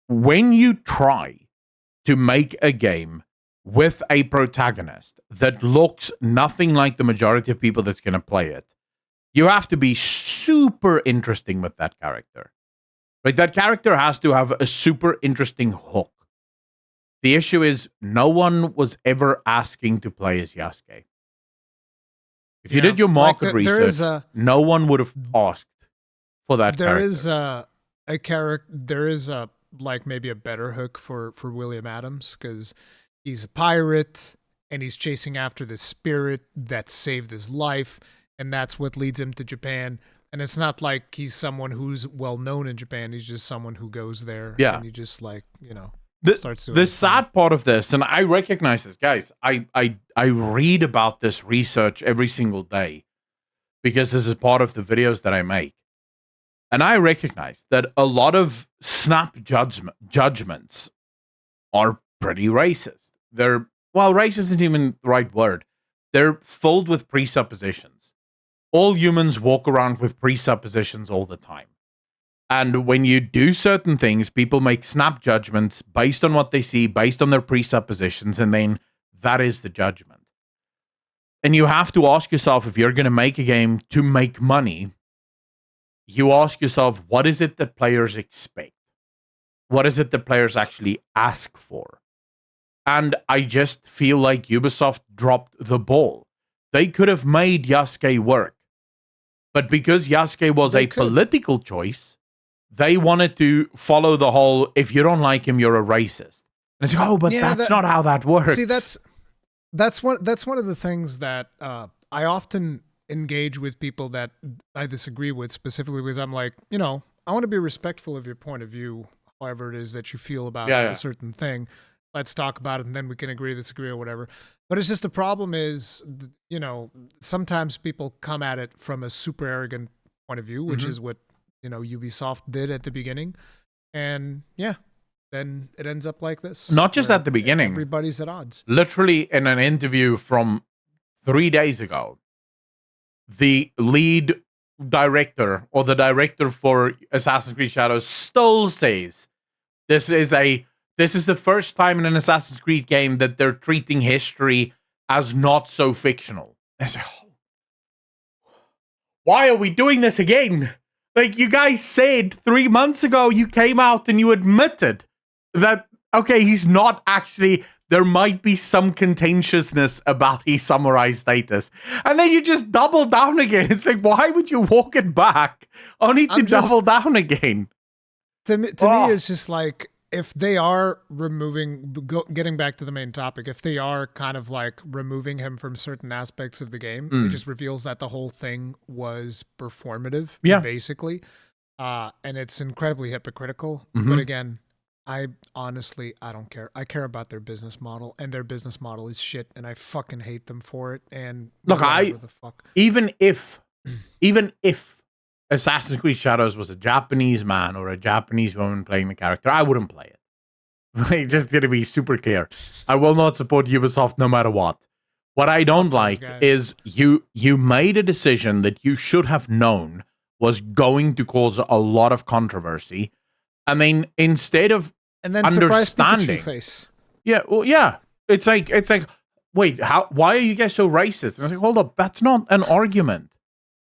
When you try to make a game with a protagonist that looks nothing like the majority of people that's going to play it, you have to be super interesting with that character. Right? That character has to have a super interesting hook. The issue is no one was ever asking to play as Yasuke. If you did your market research, no one would have asked for that character. There is maybe a better hook for William Adams, because he's a pirate and he's chasing after this spirit that saved his life, and that's what leads him to Japan. And it's not like he's someone who's well known in Japan. He's just someone who goes there. Yeah. And he just starts doing the sad part of this, and I recognize this, guys. I read about this research every single day because this is part of the videos that I make. And I recognize that a lot of snap judgments are pretty racist. Racist isn't even the right word. They're filled with presuppositions. All humans walk around with presuppositions all the time. And when you do certain things, people make snap judgments based on what they see, based on their presuppositions, and then that is the judgment. And you have to ask yourself, if you're going to make a game to make money, you ask yourself, what is it that players expect? What is it that players actually ask for? And I just feel like Ubisoft dropped the ball. They could have made Yasuke work. But because Yasuke was a political choice, they wanted to follow the whole, if you don't like him, you're a racist. And it's like, but that's not how that works. See, that's one of the things that I often engage with people that I disagree with, specifically because I'm like, I want to be respectful of your point of view, however it is that you feel about a certain thing. Let's talk about it, and then we can agree, disagree, or whatever. But it's just the problem is, sometimes people come at it from a super arrogant point of view, which is what, Ubisoft did at the beginning. And then it ends up like this. Not just at the beginning. Everybody's at odds. Literally in an interview from 3 days ago, the lead director or the director for Assassin's Creed Shadows still says this is the first time in an Assassin's Creed game that they're treating history as not so fictional. I say, why are we doing this again? Like, you guys said 3 months ago, you came out and you admitted that, okay, he's not actually, there might be some contentiousness about his samurai status. And then you just double down again. It's like, why would you walk it back only to double down again? To me, it's just like, if they are getting back to the main topic, if they are kind of like removing him from certain aspects of the game, it just reveals that the whole thing was performative, basically. And it's incredibly hypocritical. But again, I don't care. I care about their business model, and their business model is shit, and I fucking hate them for it. And look, even if Assassin's Creed Shadows was a Japanese man or a Japanese woman playing the character, I wouldn't play it. Just to be super clear, I will not support Ubisoft no matter what. What I don't like is you made a decision that you should have known was going to cause a lot of controversy, and then instead of understanding, face. it's like, wait, why are you guys so racist? And I was like, hold up, that's not an argument.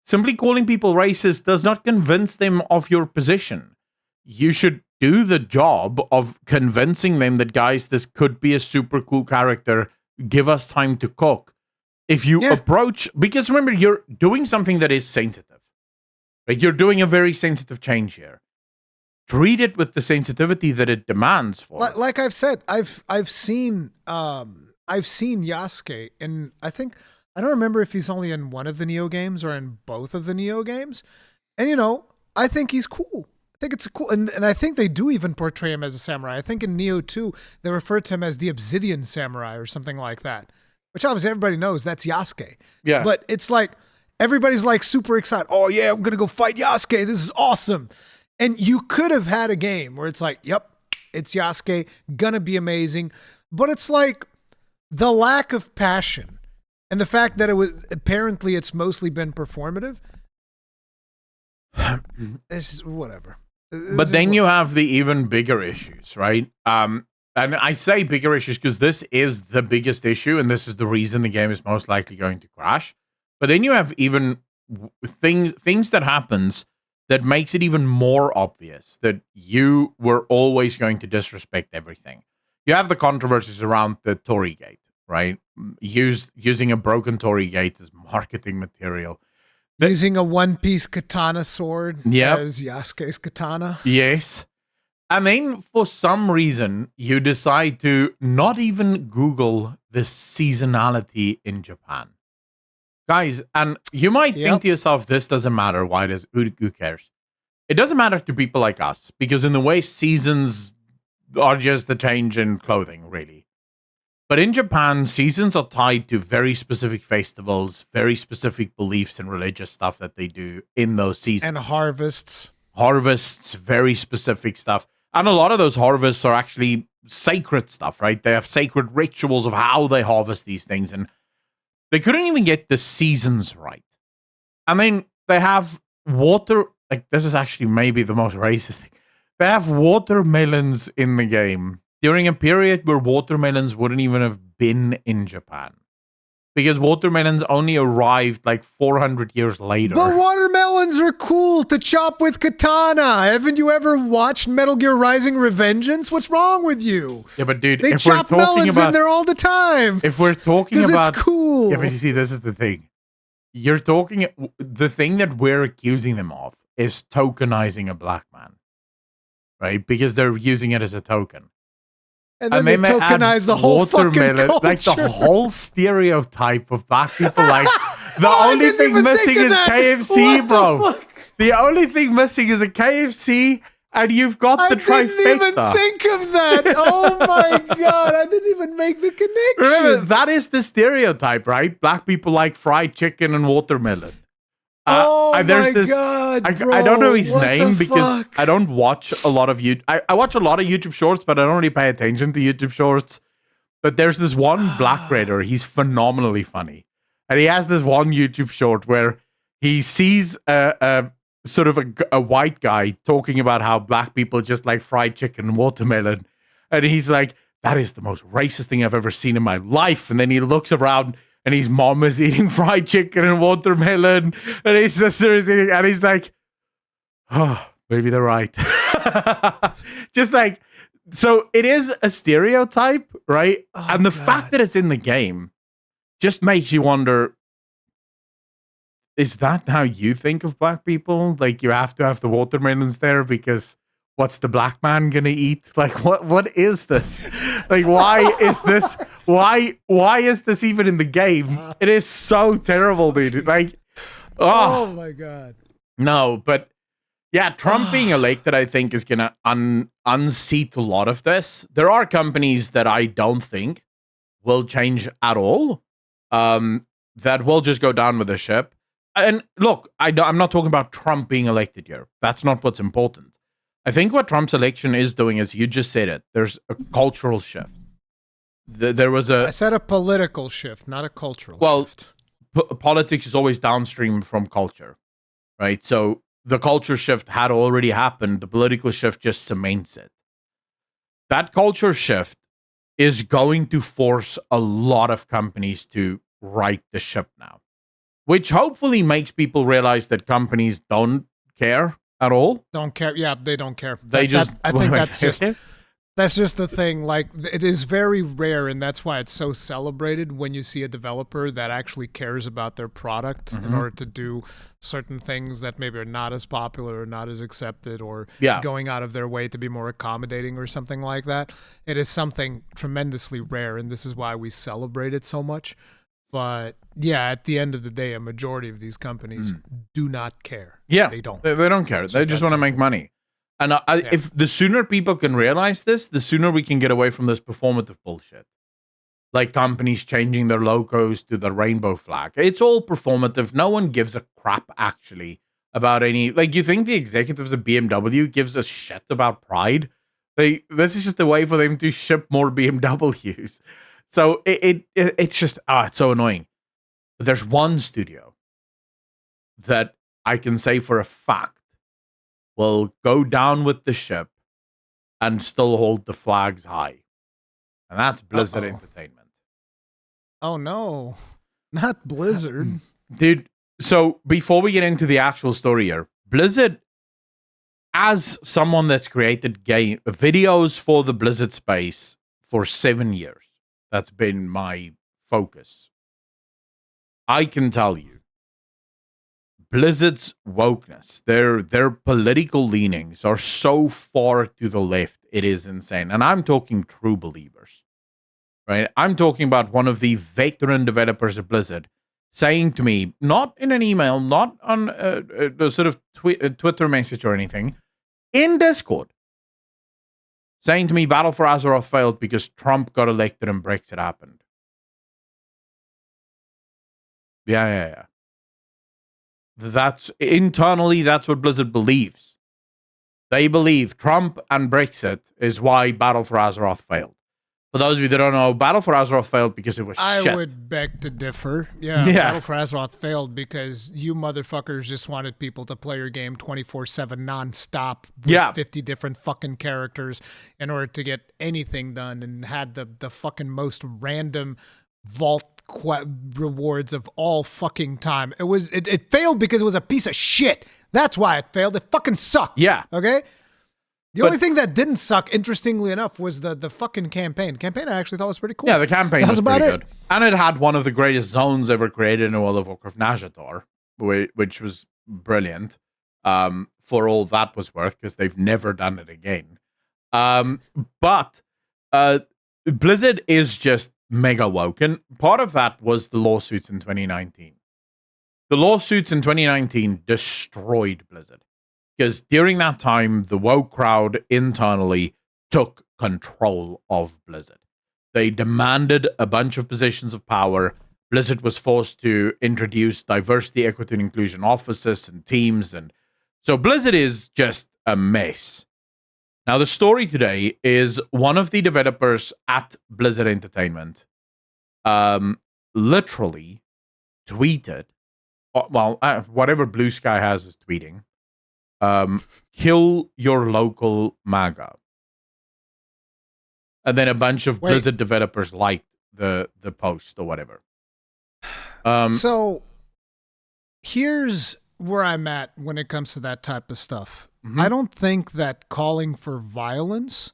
Simply calling people racist does not convince them of your position. You should do the job of convincing them that, guys, this could be a super cool character. Give us time to cook. If you approach, because remember, you're doing something that is sensitive. Right? You're doing a very sensitive change here. Treat it with the sensitivity that it demands for. Like I've said, I've seen Yasuke, and I don't remember if he's only in one of the Neo games or in both of the Neo games. And, I think he's cool. I think it's cool. And I think they do even portray him as a samurai. I think in Neo 2, they refer to him as the Obsidian Samurai or something like that, which obviously everybody knows that's Yasuke. Yeah. But it's like, everybody's like super excited. Oh, yeah, I'm going to go fight Yasuke. This is awesome. And you could have had a game where it's like, yep, it's Yasuke, gonna be amazing. But it's like the lack of passion. And the fact that it's mostly been performative, it's just whatever. But then you have the even bigger issues, right? And I say bigger issues because this is the biggest issue, and this is the reason the game is most likely going to crash. But then you have even things that happens that makes it even more obvious that you were always going to disrespect everything. You have the controversies around the Torii Gate. Right? Using a broken Torii Gate as marketing material. Using a one-piece katana sword as Yasuke's katana. Yes. And then for some reason, you decide to not even Google the seasonality in Japan. Guys, and you might think to yourself, this doesn't matter. Why does, who cares? It doesn't matter to people like us, because in the way seasons are just the change in clothing, really. But in Japan, seasons are tied to very specific festivals, very specific beliefs and religious stuff that they do in those seasons. And harvests. Harvests, very specific stuff. And a lot of those harvests are actually sacred stuff, right? They have sacred rituals of how they harvest these things. And they couldn't even get the seasons right. And then they have water. Like, this is actually maybe the most racist thing. They have watermelons in the game during a period where watermelons wouldn't even have been in Japan. Because watermelons only arrived like 400 years later. But watermelons are cool to chop with katana. Haven't you ever watched Metal Gear Rising: Revengeance? What's wrong with you? Yeah, but dude, they if chop we're talking melons about, in there all the time. If we're talking about, it's cool. Yeah, but you see, this is the thing. You're talking, the thing that we're accusing them of is tokenizing a black man, right? Because they're using it as a token. And then they tokenize the whole fucking culture. Like the whole stereotype of black people. Like, the only thing missing is KFC, bro. The only thing missing is a KFC, and you've got the trifecta. I didn't even think of that. Oh my God. I didn't even make the connection. Remember, that is the stereotype, right? Black people like fried chicken and watermelon. My God, bro. I don't know his name because I don't watch a lot of YouTube. I watch a lot of YouTube shorts, but I don't really pay attention to YouTube shorts. But there's this one black raider. He's phenomenally funny. And he has this one YouTube short where he sees a sort of a white guy talking about how black people just like fried chicken and watermelon. And he's like, that is the most racist thing I've ever seen in my life. And then he looks around, and his mom is eating fried chicken and watermelon, and his sister is eating, and he's like, oh, maybe they're right. Just like, so it is a stereotype, right? Oh, and the fact that it's in the game just makes you wonder, is that how you think of black people? Like, you have to have the watermelons there because what's the black man gonna eat? Like, what is this? Like, why is this? Why is this even in the game? It is so terrible, dude. Like, oh my God. No, but yeah, Trump being elected, I think, is gonna unseat a lot of this. There are companies that I don't think will change at all. That will just go down with the ship. And look, I'm not talking about Trump being elected here. That's not what's important. I think what Trump's election is doing is, you just said it, there's a cultural shift. There was I said a political shift, not a cultural shift. Politics is always downstream from culture, right? So the culture shift had already happened. The political shift just cements it. That culture shift is going to force a lot of companies to right the ship now, which hopefully makes people realize that companies don't care at all. Don't care. Yeah, they don't care. I think that's just the thing. Like, it is very rare, and that's why it's so celebrated when you see a developer that actually cares about their product in order to do certain things that maybe are not as popular or not as accepted, or going out of their way to be more accommodating or something like that. It is something tremendously rare, and this is why we celebrate it so much. But yeah, at the end of the day, a majority of these companies do not care. Yeah, they don't. They don't care. They just want to make money. And if the sooner people can realize this, the sooner we can get away from this performative bullshit. Like companies changing their logos to the rainbow flag. It's all performative. No one gives a crap, actually, about any... Like, you think the executives of BMW gives a shit about pride? This is just a way for them to ship more BMWs. So it's just, it's so annoying. But there's one studio that I can say for a fact will go down with the ship and still hold the flags high. And that's Blizzard Entertainment. Oh, no. Not Blizzard. Dude, so before we get into the actual story here, Blizzard, as someone that's created videos for the Blizzard space for 7 years, that's been my focus. I can tell you, Blizzard's wokeness, their political leanings are so far to the left, it is insane. And I'm talking true believers, right? I'm talking about one of the veteran developers of Blizzard saying to me, not in an email, not on a sort of Twitter message or anything, in Discord, saying to me, Battle for Azeroth failed because Trump got elected and Brexit happened. Yeah. That's internally, that's what Blizzard believes. They believe Trump and Brexit is why Battle for Azeroth failed. For those of you that don't know, Battle for Azeroth failed because it was shit. I would beg to differ. Yeah, Battle for Azeroth failed because you motherfuckers just wanted people to play your game 24/7 nonstop with 50 different fucking characters in order to get anything done, and had the fucking most random vault rewards of all fucking time. It failed because it was a piece of shit. That's why it failed. It fucking sucked. Yeah. Okay? The only thing that didn't suck, interestingly enough, was the fucking campaign. Campaign I actually thought was pretty cool. Yeah, the campaign was pretty good. And it had one of the greatest zones ever created in World of Warcraft, Nazjatar, which was brilliant, for all that was worth, because they've never done it again. But Blizzard is just mega woke, and part of that was the lawsuits in 2019. The lawsuits in 2019 destroyed Blizzard, because during that time, the woke crowd internally took control of Blizzard. They demanded a bunch of positions of power. Blizzard was forced to introduce diversity, equity, and inclusion offices and teams, and so Blizzard is just a mess. Now, the story today is one of the developers at Blizzard Entertainment literally tweeted, whatever Blue Sky has is tweeting, kill your local MAGA. And then a bunch of Blizzard developers liked the post or whatever. So here's where I'm at when it comes to that type of stuff. Mm-hmm. I don't think that calling for violence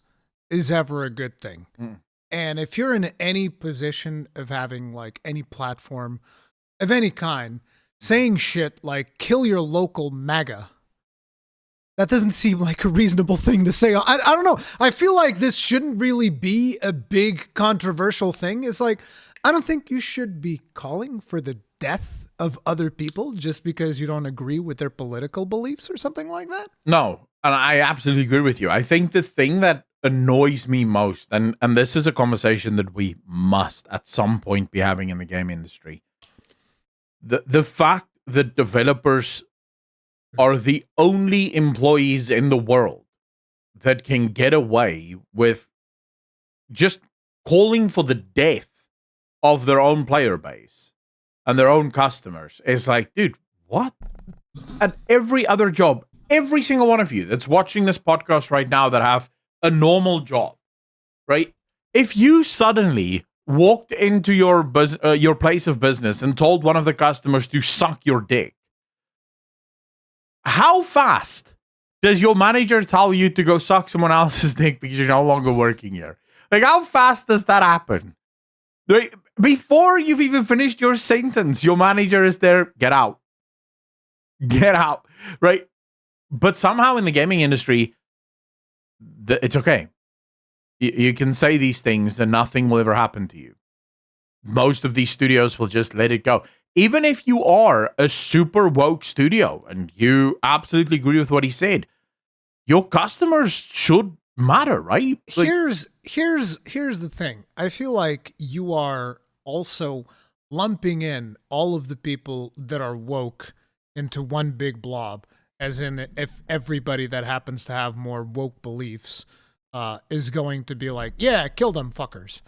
is ever a good thing. And if you're in any position of having like any platform of any kind, saying shit like kill your local MAGA, that doesn't seem like a reasonable thing to say. I don't know. I feel like this shouldn't really be a big controversial thing. It's like, I don't think you should be calling for the death of other people just because you don't agree with their political beliefs or something like that. No, and I absolutely agree with you. I think the thing that annoys me most, and this is a conversation that we must at some point be having in the game industry, the fact that developers are the only employees in the world that can get away with just calling for the death of their own player base and their own customers. Is like, dude, what? At every other job, every single one of you that's watching this podcast right now that have a normal job, right? If you suddenly walked into your place of business and told one of the customers to suck your dick, how fast does your manager tell you to go suck someone else's dick because you're no longer working here? Like, how fast does that happen? Right? Before you've even finished your sentence, your manager is there. Get out. Get out. Right? But somehow in the gaming industry, it's okay. You can say these things and nothing will ever happen to you. Most of these studios will just let it go. Even if you are a super woke studio and you absolutely agree with what he said, your customers should matter, right? Like, here's the thing. I feel like you are also lumping in all of the people that are woke into one big blob, as in if everybody that happens to have more woke beliefs is going to be like, yeah, kill them fuckers.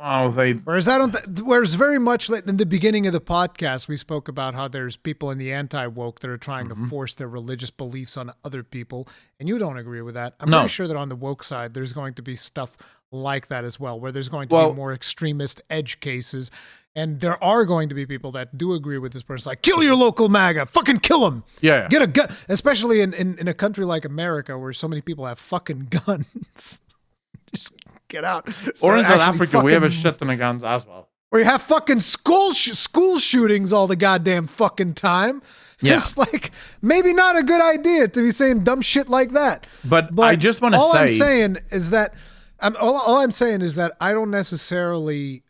Whereas very much like in the beginning of the podcast, we spoke about how there's people in the anti-woke that are trying to force their religious beliefs on other people, and you don't agree with that. I'm pretty sure that on the woke side, there's going to be stuff like that as well, where there's going to be more extremist edge cases, and there are going to be people that do agree with this person, like, kill your local MAGA, fucking kill them. Yeah. Get a gun, especially in a country like America where so many people have fucking guns. Just get out. Or in South Africa, we have a shit ton of guns as well. Or you have fucking school shootings all the goddamn fucking time. Yeah. It's like maybe not a good idea to be saying dumb shit like that. But I just want to say, all I'm saying is that I don't necessarily.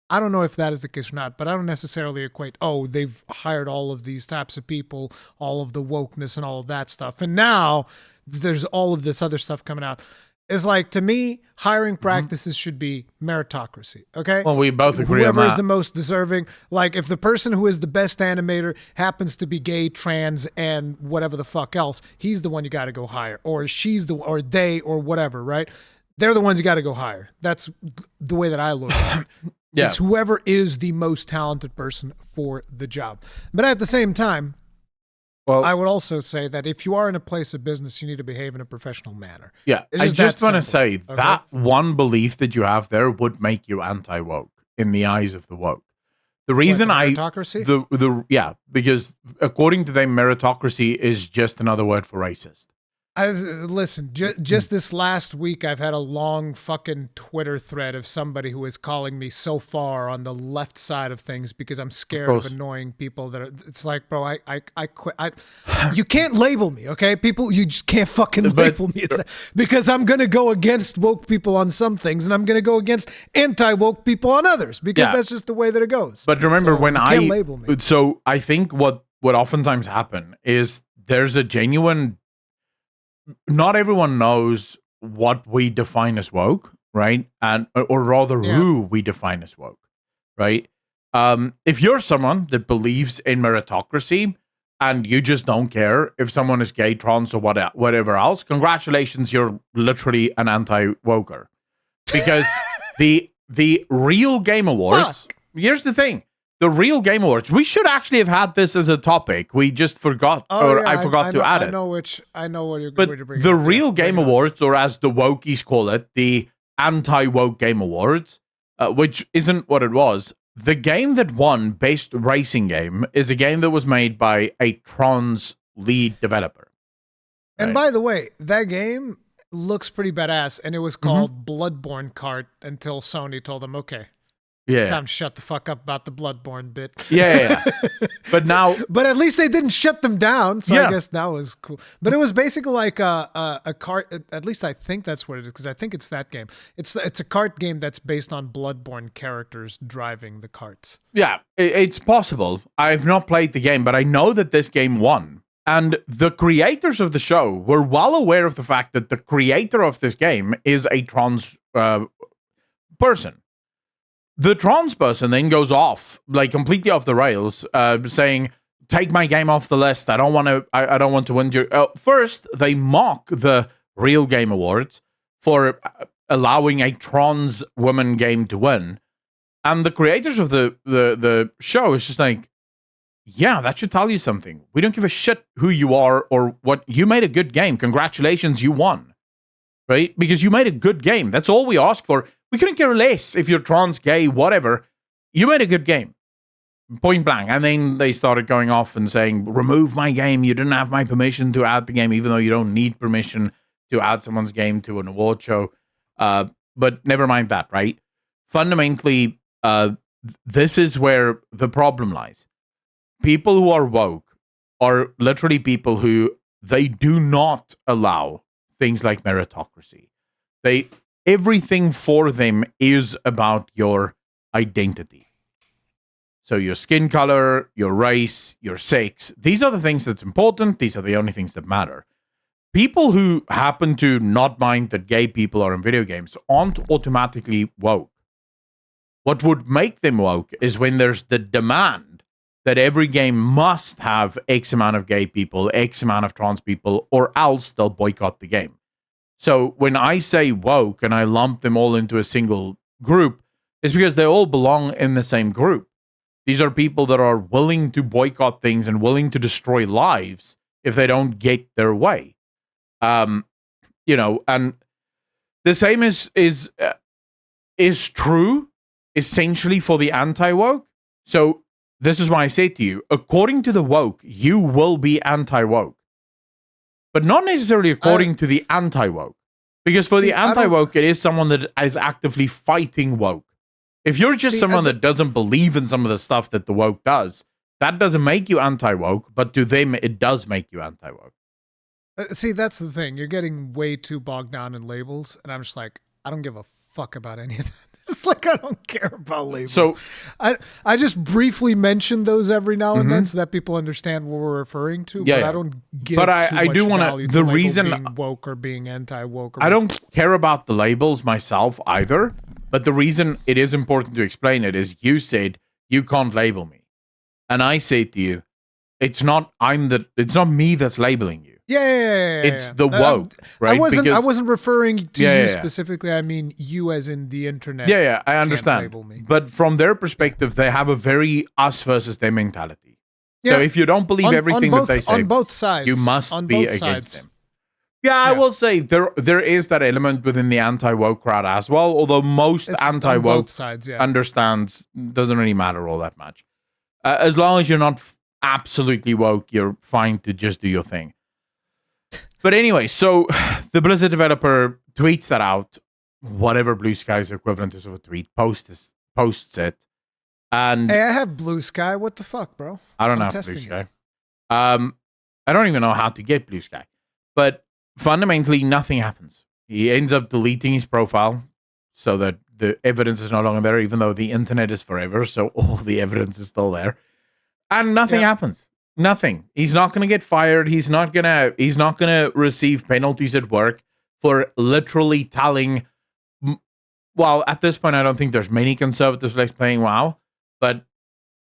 I don't know if that is the case or not, but I don't necessarily equate, they've hired all of these types of people, all of the wokeness and all of that stuff. And now there's all of this other stuff coming out. It's like, to me, hiring practices should be meritocracy, okay? Well, we both agree on Whoever is that. the most deserving. Like, if the person who is the best animator happens to be gay, trans, and whatever the fuck else, he's the one you got to go hire. Or she's or they, or whatever, right? They're the ones you got to go hire. That's the way that I look at it. Yeah. It's whoever is the most talented person for the job. But at the same time, Well, I would also say that if you are in a place of business, you need to behave in a professional manner. yeah, It's I just just that want to simple, say okay? that one belief that you have there would make you anti-woke in the eyes of the woke. The reason meritocracy? Because according to them, meritocracy is just another word for racist. Listen, just this last week, I've had a long fucking Twitter thread of somebody who is calling me so far on the left side of things because I'm scared of annoying people. It's like, bro, I quit. You can't label me, okay? People, you just can't fucking label me. Because I'm going to go against woke people on some things and I'm going to go against anti-woke people on others because that's just the way that it goes. But remember, you can't label me. So I think what oftentimes happen is there's a genuine. Not everyone knows what we define as woke, right? And or rather, who we define as woke, right? If you're someone that believes in meritocracy and you just don't care if someone is gay, trans, or whatever else, congratulations, you're literally an anti-woker. Because the real Game Awards. Here's the thing. The real Game Awards. We should actually have had this as a topic. We just forgot, I forgot to add it. I know what you're But going to bring. the real Game Awards, or as the wokies call it, the anti-woke Game Awards, which isn't what it was. The game that won Best Racing Game is a game that was made by a trans lead developer. And Right. by the way, that game looks pretty badass, and it was called Bloodborne Kart until Sony told them, okay, it's time to shut the fuck up about the Bloodborne bit. Yeah. But now, But at least they didn't shut them down, so Yeah. I guess that was cool. But it was basically like a kart. At least I think that's what it is, because I think it's that game. It's a kart game that's based on Bloodborne characters driving the karts. yeah, it's possible. I've not played the game, but I know that this game won. And the creators of the show were well aware of the fact that the creator of this game is a trans person. The trans person then goes off, like completely off the rails, saying, "Take my game off the list. I don't want to. I don't want to win your." First, they mock the real Game Awards for allowing a trans woman game to win, and the creators of the show is just like, "Yeah, that should tell you something. We don't give a shit who you are or what. You made a good game. Congratulations, you won, right? Because you made a good game. That's all we ask for." We couldn't care less if you're trans, gay, whatever. You made a good game. Point blank. And then they started going off and saying, remove my game. You didn't have my permission to add the game, even though you don't need permission to add someone's game to an award show. But never mind that, right? Fundamentally, this is where the problem lies. People who are woke are literally people who they do not allow things like meritocracy. Everything for them is about your identity. So your skin color, your race, your sex, these are the things that's important. These are the only things that matter. People who happen to not mind that gay people are in video games aren't automatically woke. What would make them woke is when there's the demand that every game must have X amount of gay people, X amount of trans people, or else they'll boycott the game. So when I say woke and I lump them all into a single group, it's because they all belong in the same group. These are people that are willing to boycott things and willing to destroy lives if they don't get their way. And the same is true essentially for the anti-woke. So this is why I say to you, according to the woke, you will be anti-woke. But not necessarily according to the anti-woke. Because for the anti-woke, it is someone that is actively fighting woke. If you're just someone that doesn't believe in some of the stuff that the woke does, that doesn't make you anti-woke, but to them, it does make you anti-woke. See, that's the thing. You're getting way too bogged down in labels, and I'm just like, I don't give a fuck about any of that. It's like I don't care about labels. So I just briefly mention those every now and then so that people understand what we're referring to. Yeah, but yeah. I don't give But too I much do want value to. to The label reason being woke or being anti-woke. I don't care about the labels myself either. But the reason it is important to explain it is you said you can't label me, and I say to you, it's not me that's labeling you. Yeah. It's the woke, right? I wasn't referring to you specifically. I mean you as in the internet. Yeah, I understand. Label me. But from their perspective, they have a very us versus them mentality. Yeah. So if you don't believe everything that they say, on both sides, you must be against sides. them. Yeah, I will say there is that element within the anti-woke crowd as well, although most anti-woke understands doesn't really matter all that much. As long as you're not absolutely woke, you're fine to just do your thing. But anyway, so the Blizzard developer tweets that out, whatever Blue Sky's equivalent is of a tweet, posts it. And hey, I have Blue Sky. What the fuck, bro? I don't have Blue Sky. I don't even know how to get Blue Sky. But fundamentally, nothing happens. He ends up deleting his profile so that the evidence is no longer there, even though the internet is forever, so all the evidence is still there. And nothing happens. Nothing. He's not going to get fired. He's not going to receive penalties at work for literally telling. Well, at this point, I don't think there's many conservatives left playing WoW, but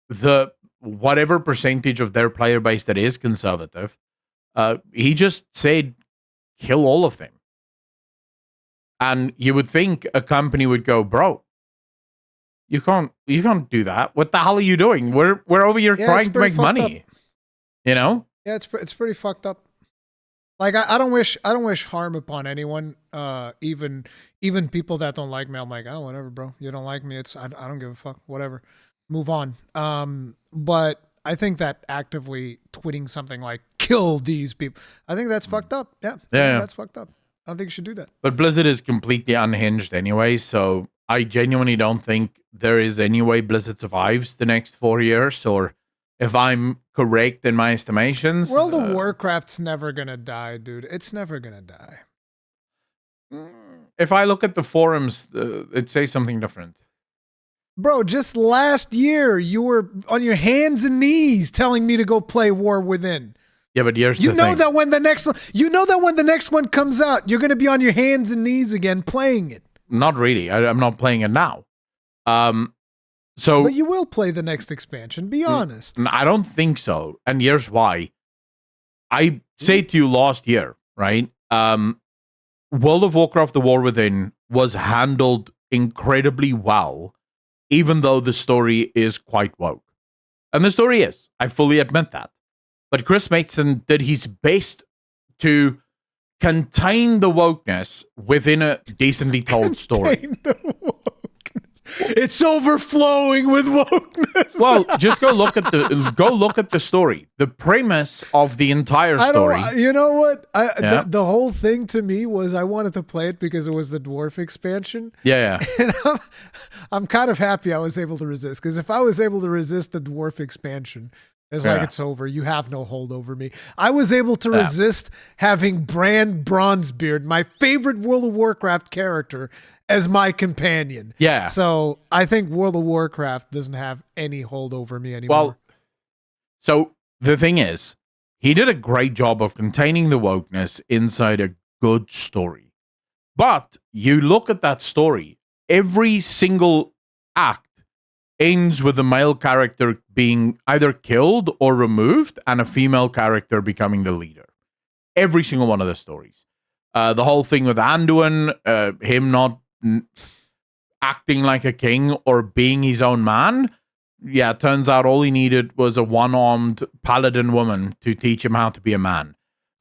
the whatever percentage of their player base that is conservative, he just said, kill all of them. And you would think a company would go, bro, you can't do that. What the hell are you doing? We're over here trying to make money. You know? Yeah, it's pretty fucked up. Like I don't wish harm upon anyone. Even people that don't like me, I'm like, oh, whatever, bro. You don't like me. I don't give a fuck. Whatever. Move on. But I think that actively tweeting something like kill these people, I think that's fucked up. Yeah. That's fucked up. I don't think you should do that. But Blizzard is completely unhinged anyway, so I genuinely don't think there is any way Blizzard survives the next 4 years, or if I'm correct in my estimations. World of Warcraft's never gonna die, dude. It's never gonna die. If I look at the forums, it says something different. Bro, just last year, you were on your hands and knees telling me to go play War Within. Yeah, but here's the thing. That when the next one comes out, you're going to be on your hands and knees again playing it. Not really. I'm not playing it now. But you will play the next expansion. Be honest. I don't think so. And here's why. I said to you last year, right? World of Warcraft: The War Within was handled incredibly well, even though the story is quite woke. And the story is. I fully admit that. But Chris Mason did his best to contain the wokeness within a decently told story. It's overflowing with wokeness. Well, just go look at the story. The premise of the entire story. You know what? The whole thing to me was I wanted to play it because it was the dwarf expansion. Yeah. And I'm kind of happy I was able to resist, because if I was able to resist the dwarf expansion, it's like, it's over. You have no hold over me. I was able to resist having Bran Bronzebeard, my favorite World of Warcraft character, as my companion. Yeah. So I think World of Warcraft doesn't have any hold over me anymore. Well, so the thing is, he did a great job of containing the wokeness inside a good story. But you look at that story, every single act ends with the male character being either killed or removed and a female character becoming the leader. Every single one of the stories. The whole thing with Anduin, him not acting like a king or being his own man. Yeah, it turns out all he needed was a one-armed paladin woman to teach him how to be a man.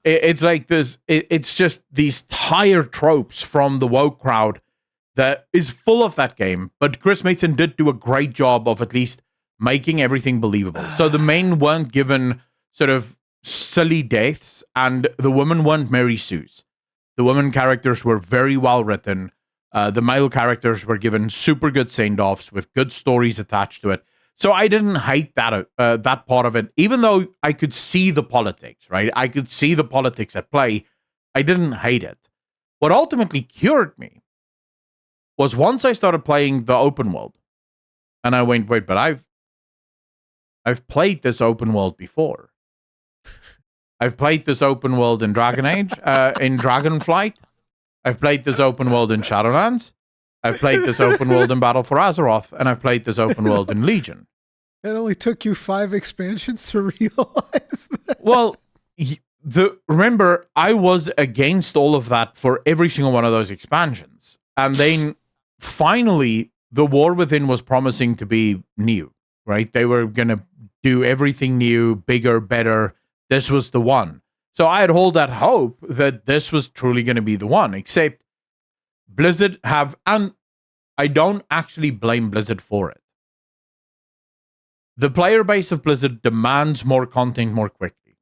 It's like this. It's just these tired tropes from the woke crowd that is full of that game, but Chris Mason did do a great job of at least making everything believable. So the men weren't given sort of silly deaths, and the women weren't Mary Sue's. The women characters were very well written. The male characters were given super good send-offs with good stories attached to it. So I didn't hate that part of it, even though I could see the politics, right? I could see the politics at play. I didn't hate it. What ultimately cured me was once I started playing the open world, and I went, wait, but I've played this open world before. I've played this open world in Dragon Age, in Dragonflight. I've played this open world in Shadowlands. I've played this open world in Battle for Azeroth, and I've played this open world in Legion. It only took you 5 expansions to realize that. Well, remember, I was against all of that for every single one of those expansions. And then finally, the War Within was promising to be new, right? They were going to do everything new, bigger, better. This was the one. So I had all that hope that this was truly going to be the one, except Blizzard and I don't actually blame Blizzard for it. The player base of Blizzard demands more content more quickly,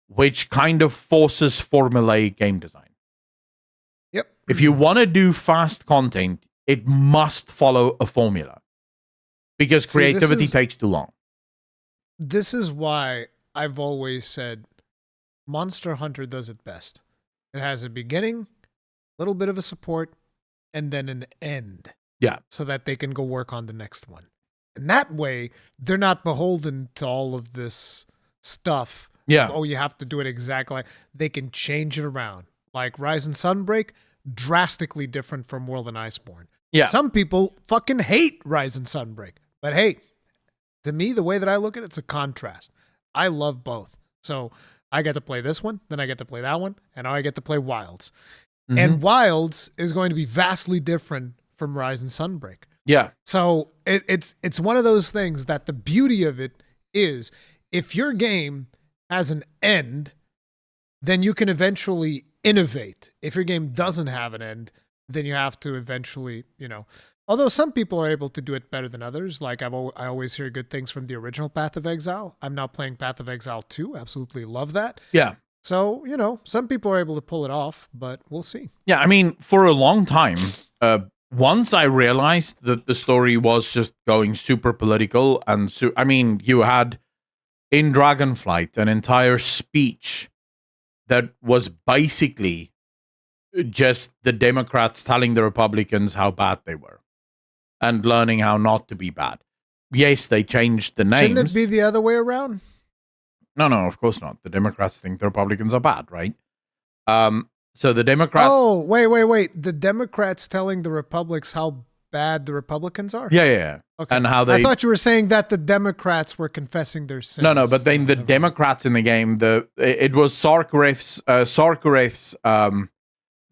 which kind of forces formulaic game design. Yep. If you want to do fast content, it must follow a formula because creativity takes too long. This is why I've always said Monster Hunter does it best. It has a beginning, a little bit of a support, and then an end. Yeah. So that they can go work on the next one. And that way, they're not beholden to all of this stuff. Yeah. Oh, you have to do it exactly. They can change it around. Like Rise and Sunbreak, drastically different from World and Iceborne. Yeah. Some people fucking hate Rise and Sunbreak. But hey, to me, the way that I look at it, it's a contrast. I love both. So I get to play this one, then I get to play that one, and now I get to play Wilds. Mm-hmm. And Wilds is going to be vastly different from Rise and Sunbreak. Yeah. So it's one of those things that the beauty of it is if your game has an end, then you can eventually innovate. If your game doesn't have an end, then you have to eventually, although some people are able to do it better than others. Like I always hear good things from the original Path of Exile. I'm now playing Path of Exile 2. Absolutely love that. Yeah. So, some people are able to pull it off, but we'll see. Yeah. I mean, for a long time, once I realized that the story was just going super political you had in Dragonflight an entire speech that was basically just the Democrats telling the Republicans how bad they were and learning how not to be bad. Yes, they changed the names. Shouldn't it be the other way around? No, of course not. The Democrats think the Republicans are bad, right? So the Democrats... Oh, wait. The Democrats telling the Republicans how bad the Republicans are? Yeah. Okay. And how they... I thought you were saying that the Democrats were confessing their sins. No, but then the Democrats in the game, it was Sarkarev's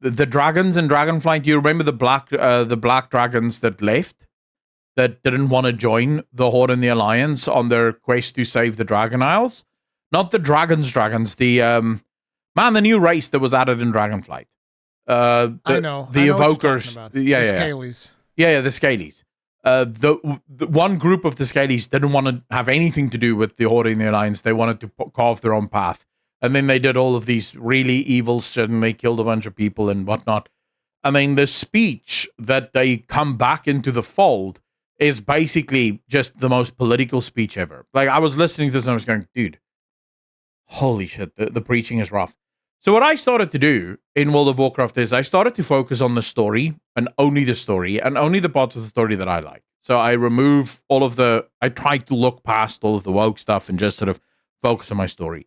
the dragons in Dragonflight. Do you remember the black dragons that left? That didn't want to join the Horde and the Alliance on their quest to save the Dragon Isles? Not the dragons, the... the new race that was added in Dragonflight. I know. The Evokers. The Scalies. Yeah, the Scalies. The one group of the Scalies didn't want to have anything to do with the Horde and the Alliance. They wanted to carve their own path. And then they did all of these really evil shit and they killed a bunch of people and whatnot. I mean, the speech that they come back into the fold is basically just the most political speech ever. Like, I was listening to this and I was going, dude, holy shit, the preaching is rough. So what I started to do in World of Warcraft is I started to focus on the story and only the story and only the parts of the story that I like. So I tried to look past all of the woke stuff and just sort of focus on my story.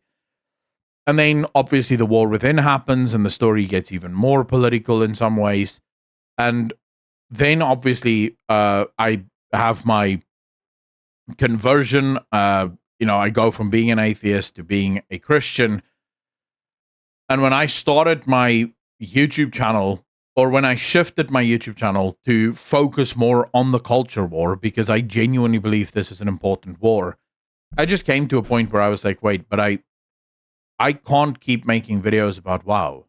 And then obviously the War Within happens and the story gets even more political in some ways. And then obviously I have my conversion. I go from being an atheist to being a Christian. And when I started my YouTube channel, or when I shifted my YouTube channel to focus more on the culture war, because I genuinely believe this is an important war, I just came to a point where I was like, wait, but I can't keep making videos about WoW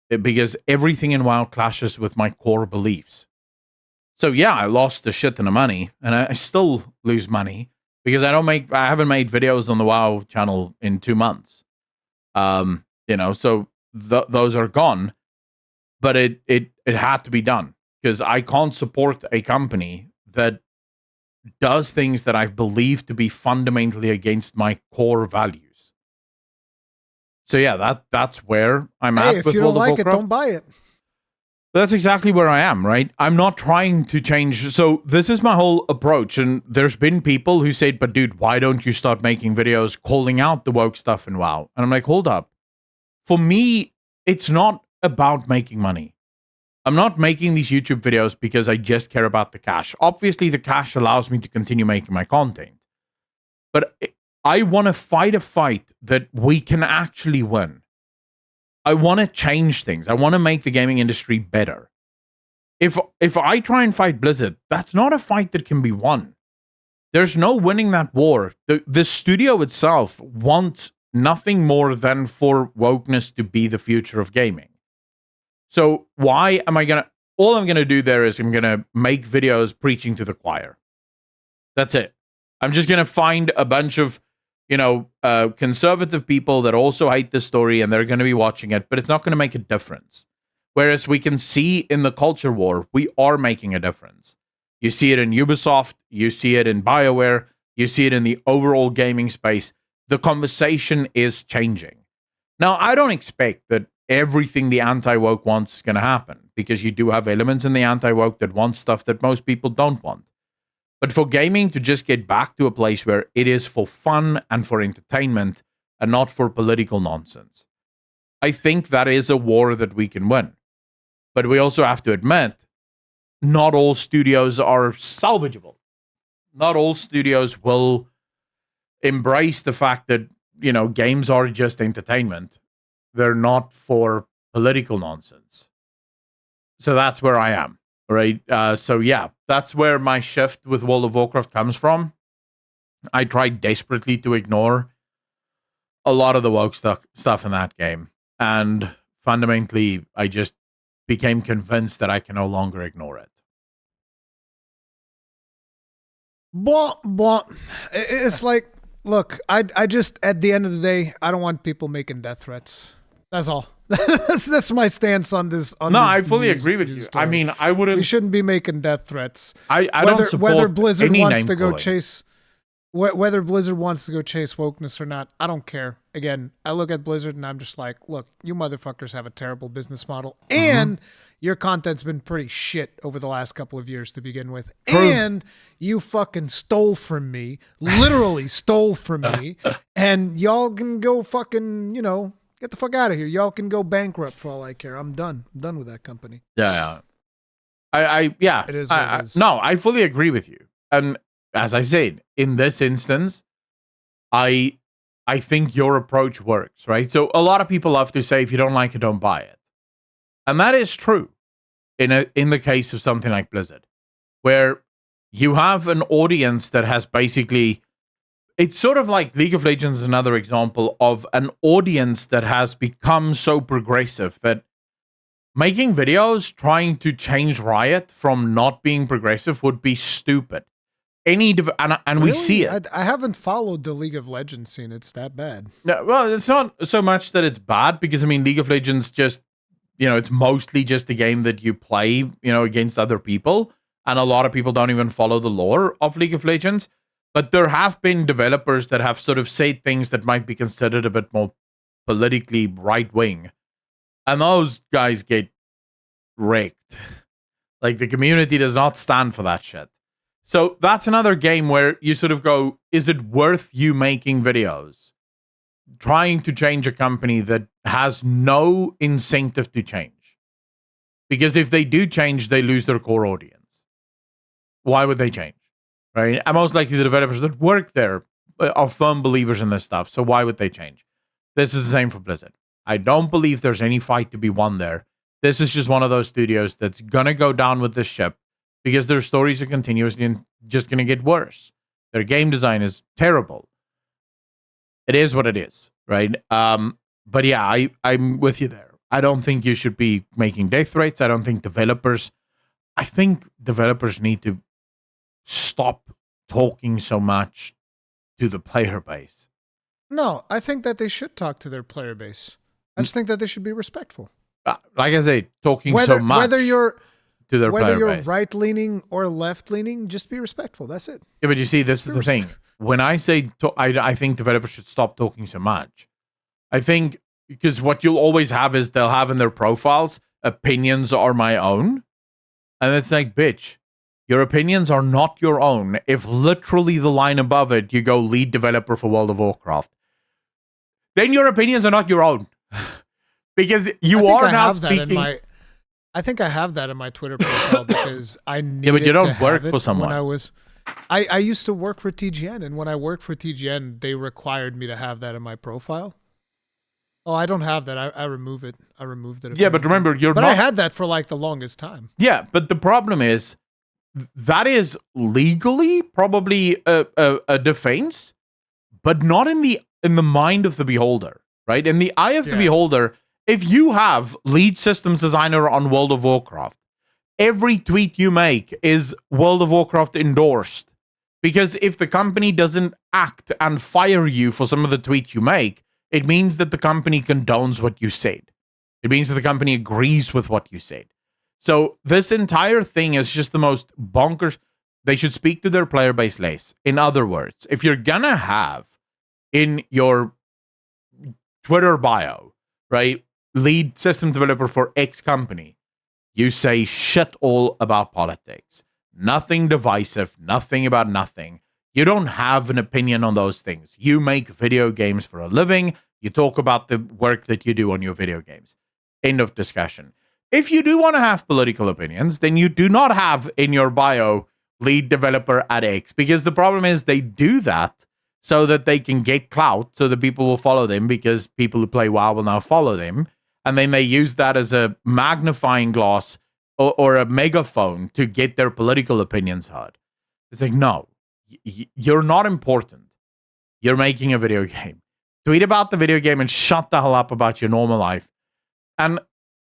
because everything in WoW clashes with my core beliefs. So yeah, I lost a shit ton of money, and I still lose money because I haven't made videos on the WoW channel in 2 months. So those are gone. But it had to be done because I can't support a company that does things that I believe to be fundamentally against my core values. So yeah, that's where I'm at if with you don't World of like it, Warcraft. don't buy it. That's exactly where I am, right? I'm not trying to change. So this is my whole approach. And there's been people who said, but dude, why don't you start making videos calling out the woke stuff in WoW? And I'm like, hold up. For me, it's not about making money. I'm not making these YouTube videos because I just care about the cash. Obviously, the cash allows me to continue making my content. But I want to fight a fight that we can actually win. I want to change things. I want to make the gaming industry better. If I try and fight Blizzard, that's not a fight that can be won. There's no winning that war. The studio itself wants nothing more than for wokeness to be the future of gaming. So why am I going to... All I'm going to do there is I'm going to make videos preaching to the choir. That's it. I'm just going to find a bunch of conservative people that also hate this story and they're going to be watching it, but it's not going to make a difference. Whereas we can see in the culture war, we are making a difference. You see it in Ubisoft, you see it in BioWare, you see it in the overall gaming space. The conversation is changing. Now, I don't expect that everything the anti-woke wants is going to happen, because you do have elements in the anti-woke that want stuff that most people don't want. But for gaming to just get back to a place where it is for fun and for entertainment and not for political nonsense, I think that is a war that we can win. But we also have to admit, not all studios are salvageable. Not all studios will embrace the fact that, games are just entertainment. They're not for political nonsense. So that's where I am. Right. So yeah, that's where my shift with World of Warcraft comes from. I tried desperately to ignore a lot of the woke stuff in that game. And fundamentally, I just became convinced that I can no longer ignore it. Blah, blah. It's like, look, I just, at the end of the day, I don't want people making death threats. That's all. That's my stance on this. I fully agree with you. Story. I mean, I wouldn't. We shouldn't be making death threats. I don't support whether Blizzard any wants to name-calling. go chase, whether Blizzard wants to go chase wokeness or not. I don't care. Again, I look at Blizzard and I'm just like, look, you motherfuckers have a terrible business model, and your content's been pretty shit over the last couple of years to begin with, and you fucking stole from me, literally stole from me, and y'all can go fucking, get the fuck out of here. Y'all can go bankrupt for all I care. I'm done. I'm done with that company. Yeah. Yeah. It is what it is. No, I fully agree with you. And as I said, in this instance, I think your approach works, right? So a lot of people love to say, if you don't like it, don't buy it. And that is true in the case of something like Blizzard, where you have an audience that has basically... It's sort of like League of Legends is another example of an audience that has become so progressive that making videos trying to change Riot from not being progressive would be stupid. And really? We see it. I haven't followed the League of Legends scene. It's that bad. No, well, it's not so much that it's bad, because, I mean, League of Legends just, it's mostly just a game that you play, against other people. And a lot of people don't even follow the lore of League of Legends. But there have been developers that have sort of said things that might be considered a bit more politically right-wing. And those guys get wrecked. Like, the community does not stand for that shit. So that's another game where you sort of go, is it worth you making videos trying to change a company that has no incentive to change? Because if they do change, they lose their core audience. Why would they change? Right? And most likely the developers that work there are firm believers in this stuff. So why would they change? This is the same for Blizzard. I don't believe there's any fight to be won there. This is just one of those studios that's going to go down with this ship because their stories are continuously just going to get worse. Their game design is terrible. It is what it is, right? But yeah, I'm with you there. I don't think you should be making death threats. I think developers need to stop talking so much to the player base. No, I think that they should talk to their player base. I just think that they should be respectful. like I say, talking Whether so much whether you're to their whether player you're base. right leaning or left leaning, just be respectful. That's it. Yeah, but you see, this is the thing. When I say I think developers should stop talking so much, I think because what you'll always have is they'll have in their profiles, opinions are my own. And it's like, bitch, your opinions are not your own. If literally the line above it, you go lead developer for World of Warcraft, then your opinions are not your own. Because you are now speaking. I think I have that in my Twitter profile because I needed Yeah, but you don't to work have for it someone. when I used to work for TGN, and when I worked for TGN, they required me to have that in my profile. Oh, I don't have that. I remove it. I removed it. Yeah, but remember, I had that for like the longest time. Yeah, but the problem is that is legally probably a defense, but not in the mind of the beholder, right? In the eye of the beholder, if you have lead systems designer on World of Warcraft, every tweet you make is World of Warcraft endorsed. Because if the company doesn't act and fire you for some of the tweets you make, it means that the company condones what you said. It means that the company agrees with what you said. So this entire thing is just the most bonkers. They should speak to their player base less. In other words, if you're gonna have in your Twitter bio, right, lead system developer for X company, you say shit all about politics. Nothing divisive, nothing about nothing. You don't have an opinion on those things. You make video games for a living. You talk about the work that you do on your video games. End of discussion. If you do want to have political opinions, then you do not have in your bio lead developer at X, because the problem is they do that so that they can get clout, so that people will follow them, because people who play WoW will now follow them. And then they use that as a magnifying glass or a megaphone to get their political opinions heard. It's like, no. You're not important. You're making a video game. Tweet about the video game and shut the hell up about your normal life. And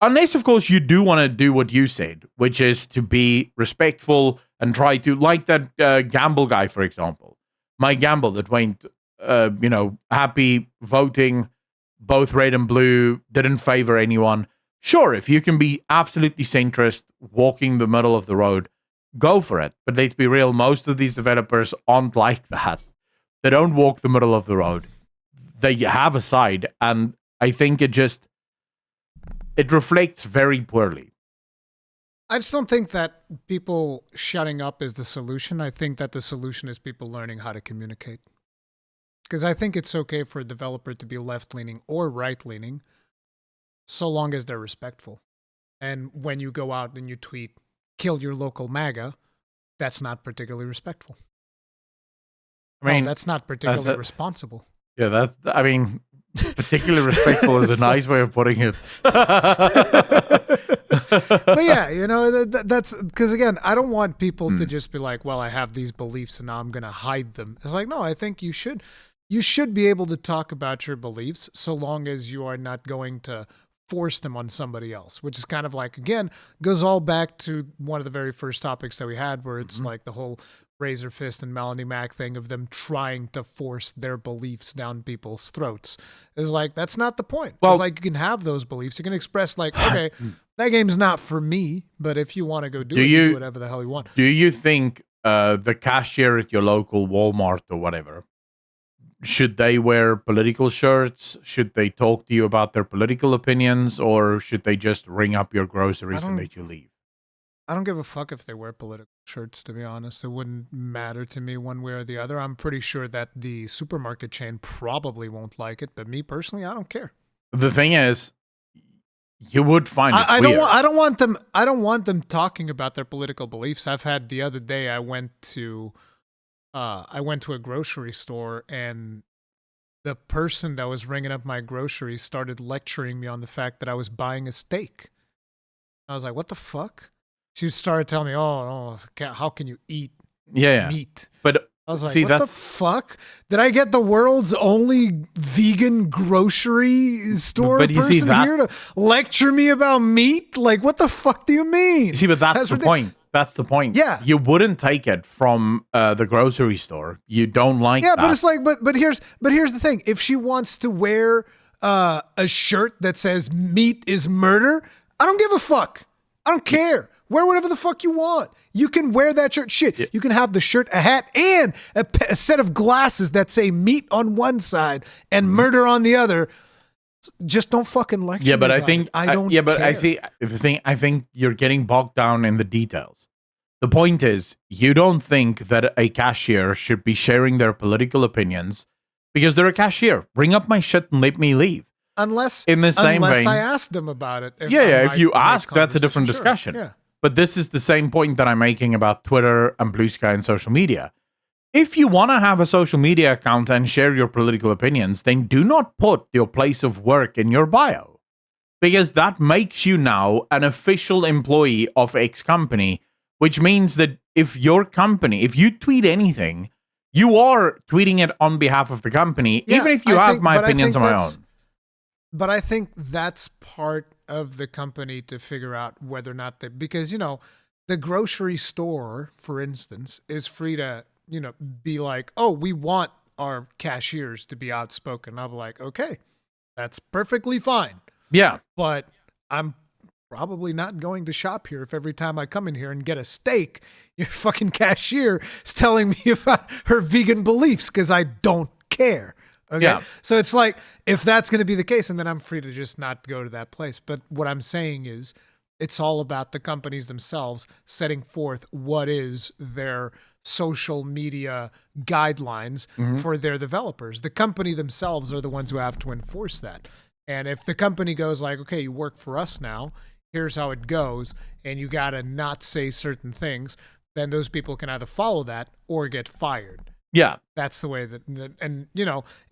unless, of course, you do want to do what you said, which is to be respectful and try to, like that Gamble guy, for example. Mike Gamble that went, happy voting, both red and blue, didn't favor anyone. Sure, if you can be absolutely centrist, walking the middle of the road, go for it. But let's be real, most of these developers aren't like that. They don't walk the middle of the road. They have a side, and I think it reflects very poorly. I just don't think that people shutting up is the solution. I think that the solution is people learning how to communicate. Because I think it's okay for a developer to be left-leaning or right-leaning, so long as they're respectful. And when you go out and you tweet, kill your local MAGA, that's not particularly respectful. I mean, that's not particularly responsible. Yeah, particularly respectful is a nice way of putting it. But yeah, that's because, again, I don't want people to just be like, well, I have these beliefs and now I'm going to hide them. It's like, no, I think you should be able to talk about your beliefs so long as you are not going to force them on somebody else, which is kind of like, again, goes all back to one of the very first topics that we had, where it's like the whole Razor Fist and Melanie Mac thing of them trying to force their beliefs down people's throats. Is like, that's not the point. Well, it's like, you can have those beliefs. You can express like, okay, that game's not for me, but if you want to go do whatever the hell you want. Do you think the cashier at your local Walmart or whatever, should they wear political shirts? Should they talk to you about their political opinions? Or should they just ring up your groceries and let you leave? I don't give a fuck if they wear political shirts, to be honest. It wouldn't matter to me one way or the other. I'm pretty sure that the supermarket chain probably won't like it, but me personally, I don't care. The thing is, you would find it weird. I don't want them talking about their political beliefs. I've had the other day, I went to a grocery store, and the person that was ringing up my groceries started lecturing me on the fact that I was buying a steak. I was like, what the fuck? She started telling me, how can you eat meat? But I was like, what the fuck? Did I get the world's only vegan grocery store person here to lecture me about meat? Like, what the fuck do you mean? See, but that's the point. That's the point. Yeah. You wouldn't take it from the grocery store. You don't like that. Yeah, but it's like, but here's the thing. If she wants to wear a shirt that says "Meat is murder," I don't give a fuck. I don't care. Wear whatever the fuck you want. You can wear that shirt. Shit, you can have the shirt, a hat, and a set of glasses that say "meat" on one side and "murder" on the other. Just don't fucking lecture. Yeah, but me I about think it. I don't. yeah, but care. I think you're getting bogged down in the details. The point is, you don't think that a cashier should be sharing their political opinions because they're a cashier. Bring up my shit and let me leave. Unless in the same vein, I ask them about it. If you ask, that's a different discussion. Yeah. But this is the same point that I'm making about Twitter and Blue Sky and social media. If you want to have a social media account and share your political opinions, then do not put your place of work in your bio, because that makes you now an official employee of X company, which means that if you tweet anything, you are tweeting it on behalf of the company, even if you have my opinions on my own. But I think that's part of the company to figure out whether or not because, the grocery store, for instance, is free to, be like, oh, we want our cashiers to be outspoken. I'll be like, okay, that's perfectly fine. Yeah. But I'm probably not going to shop here if every time I come in here and get a steak, your fucking cashier is telling me about her vegan beliefs because I don't care. Okay. Yeah. So it's like, if that's going to be the case, and then I'm free to just not go to that place. But what I'm saying is, it's all about the companies themselves setting forth what is their social media guidelines for their developers. The company themselves are the ones who have to enforce that. And if the company goes like, okay, you work for us now, here's how it goes, and you got to not say certain things, then those people can either follow that or get fired. Yeah. That's the way and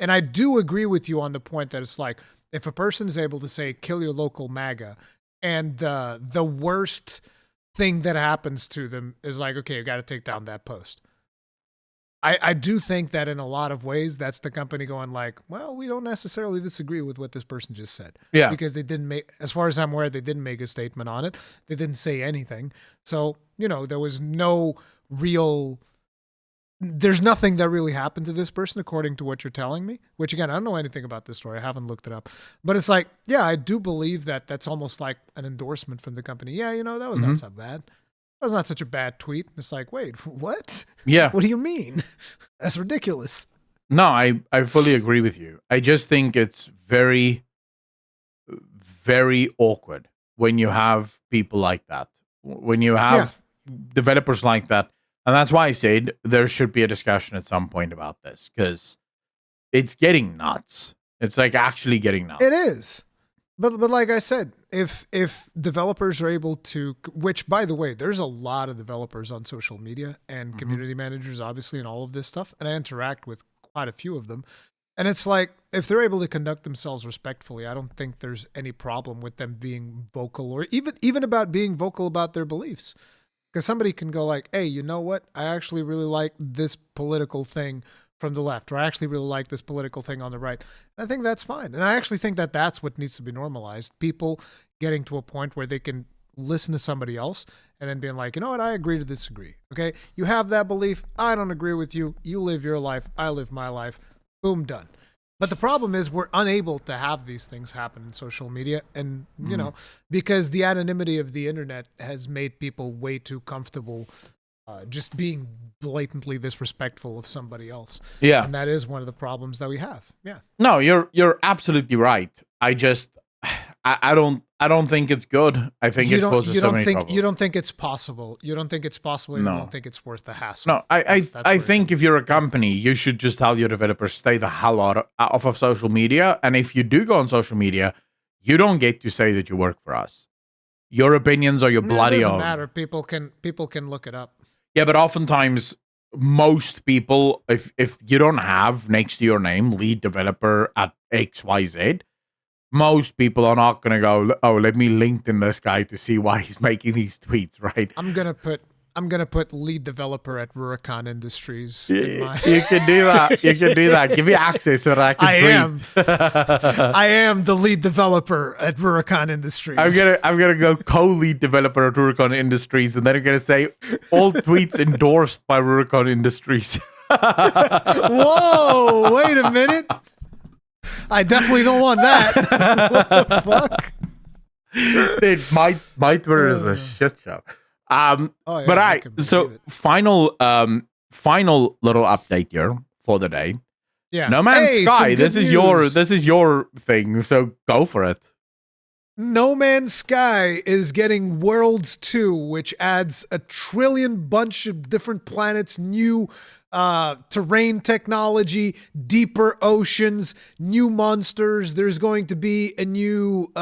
I do agree with you on the point that it's like, if a person is able to say, kill your local MAGA, and the worst thing that happens to them is like, okay, you got to take down that post. I do think that in a lot of ways, that's the company going like, well, we don't necessarily disagree with what this person just said. Yeah. Because they didn't as far as I'm aware, they didn't make a statement on it. They didn't say anything. So, there was there's nothing that really happened to this person according to what you're telling me, which again, I don't know anything about this story. I haven't looked it up, but it's like, yeah, I do believe that that's almost like an endorsement from the company. Yeah. That was not so bad. That was not such a bad tweet. It's like, wait, what? Yeah. What do you mean? That's ridiculous. No, I fully agree with you. I just think it's very, very awkward when you have people like that, when you have developers like that. And that's why I said there should be a discussion at some point about this, because it's getting nuts. It's like actually getting nuts. It is. But like I said, if developers are able to, which by the way, there's a lot of developers on social media and community managers, obviously, and all of this stuff. And I interact with quite a few of them. And it's like, if they're able to conduct themselves respectfully, I don't think there's any problem with them being vocal, or even about being vocal about their beliefs. Because somebody can go like, hey, you know what? I actually really like this political thing from the left, or I actually really like this political thing on the right. And I think that's fine. And I actually think that that's what needs to be normalized. People getting to a point where they can listen to somebody else and then being like, you know what? I agree to disagree. Okay. You have that belief. I don't agree with you. You live your life. I live my life. Boom, done. But the problem is we're unable to have these things happen in social media. And, because the anonymity of the internet has made people way too comfortable just being blatantly disrespectful of somebody else. Yeah. And that is one of the problems that we have. Yeah. No, you're absolutely right. I don't think it's good. I think it causes so many trouble. You don't think it's possible. You don't think it's possible. You don't think it's worth the hassle. No, I think if you're a company, you should just tell your developers, stay the hell out of social media. And if you do go on social media, you don't get to say that you work for us. Your opinions are your bloody own. It doesn't matter. People can look it up. Yeah, but oftentimes most people, if you don't have next to your name lead developer at XYZ, most people are not going to go, oh, let me LinkedIn this guy to see why he's making these tweets, right? I'm gonna put lead developer at Rurikon Industries. You can do that. You can do that. Give me access so that I can tweet. I am the lead developer at Rurikon Industries. I'm gonna go co-lead developer at Rurikon Industries, and then I'm gonna say all tweets endorsed by Rurikon Industries. Whoa! Wait a minute. I definitely don't want that. What the fuck? Dude, my Twitter is a shit show. Oh, yeah, But I can so believe it. final little update here for the day. Yeah. No Man's Hey, Sky. some good This is your thing. So go for it. No Man's Sky is getting Worlds 2, which adds a trillion bunch of different planets, new terrain technology, deeper oceans, new monsters. There's going to be a new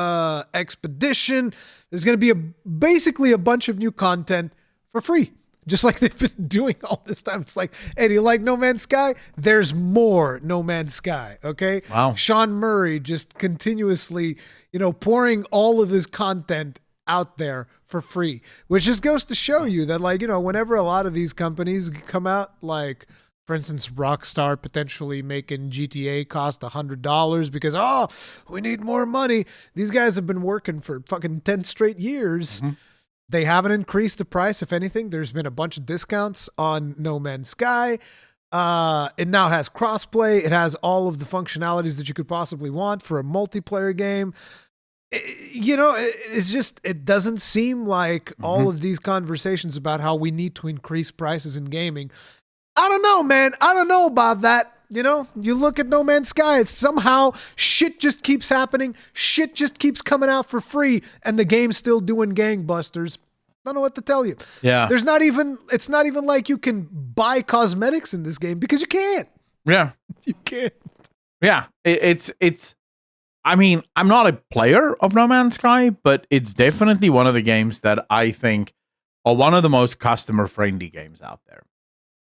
expedition. There's going to be basically a bunch of new content for free. Just like they've been doing all this time. It's like, hey, do you like No Man's Sky? There's more No Man's Sky, okay? Wow. Sean Murray just continuously, pouring all of his content out there for free, which just goes to show you that, like, whenever a lot of these companies come out, like, for instance, Rockstar potentially making GTA cost $100 because, we need more money. These guys have been working for fucking 10 straight years. Mm-hmm. They haven't increased the price. If anything, there's been a bunch of discounts on No Man's Sky. It now has crossplay. It has all of the functionalities that you could possibly want for a multiplayer game. It's just, it doesn't seem like all of these conversations about how we need to increase prices in gaming. I don't know, man. I don't know about that. You look at No Man's Sky, it's somehow shit just keeps happening. Shit just keeps coming out for free, and the game's still doing gangbusters. Don't know what to tell you. Yeah. It's not even like you can buy cosmetics in this game because you can't. Yeah. You can't. Yeah. I mean, I'm not a player of No Man's Sky, but it's definitely one of the games that I think are one of the most customer-friendly games out there.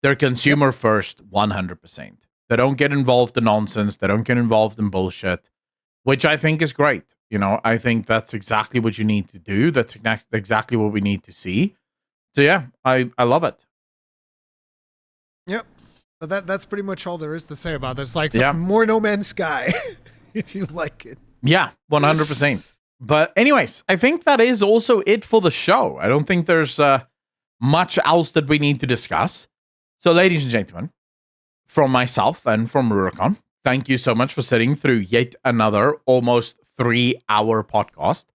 They're consumer first, 100%. They don't get involved in nonsense. They don't get involved in bullshit, which I think is great. I think that's exactly what you need to do. That's exactly what we need to see. So yeah, I love it. Yep. That's pretty much all there is to say about this. Like, more No Man's Sky, if you like it. Yeah, 100%. But anyways, I think that is also it for the show. I don't think there's much else that we need to discuss. So ladies and gentlemen, from myself and from Rurikon, thank you so much for sitting through yet another almost 3-hour podcast.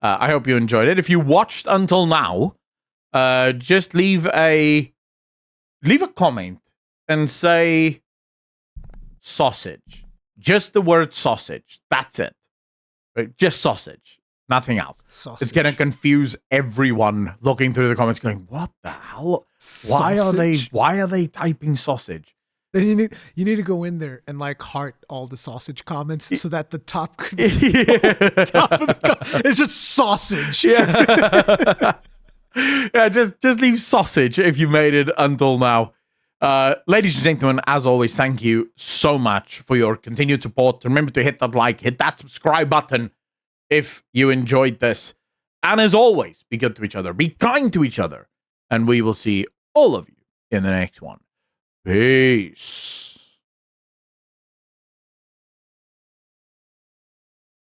I hope you enjoyed it. If you watched until now, just leave a comment and say sausage. Just the word sausage. That's it. Right? Just sausage. Nothing else. Sausage. It's going to confuse everyone looking through the comments going, what the hell? Why are they typing sausage? Then you need to go in there and like heart all the sausage comments so that the top could be top of the it's just sausage. Yeah. Yeah, just leave sausage if you made it until now. Ladies and gentlemen, as always, thank you so much for your continued support. Remember to hit that like, hit that subscribe button if you enjoyed this. And as always, be good to each other, be kind to each other, and we will see all of you in the next one. Peace.